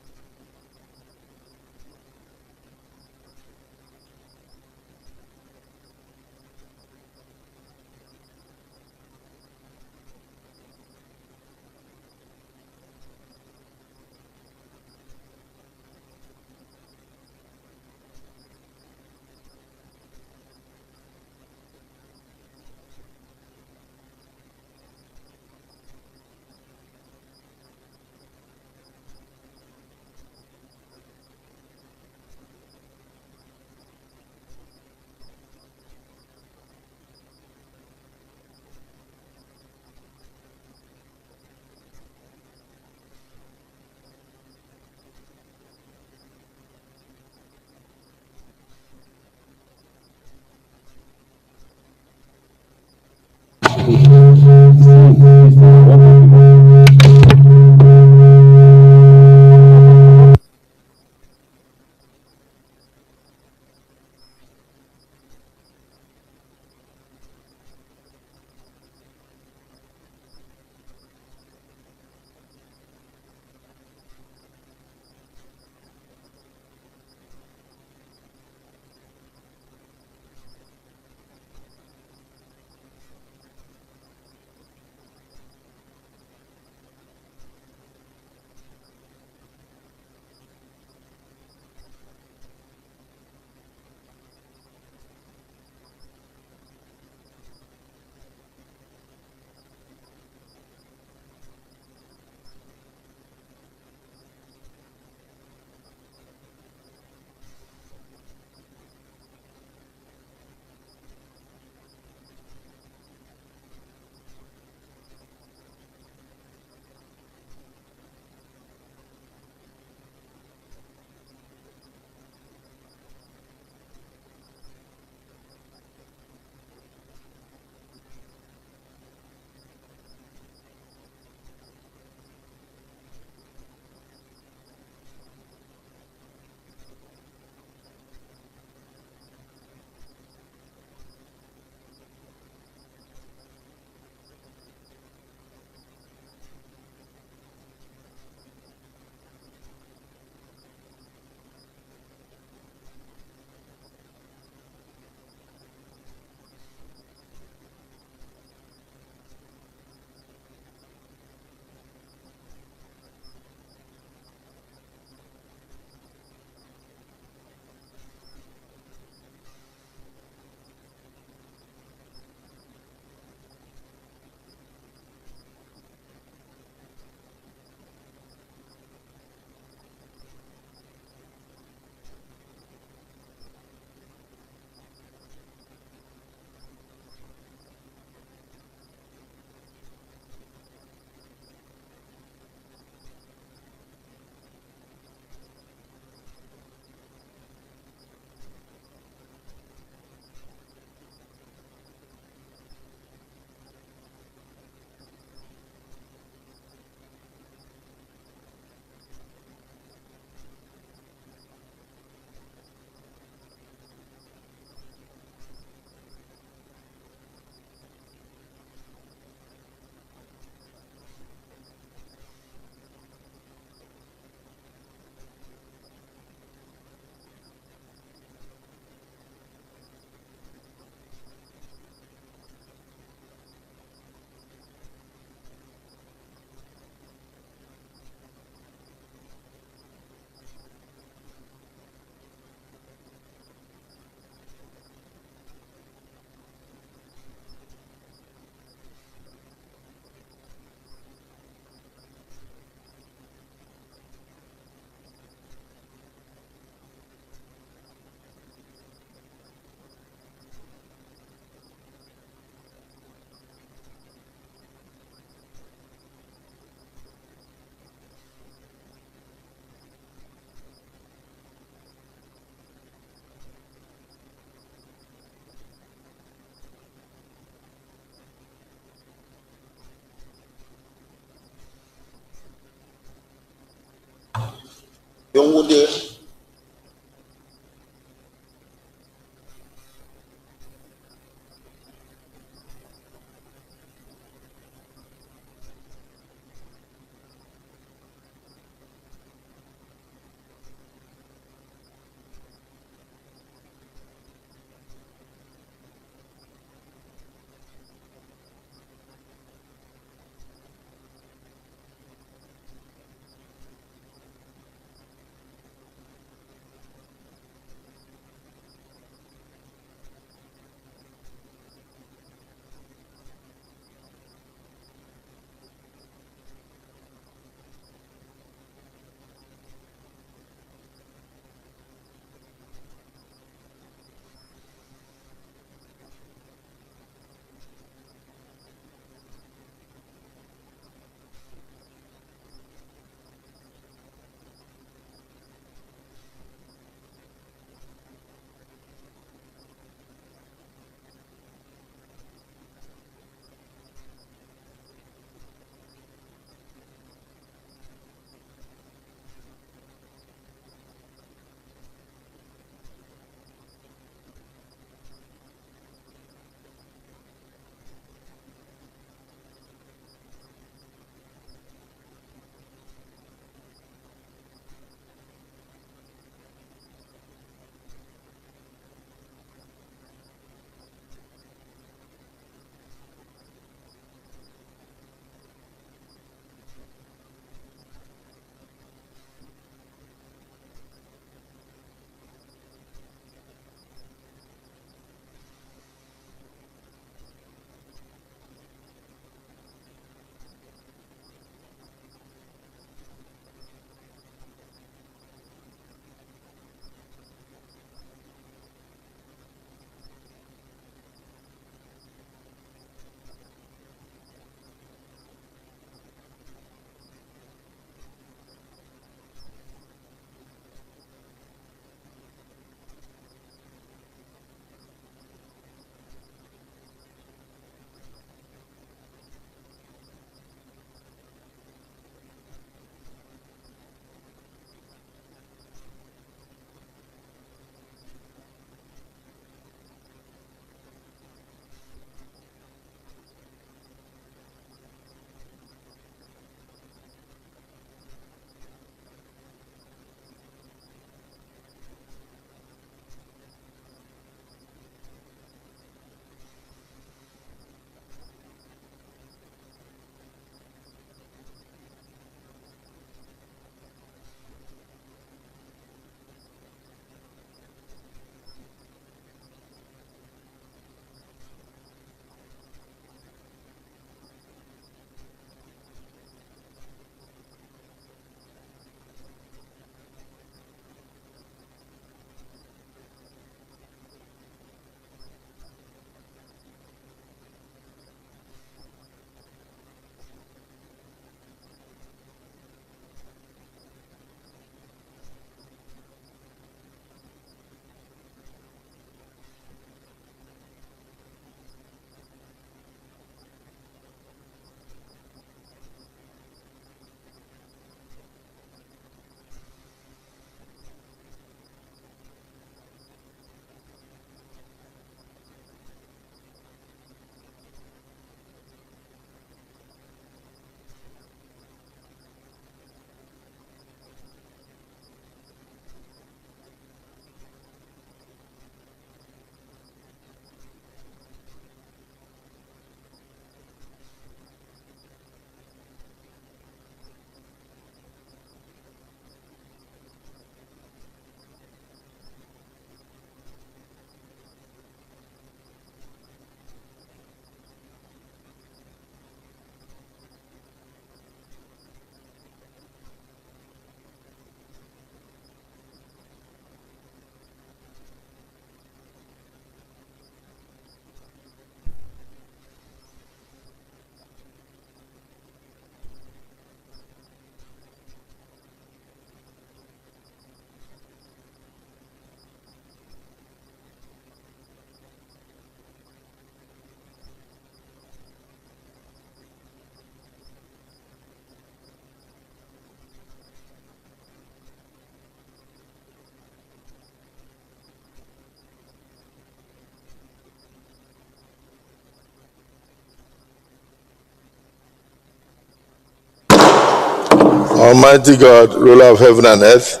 Almighty God, ruler of heaven and earth,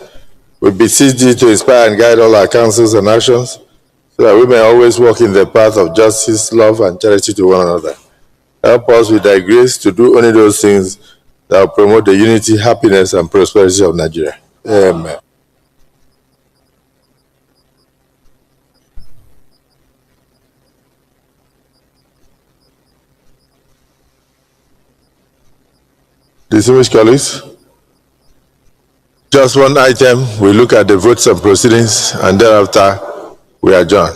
we beseech thee to inspire and guide all our counsels and actions, so that we may always walk in the path of justice, love, and charity to one another. Help us with thy grace to do only those things that will promote the unity, happiness, and prosperity of Nigeria. Amen. Distinguished colleagues, just one item, we look at the votes and proceedings, and thereafter we adjourn.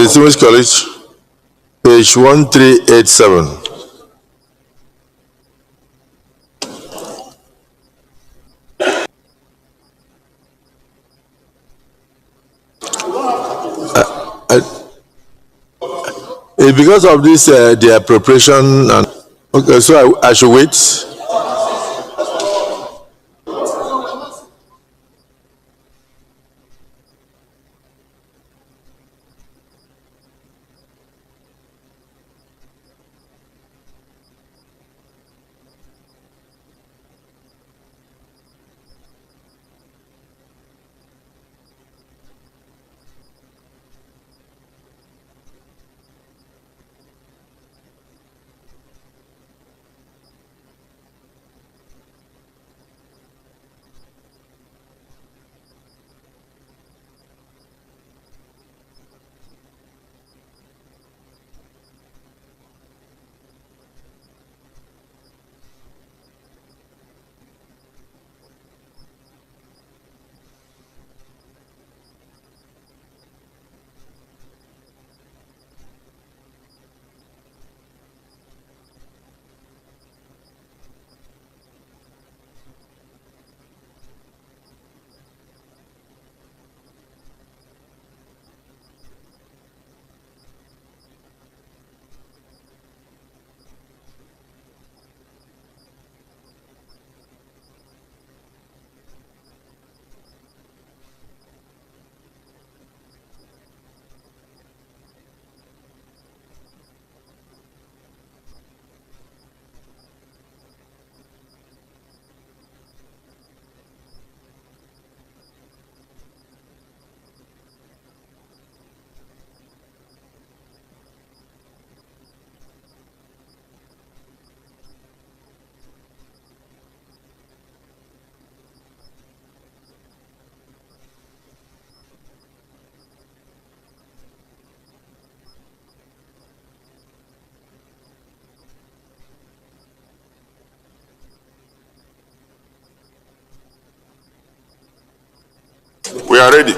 distinguished colleagues, page 1387. It's because of this, the appropriation, and okay, so I should wait. We are ready.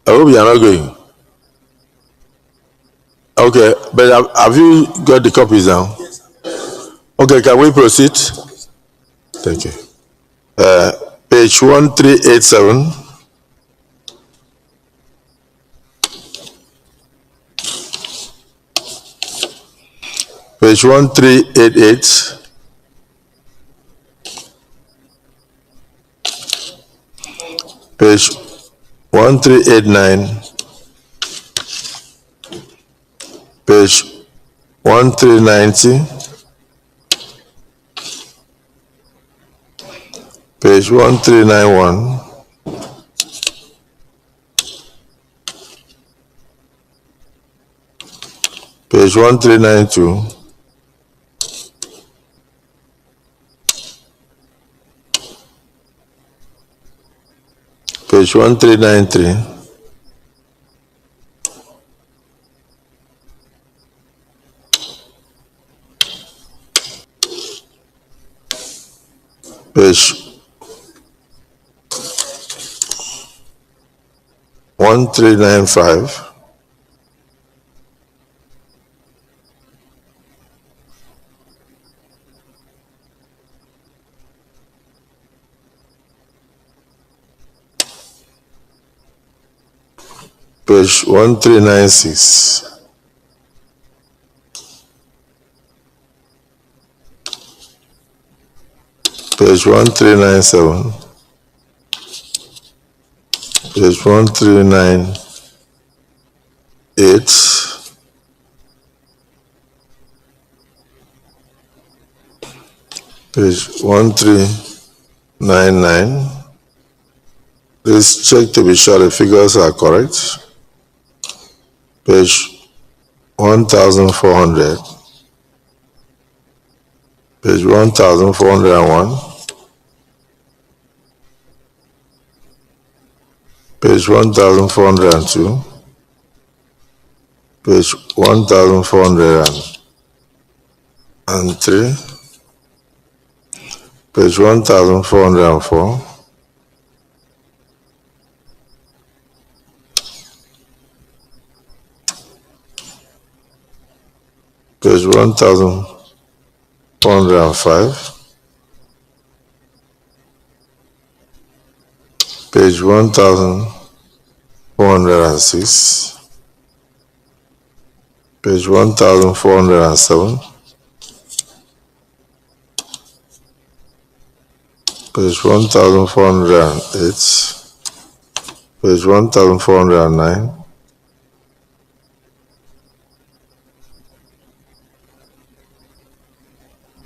I hope you are not going. Okay, but have you got the copies now? Okay, can we proceed? Thank you. Page 1387. page 1388, page 1389, page 1390, page 1391, page 1392, page 1393, page 1395, page 1396, page 1397, page 1398, page 1399. Please check to be sure the figures are correct. Page 1400, page 1401, page 1402, page 1403, page 1404, page 1405, page 1406, page 1407, page 1408, page 1409,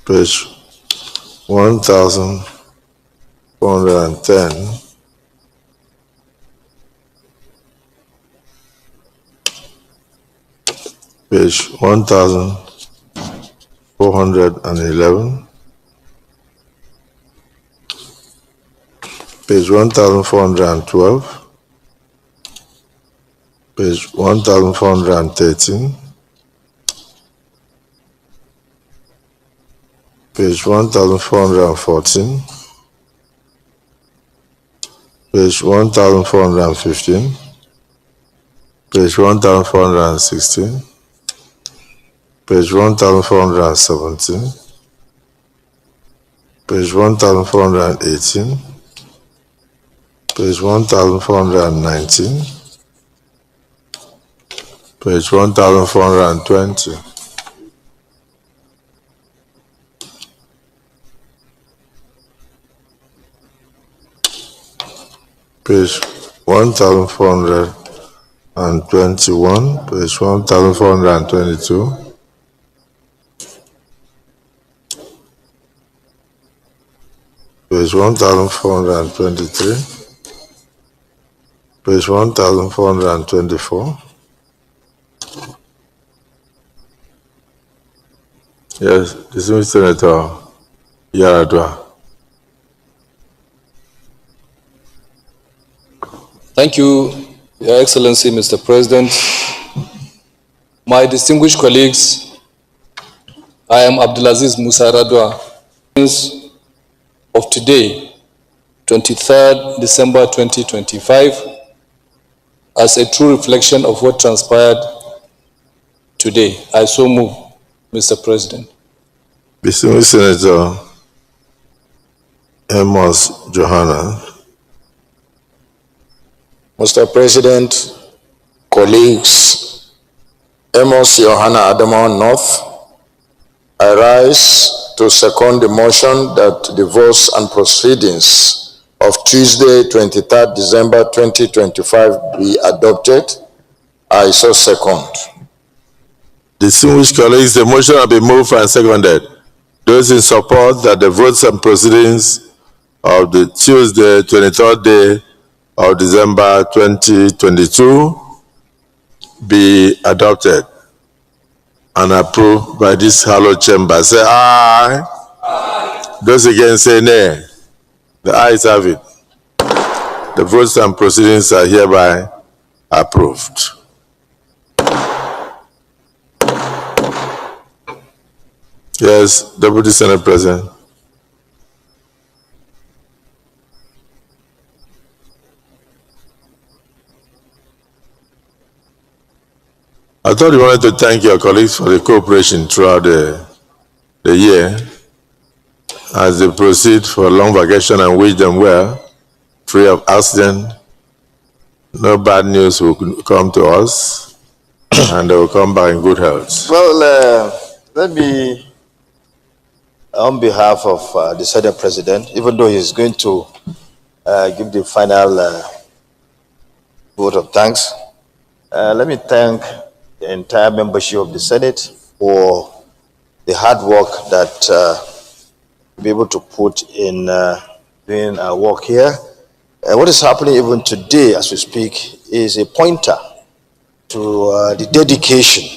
page 1410, page 1411, page 1412, page 1413, page 1414, page 1415, page 1416, page 1417, page 1418, page 1419, page 1420, page 1421, page 1422, page 1423, page 1424. Yes, distinguished Senator Yaradua. Thank you, Your Excellency, Mr. President. My distinguished colleagues, I am Abdulaziz Musa Radwa. Of today, 23rd December 2025, as a true reflection of what transpired today. I so move, Mr. President. Distinguished Senator Amos Johanna. Mr. President, colleagues, Amos Johanna Adamo North, I rise to second the motion that the votes and proceedings of Tuesday, 23rd December 2025 be adopted. I so second. Distinguished colleagues, the motion has been moved and seconded. Those in support that the votes and proceedings of the Tuesday, 23rd day of December 2022 be adopted and approved by this hallowed chamber, say aye. Aye. Those against say nay. The ayes have it. The votes and proceedings are hereby approved. Yes, Deputy Senate President. I thought you wanted to thank your colleagues for the cooperation throughout the year as they proceed for a long vacation and wish them well, free of accident. No bad news will come to us and they will come back in good health. Well, let me, on behalf of the Senate President, even though he's going to give the final vote of thanks, let me thank the entire membership of the Senate for the hard work that we're able to put in doing our work here. What is happening even today as we speak is a pointer to the dedication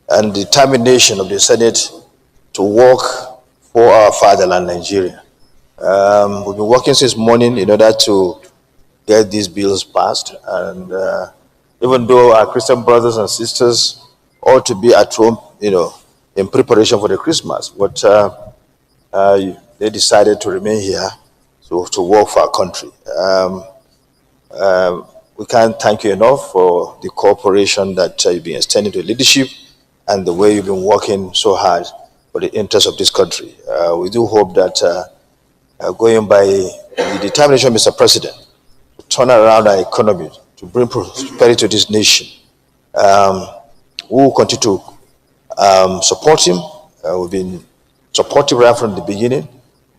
and determination of the Senate to work for our fatherland, Nigeria. We've been working since morning in order to get these bills passed, and even though our Christian brothers and sisters ought to be at home, in preparation for the Christmas, but they decided to remain here to work for our country. We can't thank you enough for the cooperation that you've been extending to leadership and the way you've been working so hard for the interests of this country. We do hope that going by the determination, Mr. President, to turn around our economy, to bring prosperity to this nation, we will continue to support him. We've been supportive right from the beginning.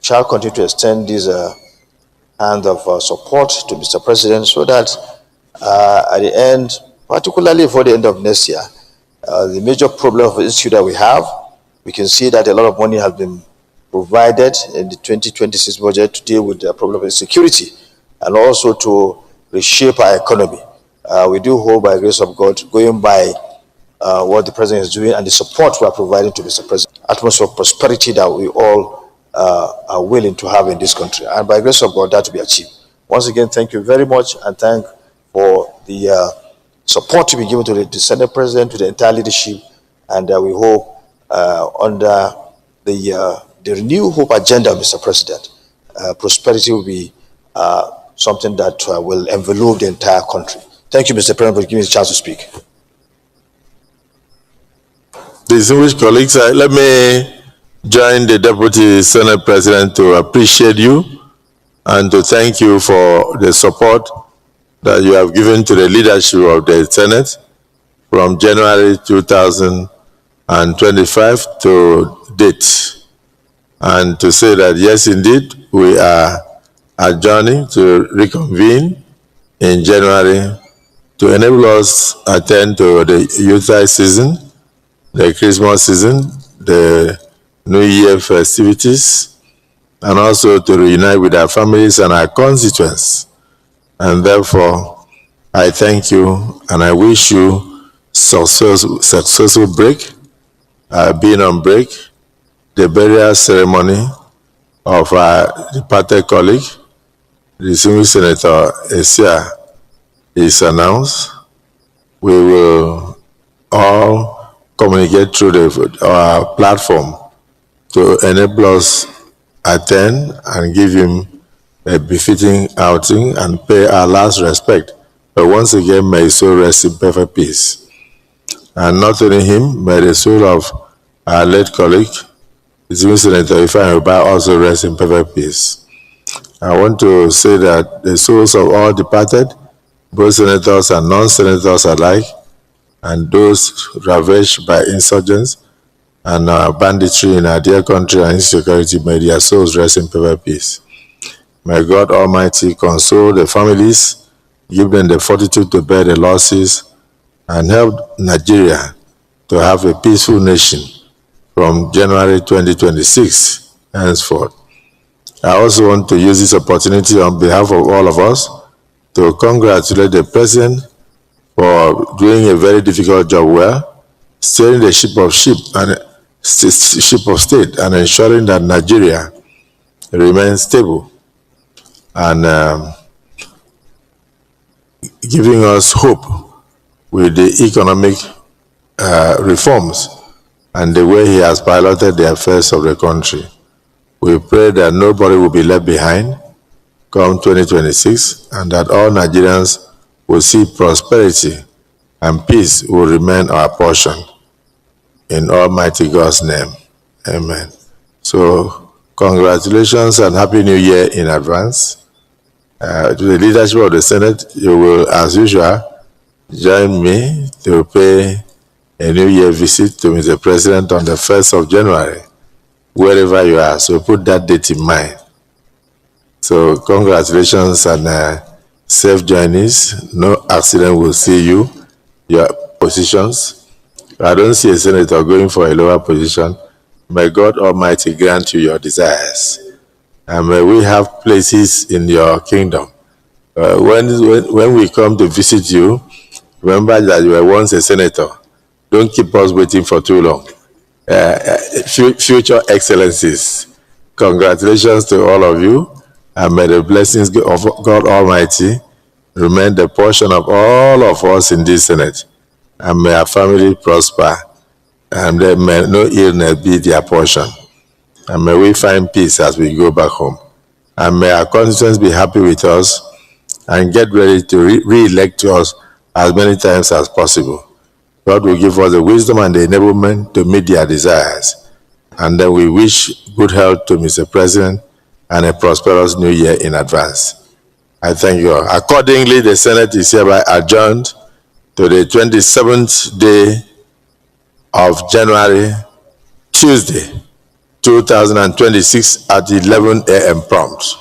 Shall continue to extend this hand of support to Mr. President so that at the end, particularly for the end of next year, the major problem of the issue that we have, we can see that a lot of money has been provided in the 2026 budget to deal with the problem of insecurity and also to reshape our economy. We do hope by the grace of God, going by what the President is doing and the support we are providing to Mr. President, atmosphere of prosperity that we all are willing to have in this country. And by the grace of God, that will be achieved. Once again, thank you very much, and thank for the support to be given to the Senate President, to the entire leadership, and we hope under the renewed hope agenda, Mr. President, prosperity will be something that will envelop the entire country. Thank you, Mr. President, for giving me the chance to speak. Distinguished colleagues, let me join the Deputy Senate President to appreciate you and to thank you for the support that you have given to the leadership of the Senate from January 2025 to date. And to say that, yes, indeed, we are adjourning to reconvene in January to enable us attend to the Yuletide season, the Christmas season, the New Year festivities, and also to reunite with our families and our constituents. And therefore, I thank you and I wish you successful break, being on break. The burial ceremony of our departed colleague, the distinguished Senator Esia, is announced. We will all communicate through our platform to enable us attend and give him a befitting outing and pay our last respect. But once again, may his soul rest in perfect peace. And not only him, may the soul of our late colleague, the Senator Ifeanyi Ubah, also rest in perfect peace. I want to say that the souls of all departed, both senators and non-senators alike, and those ravaged by insurgents, and banditry in our dear country and insecurity, may their souls rest in perfect peace. May God Almighty console the families, give them the fortitude to bear the losses, and help Nigeria to have a peaceful nation from January 2026 henceforth. I also want to use this opportunity on behalf of all of us to congratulate the President for doing a very difficult job well, steering the ship of state and ensuring that Nigeria remains stable and giving us hope with the economic reforms and the way he has piloted the affairs of the country. We pray that nobody will be left behind come 2026 and that all Nigerians will see prosperity and peace will remain our portion. In Almighty God's name, amen. So, congratulations and Happy New Year in advance. To the leadership of the Senate, you will, as usual, join me to pay a New Year visit to Mr. President on the 1st of January, wherever you are. So put that date in mind. So congratulations and safe journeys. No accident will see you, your positions. I don't see a senator going for a lower position. May God Almighty grant you your desires. And may we have places in your kingdom. When we come to visit you, remember that you were once a senator. Don't keep us waiting for too long. Future excellencies, congratulations to all of you, and may the blessings of God Almighty remain the portion of all of us in this Senate, and may our family prosper, and may no illness be their portion, and may we find peace as we go back home, and may our constituents be happy with us and get ready to re-elect us as many times as possible. God will give us the wisdom and the enablement to meet their desires. And then we wish good health to Mr. President and a prosperous new year in advance. I thank you all. Accordingly, the Senate is hereby adjourned to the 27th day of January, Tuesday, 2026 at 11 a.m. prompt.